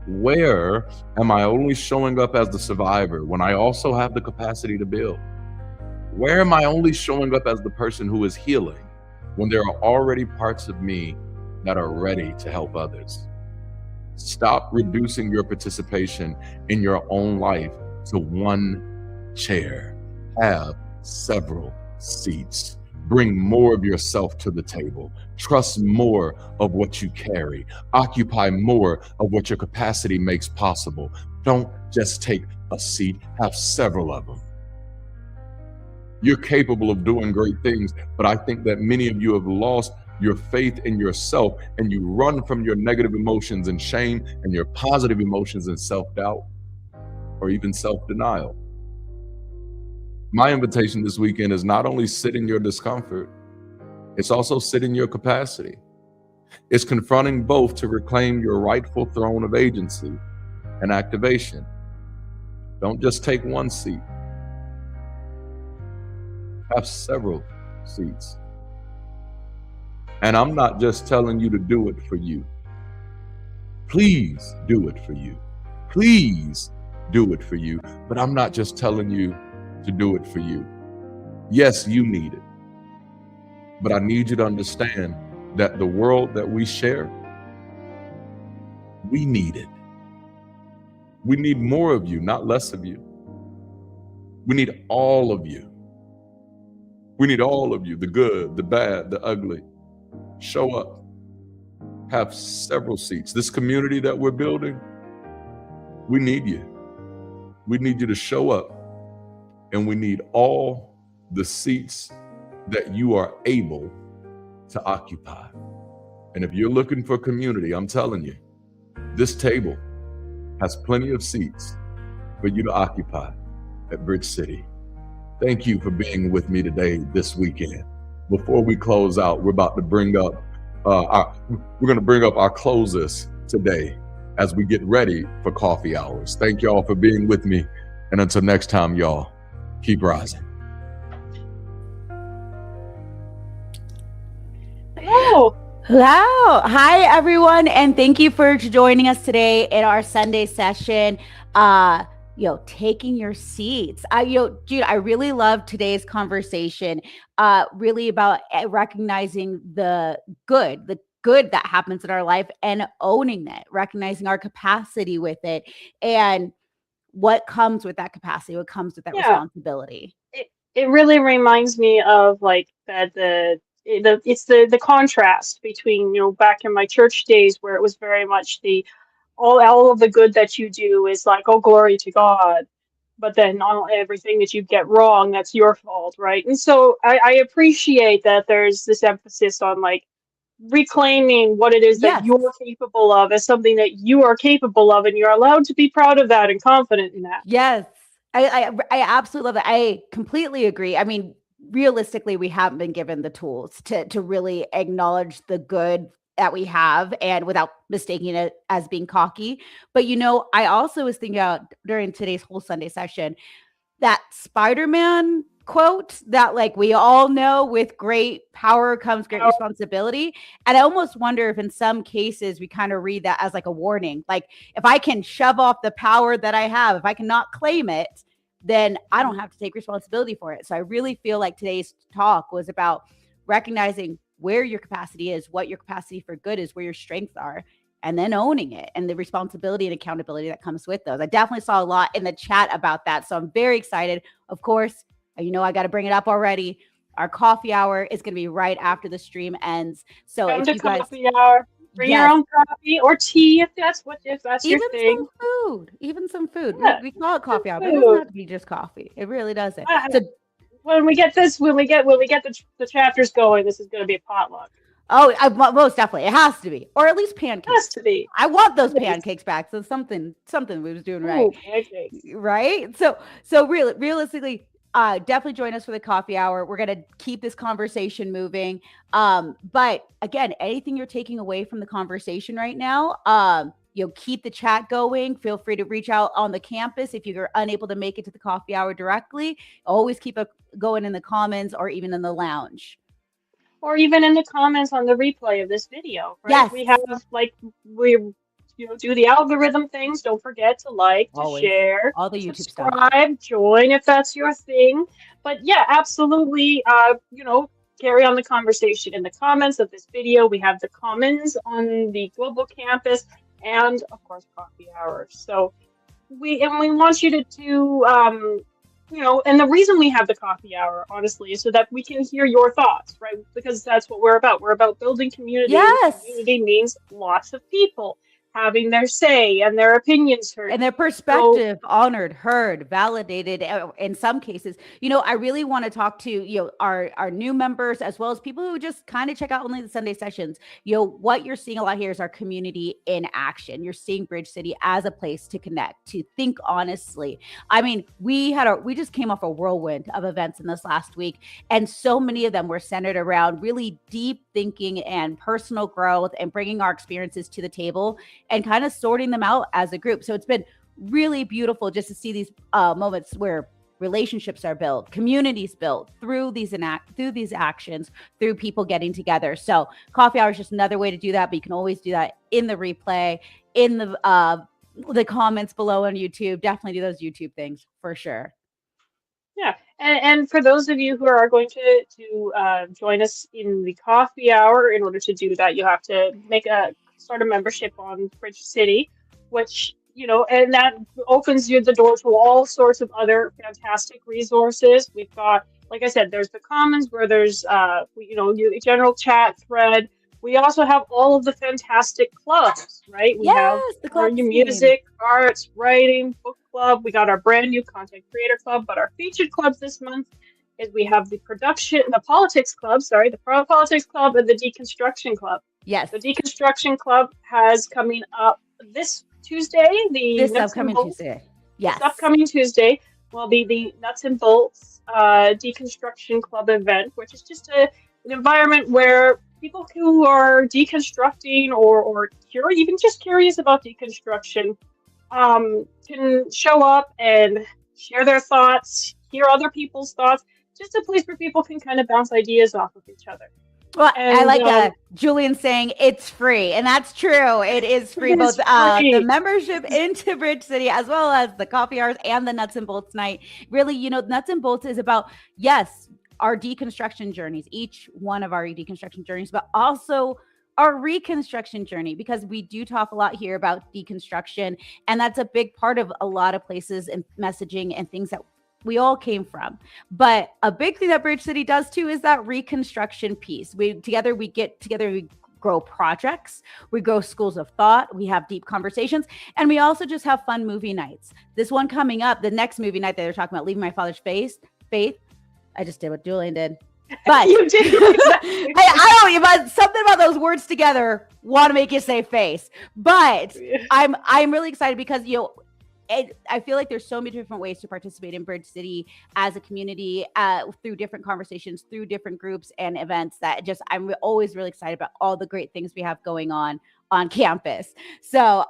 [SPEAKER 5] Where am I only showing up as the survivor when I also have the capacity to build? Where am I only showing up as the person who is healing when there are already parts of me that are ready to help others? Stop reducing your participation in your own life to one chair. Have several seats. Bring more of yourself to the table. Trust more of what you carry. Occupy more of what your capacity makes possible. Don't just take a seat, have several of them. You're capable of doing great things, but I think that many of you have lost your faith in yourself, and you run from your negative emotions and shame and your positive emotions and self-doubt or even self-denial. My invitation this weekend is not only sit in your discomfort, it's also sit in your capacity. It's confronting both to reclaim your rightful throne of agency and activation. Don't just take one seat. Have several seats. And I'm not just telling you to do it for you. Please do it for you. Please do it for you. But I'm not just telling you to do it for you. Yes, you need it. But I need you to understand that the world that we share, we need it. We need more of you, not less of you. We need all of you. We need all of you, the good, the bad, the ugly. Show up. Have several seats. This community that we're building, we need you. We need you to show up, and we need all the seats that you are able to occupy. And if you're looking for community, I'm telling you, this table has plenty of seats for you to occupy at Bridge City. Thank you for being with me today, this weekend. Before we close out, we're about to bring up our closers today as we get ready for coffee hours. Thank y'all for being with me. And until next time, y'all, keep rising.
[SPEAKER 6] Hello. Hello. Hi, everyone. And thank you for joining us today in our Sunday session. Taking your seats. Jude, I really love today's conversation, really about recognizing the good that happens in our life and owning it, recognizing our capacity with it and what comes with that capacity, what comes with that responsibility.
[SPEAKER 7] It really reminds me of like that it's the contrast between, back in my church days where it was very much all of the good that you do is like, oh, glory to God. But then on everything that you get wrong, that's your fault, right? And so I appreciate that there's this emphasis on like reclaiming what it is that
[SPEAKER 6] Yes.
[SPEAKER 7] you're capable of as something that you are capable of, and you're allowed to be proud of that and confident in that.
[SPEAKER 6] Yes. I absolutely love that. I completely agree. I mean, realistically, we haven't been given the tools to really acknowledge the good that we have and without mistaking it as being cocky. But I also was thinking about during today's whole Sunday session, that Spider-Man quote that we all know, with great power comes great responsibility. And I almost wonder if in some cases we kind of read that as a warning. If I can shove off the power that I have, if I cannot claim it, then I don't have to take responsibility for it. So I really feel like today's talk was about recognizing where your capacity is, what your capacity for good is, where your strengths are, and then owning it and the responsibility and accountability that comes with those. I definitely saw a lot in the chat about that. So I'm very excited. Of course, I got to bring it up already. Our coffee hour is going to be right after the stream ends. So
[SPEAKER 7] Come
[SPEAKER 6] if
[SPEAKER 7] to
[SPEAKER 6] you guys
[SPEAKER 7] coffee hour. Bring your own coffee or tea if that's
[SPEAKER 6] even
[SPEAKER 7] your thing.
[SPEAKER 6] even some food.
[SPEAKER 7] Yeah,
[SPEAKER 6] We call it coffee hour, but it
[SPEAKER 7] food.
[SPEAKER 6] doesn't have to be just coffee. It really doesn't. So
[SPEAKER 7] when we get the chapters going, this is going to be a potluck.
[SPEAKER 6] Most definitely. It has to be. Or at least pancakes.
[SPEAKER 7] It has to be.
[SPEAKER 6] I want those pancakes back. So something we was doing right.
[SPEAKER 7] Ooh, pancakes.
[SPEAKER 6] Right? So realistically, definitely join us for the coffee hour. We're going to keep this conversation moving. But again, anything you're taking away from the conversation right now, keep the chat going. Feel free to reach out on the campus if you're unable to make it to the coffee hour directly. Always keep it going in the comments or even in the lounge.
[SPEAKER 7] Or even in the comments on the replay of this video, right?
[SPEAKER 6] Yes.
[SPEAKER 7] We have do the algorithm things. Don't forget to like, to
[SPEAKER 6] Always.
[SPEAKER 7] share,
[SPEAKER 6] all the YouTube
[SPEAKER 7] subscribe, join if that's your thing. But yeah, absolutely. Carry on the conversation in the comments of this video. We have the commons on the global campus, and of course, coffee hours. So we want you to and the reason we have the coffee hour, honestly, is so that we can hear your thoughts, right? Because that's what we're about. We're about building community.
[SPEAKER 6] Yes.
[SPEAKER 7] And community means lots of people having their say and their opinions heard.
[SPEAKER 6] And their perspective honored, heard, validated in some cases. I really want to talk to, our new members as well as people who just kind of check out only the Sunday sessions. What you're seeing a lot here is our community in action. You're seeing Bridge City as a place to connect, to think honestly. I mean, we just came off a whirlwind of events in this last week, and so many of them were centered around really deep thinking and personal growth and bringing our experiences to the table and kind of sorting them out as a group. So it's been really beautiful just to see these moments where relationships are built, communities built through these actions, through people getting together. So coffee hour is just another way to do that, but you can always do that in the replay, in the comments below on YouTube. Definitely do those YouTube things for sure.
[SPEAKER 7] Yeah, and for those of you who are going to join us in the coffee hour, in order to do that, you have to start a membership on Bridge City, which and that opens you the door to all sorts of other fantastic resources. We've got, like I said, there's the commons where there's general chat thread. We also have all of the fantastic clubs, right? We have
[SPEAKER 6] the club
[SPEAKER 7] music, arts, writing, book club. We got our brand new content creator club, but our featured clubs this month is we have the politics club, the politics club and the deconstruction club.
[SPEAKER 6] Yes.
[SPEAKER 7] The deconstruction club has coming up this Tuesday.
[SPEAKER 6] This upcoming Tuesday. Yes.
[SPEAKER 7] This upcoming Tuesday will be the Nuts and Bolts deconstruction club event, which is just an environment where people who are deconstructing or even just curious about deconstruction can show up and share their thoughts, hear other people's thoughts. Just a place where people can kind of bounce ideas off of each other.
[SPEAKER 6] Well, I like Julian saying it's free, and that's true. It is free, both the membership into Bridge City as well as the coffee hours and the Nuts and Bolts night. Really, Nuts and Bolts is about, yes, our deconstruction journeys, each one of our deconstruction journeys, but also our reconstruction journey, because we do talk a lot here about deconstruction, and that's a big part of a lot of places and messaging and things that we all came from. But a big thing that Bridge City does too is that reconstruction piece. We get together, we grow projects, we grow schools of thought, we have deep conversations, and we also just have fun movie nights. This one coming up, the next movie night that they're talking about, Leaving My Father's Faith. I just did what Julian did. But
[SPEAKER 7] you did exactly.
[SPEAKER 6] I don't know, but something about those words together want to make you say face. But I'm really excited because, I feel like there's so many different ways to participate in Bridge City as a community, through different conversations, through different groups and events that I'm always really excited about all the great things we have going on campus. So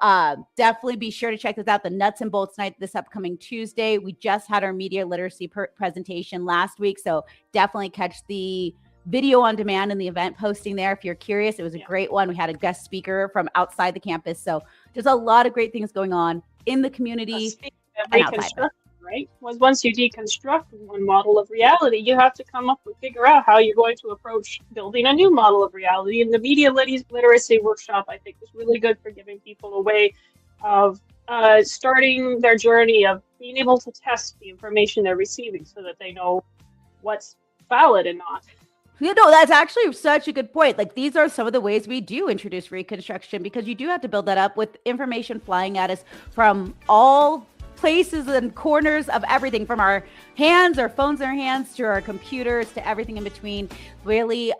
[SPEAKER 6] definitely be sure to check this out. The Nuts and Bolts Night this upcoming Tuesday. We just had our media literacy presentation last week. So definitely catch the video on demand and the event posting there if you're curious. It was a great one. We had a guest speaker from outside the campus. So there's a lot of great things going on in the community.
[SPEAKER 7] Right? Once you deconstruct one model of reality, you have to figure out how you're going to approach building a new model of reality. And the media literacy workshop, I think, was really good for giving people a way of starting their journey of being able to test the information they're receiving so that they know what's valid and not.
[SPEAKER 6] That's actually such a good point. Like, these are some of the ways we do introduce reconstruction, because you do have to build that up with information flying at us from all places and corners of everything, from our hands, our phones in our hands, to our computers, to everything in between. Really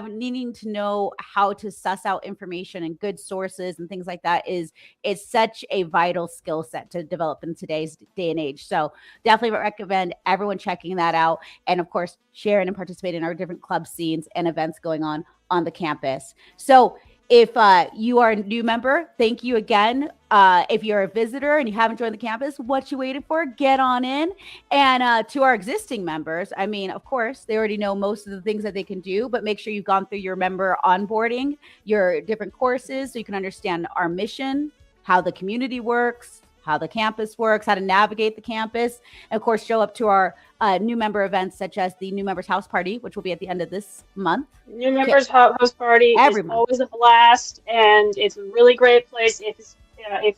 [SPEAKER 6] needing to know how to suss out information and good sources and things like that is such a vital skill set to develop in today's day and age. So definitely recommend everyone checking that out, and of course sharing and participating in our different club scenes and events going on the campus. So if you are a new member, thank you again. If you're a visitor and you haven't joined the campus, what you waiting for? Get on in. And to our existing members, I mean, of course, they already know most of the things that they can do, but make sure you've gone through your member onboarding, your different courses, so you can understand our mission, how the community works, how the campus works, how to navigate the campus, and of course, show up to our new member events, such as the New Members House Party, which will be at the end of this month.
[SPEAKER 7] New Members House Party is always a blast, and it's a really great place if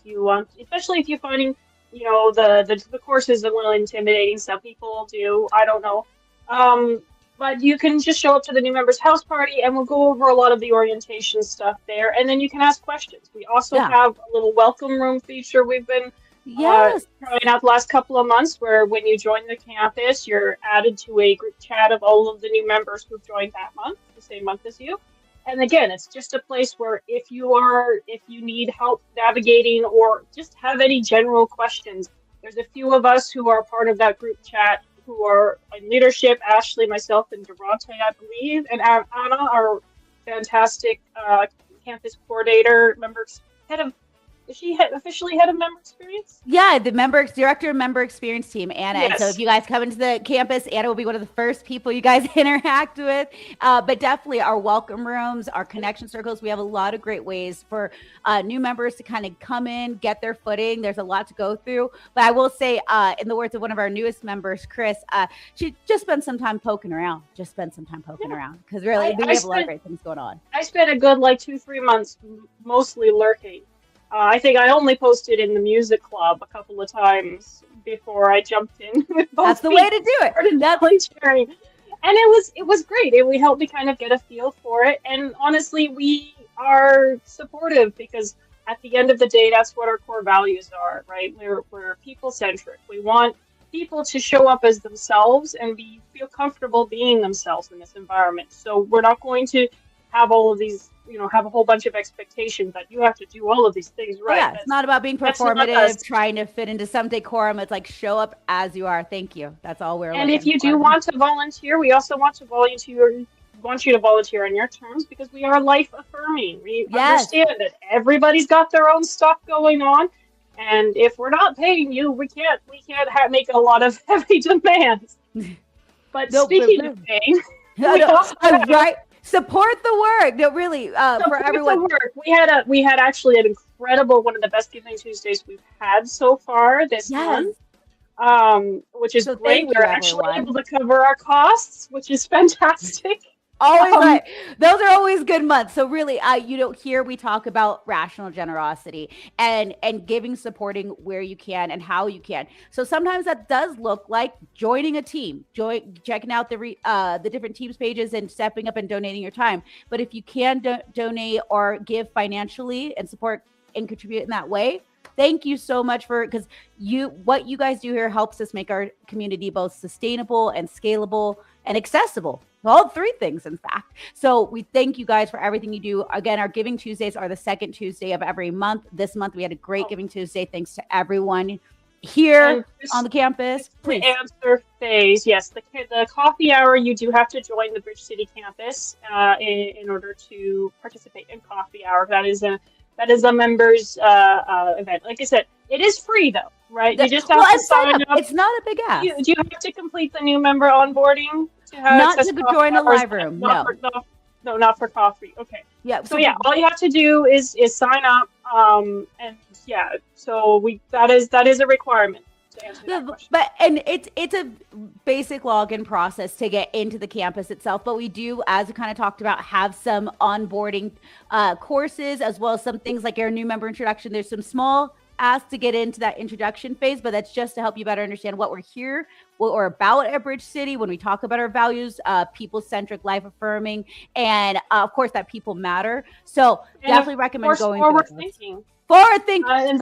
[SPEAKER 7] you want, especially if you're finding, the courses a little intimidating. Some people do, I don't know. But you can just show up to the New Members House Party, and we'll go over a lot of the orientation stuff there, and then you can ask questions. We also have a little welcome room feature we've been trying out the last couple of months, where when you join the campus, you're added to a group chat of all of the new members who've joined that month, the same month as you. And again, it's just a place where if you need help navigating or just have any general questions, there's a few of us who are part of that group chat who are in leadership, Ashley, myself, and Durante, I believe, and Anna, our fantastic campus coordinator, is she officially head of member experience?
[SPEAKER 6] Yeah, the director of member experience team, Anna. Yes. And so if you guys come into the campus, Anna will be one of the first people you guys interact with. But definitely our welcome rooms, our connection circles, we have a lot of great ways for new members to kind of come in, get their footing. There's a lot to go through. But I will say, in the words of one of our newest members, Chris, she just spent some time poking around. Because really, we have a lot of great things going on.
[SPEAKER 7] I spent a good 2-3 months mostly lurking. I think I only posted in the music club a couple of times before I jumped in with both.
[SPEAKER 6] That's the way to do it.
[SPEAKER 7] That's sharing. And it was great. It helped me kind of get a feel for it. And honestly, we are supportive because at the end of the day, that's what our core values are, right? We're people centric. We want people to show up as themselves and feel comfortable being themselves in this environment. So we're not going to have all of these, have a whole bunch of expectations that you have to do all of these things right.
[SPEAKER 6] Yeah, it's not about being performative, trying to fit into some decorum. It's like, show up as you are. Thank you. That's all we're looking for.
[SPEAKER 7] And if you do want to volunteer, we also want you to volunteer on your terms, because we are life affirming. We understand that everybody's got their own stuff going on. And if we're not paying you, we can't make a lot of heavy demands. But speaking of paying,
[SPEAKER 6] right. Support the work. No, really, for everyone.
[SPEAKER 7] The work. We had actually an incredible, one of the best Giving Tuesdays we've had so far this month, which is great. We're actually able to cover our costs, which is fantastic.
[SPEAKER 6] Always right. Those are always good months. So really, here we talk about rational generosity and giving, supporting where you can and how you can. So sometimes that does look like joining a team, checking out the different teams pages and stepping up and donating your time. But if you can donate or give financially and support and contribute in that way, thank you so much because what you guys do here helps us make our community both sustainable and scalable and accessible. all three things, in fact. So we thank you guys for everything you do. Again, our Giving Tuesdays are the second Tuesday of every month. This month we had a great Giving Tuesday. Thanks to everyone here on the campus. Please
[SPEAKER 7] answer phase. Yes, the coffee hour, you do have to join the Bridge City campus in order to participate in coffee hour. That is a members event. Like I said, it is free though, right? You just have to sign up.
[SPEAKER 6] It's not a big ask.
[SPEAKER 7] Do you have to complete the new member onboarding to have
[SPEAKER 6] not to join a live room?
[SPEAKER 7] No, not for coffee. Okay.
[SPEAKER 6] Yeah.
[SPEAKER 7] So yeah, all you have to do is sign up. And yeah, so that is a requirement to answer that question.
[SPEAKER 6] But and it's a basic login process to get into the campus itself. But we do, as we kind of talked about, have some onboarding courses, as well as some things like our new member introduction. There's some small asks to get into that introduction phase, but that's just to help you better understand what we're here, what we're about at Bridge City when we talk about our values, people-centric, life-affirming, and of course that people matter. So and definitely recommend going
[SPEAKER 7] forward thinking.
[SPEAKER 6] Forward thinking.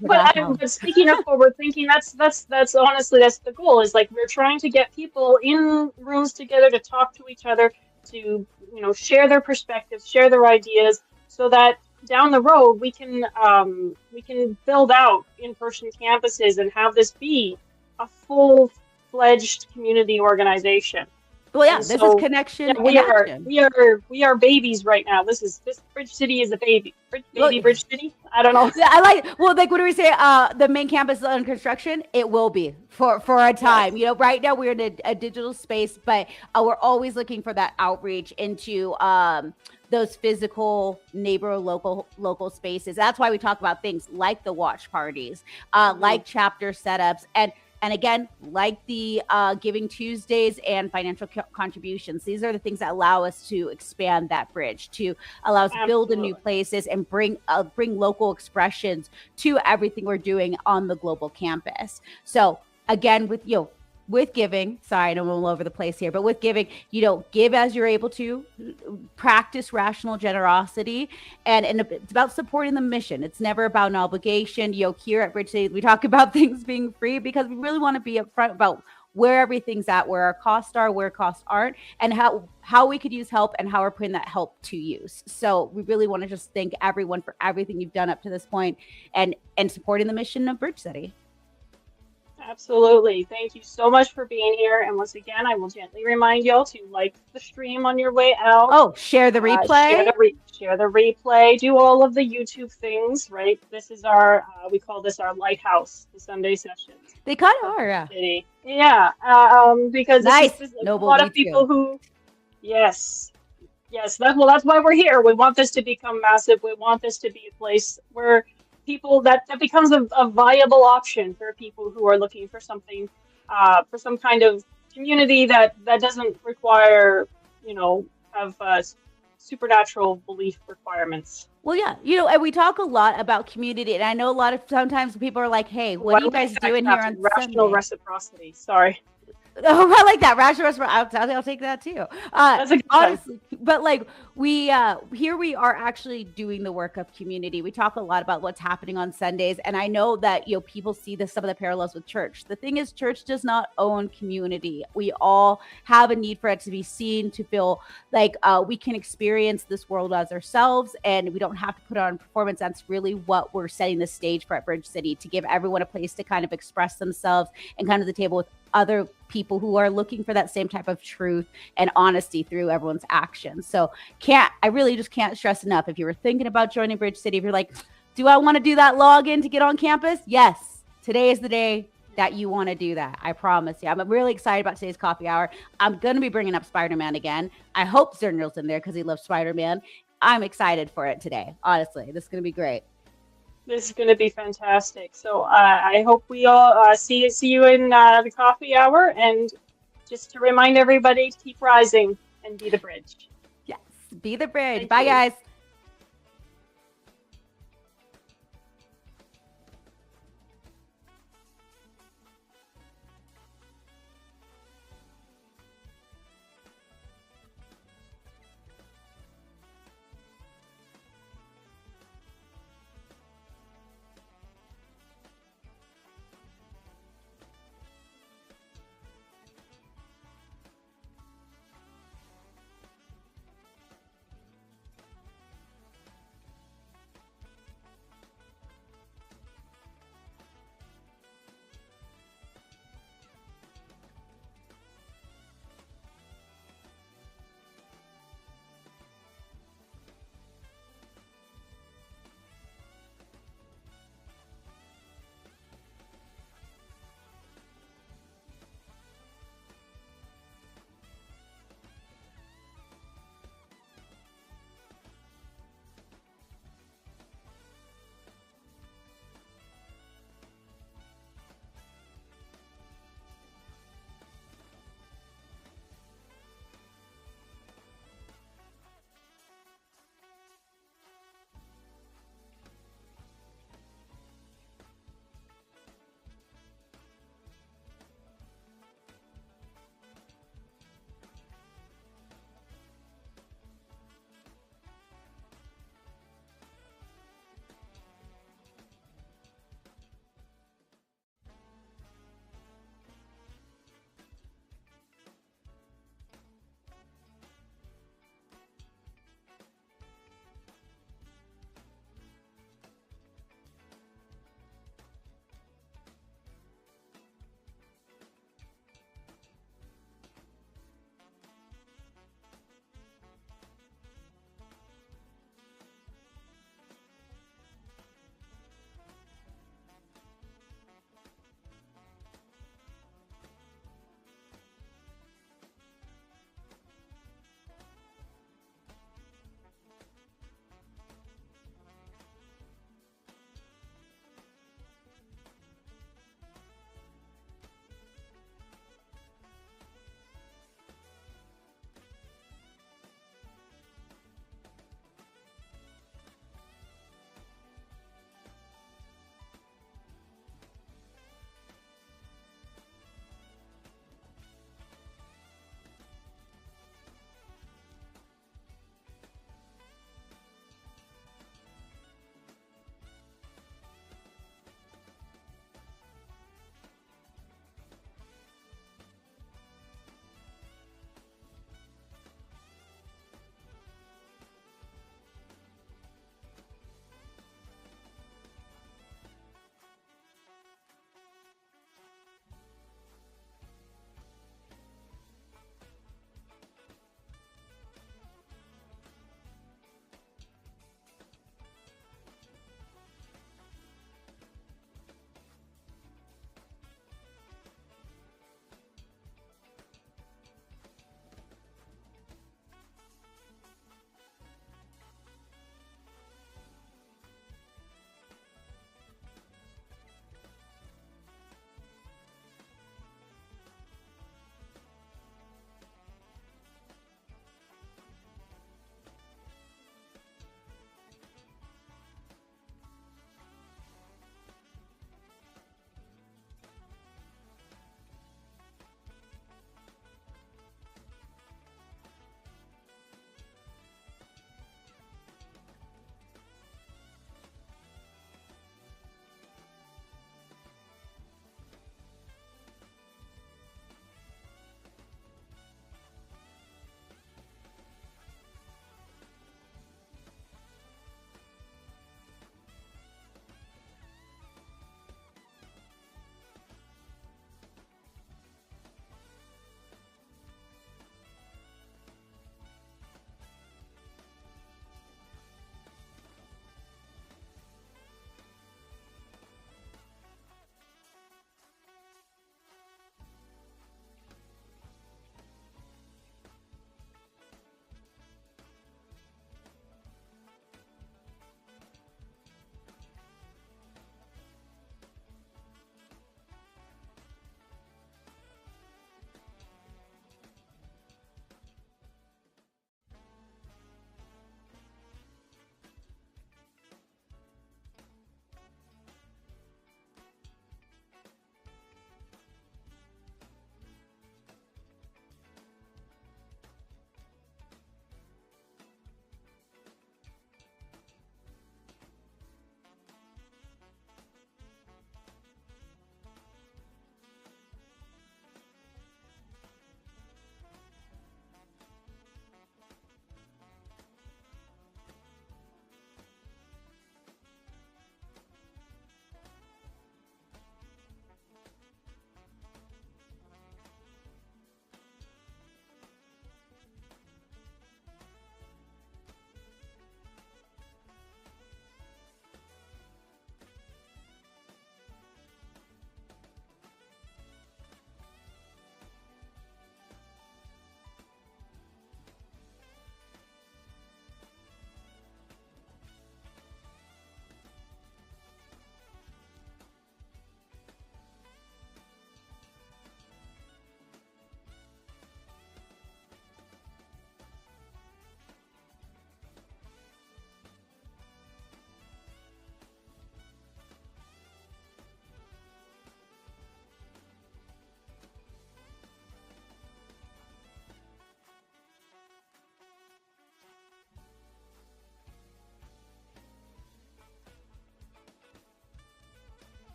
[SPEAKER 7] But speaking of forward thinking, that's honestly the goal. Is like we're trying to get people in rooms together to talk to each other, to share their perspectives, share their ideas, so that down the road we can build out in-person campuses and have this be a full-fledged community organization.
[SPEAKER 6] Well, yeah, this is connection.
[SPEAKER 7] Yeah, we are babies right now. This Bridge City is a baby. Bridge City. I don't know.
[SPEAKER 6] Yeah, what do we say? The main campus is under construction. It will be for a time. Yes. Right now we're in a digital space, but we're always looking for that outreach into those physical neighbor local spaces. That's why we talk about things like the watch parties, like chapter setups, and again, like the Giving Tuesdays and financial contributions. These are the things that allow us to expand that bridge, to allow us to build in new places and bring local expressions to everything we're doing on the global campus. So again, with giving, sorry, I know I'm all over the place here, but with giving, give as you're able to, practice rational generosity, and it's about supporting the mission. It's never about an obligation. Here at Bridge City, we talk about things being free because we really want to be upfront about where everything's at, where our costs are, where costs aren't, and how we could use help and how we're putting that help to use. So we really want to just thank everyone for everything you've done up to this point and supporting the mission of Bridge City.
[SPEAKER 7] Absolutely. Thank you so much for being here. And once again, I will gently remind y'all to like the stream on your way out.
[SPEAKER 6] Oh, share the replay.
[SPEAKER 7] Share the replay. Do all of the YouTube things, right? This is we call this our lighthouse, the Sunday sessions.
[SPEAKER 6] They kind of are, yeah.
[SPEAKER 7] Yeah. Because
[SPEAKER 6] nice.
[SPEAKER 7] This is a lot of people who, yes. That's why we're here. We want this to become massive. We want this to be a place where people that becomes a viable option for people who are looking for something, for some kind of community that doesn't require, have supernatural belief requirements.
[SPEAKER 6] Well, yeah, and we talk a lot about community, and I know sometimes people are like, "Hey, what are you guys doing here on
[SPEAKER 7] rational
[SPEAKER 6] Sunday?"
[SPEAKER 7] Reciprocity? Sorry.
[SPEAKER 6] Oh, I like that. Rational reciprocity. I'll take that too. Honestly, but we here we are actually doing the work of community. We talk a lot about what's happening on Sundays, and I know that people see some of the parallels with church. The thing is, church does not own community. We all have a need for it to be seen, to feel like we can experience this world as ourselves, and we don't have to put on performance. That's really what we're setting the stage for at Bridge City, to give everyone a place to kind of express themselves and come to the table with other people who are looking for that same type of truth and honesty through everyone's actions. So I really just can't stress enough. If you were thinking about joining Bridge City, if you're like, do I want to do that login to get on campus? Yes, today is the day that you want to do that. I promise you. I'm really excited about today's coffee hour. I'm going to be bringing up Spider-Man again. I hope Zernil's in there because he loves Spider-Man. I'm excited for it today. Honestly, this is going to be great.
[SPEAKER 7] This is going to be fantastic. So I hope we all see you in the coffee hour. And just to remind everybody to keep rising and be the bridge.
[SPEAKER 6] Yes, be the bridge. Bye, guys.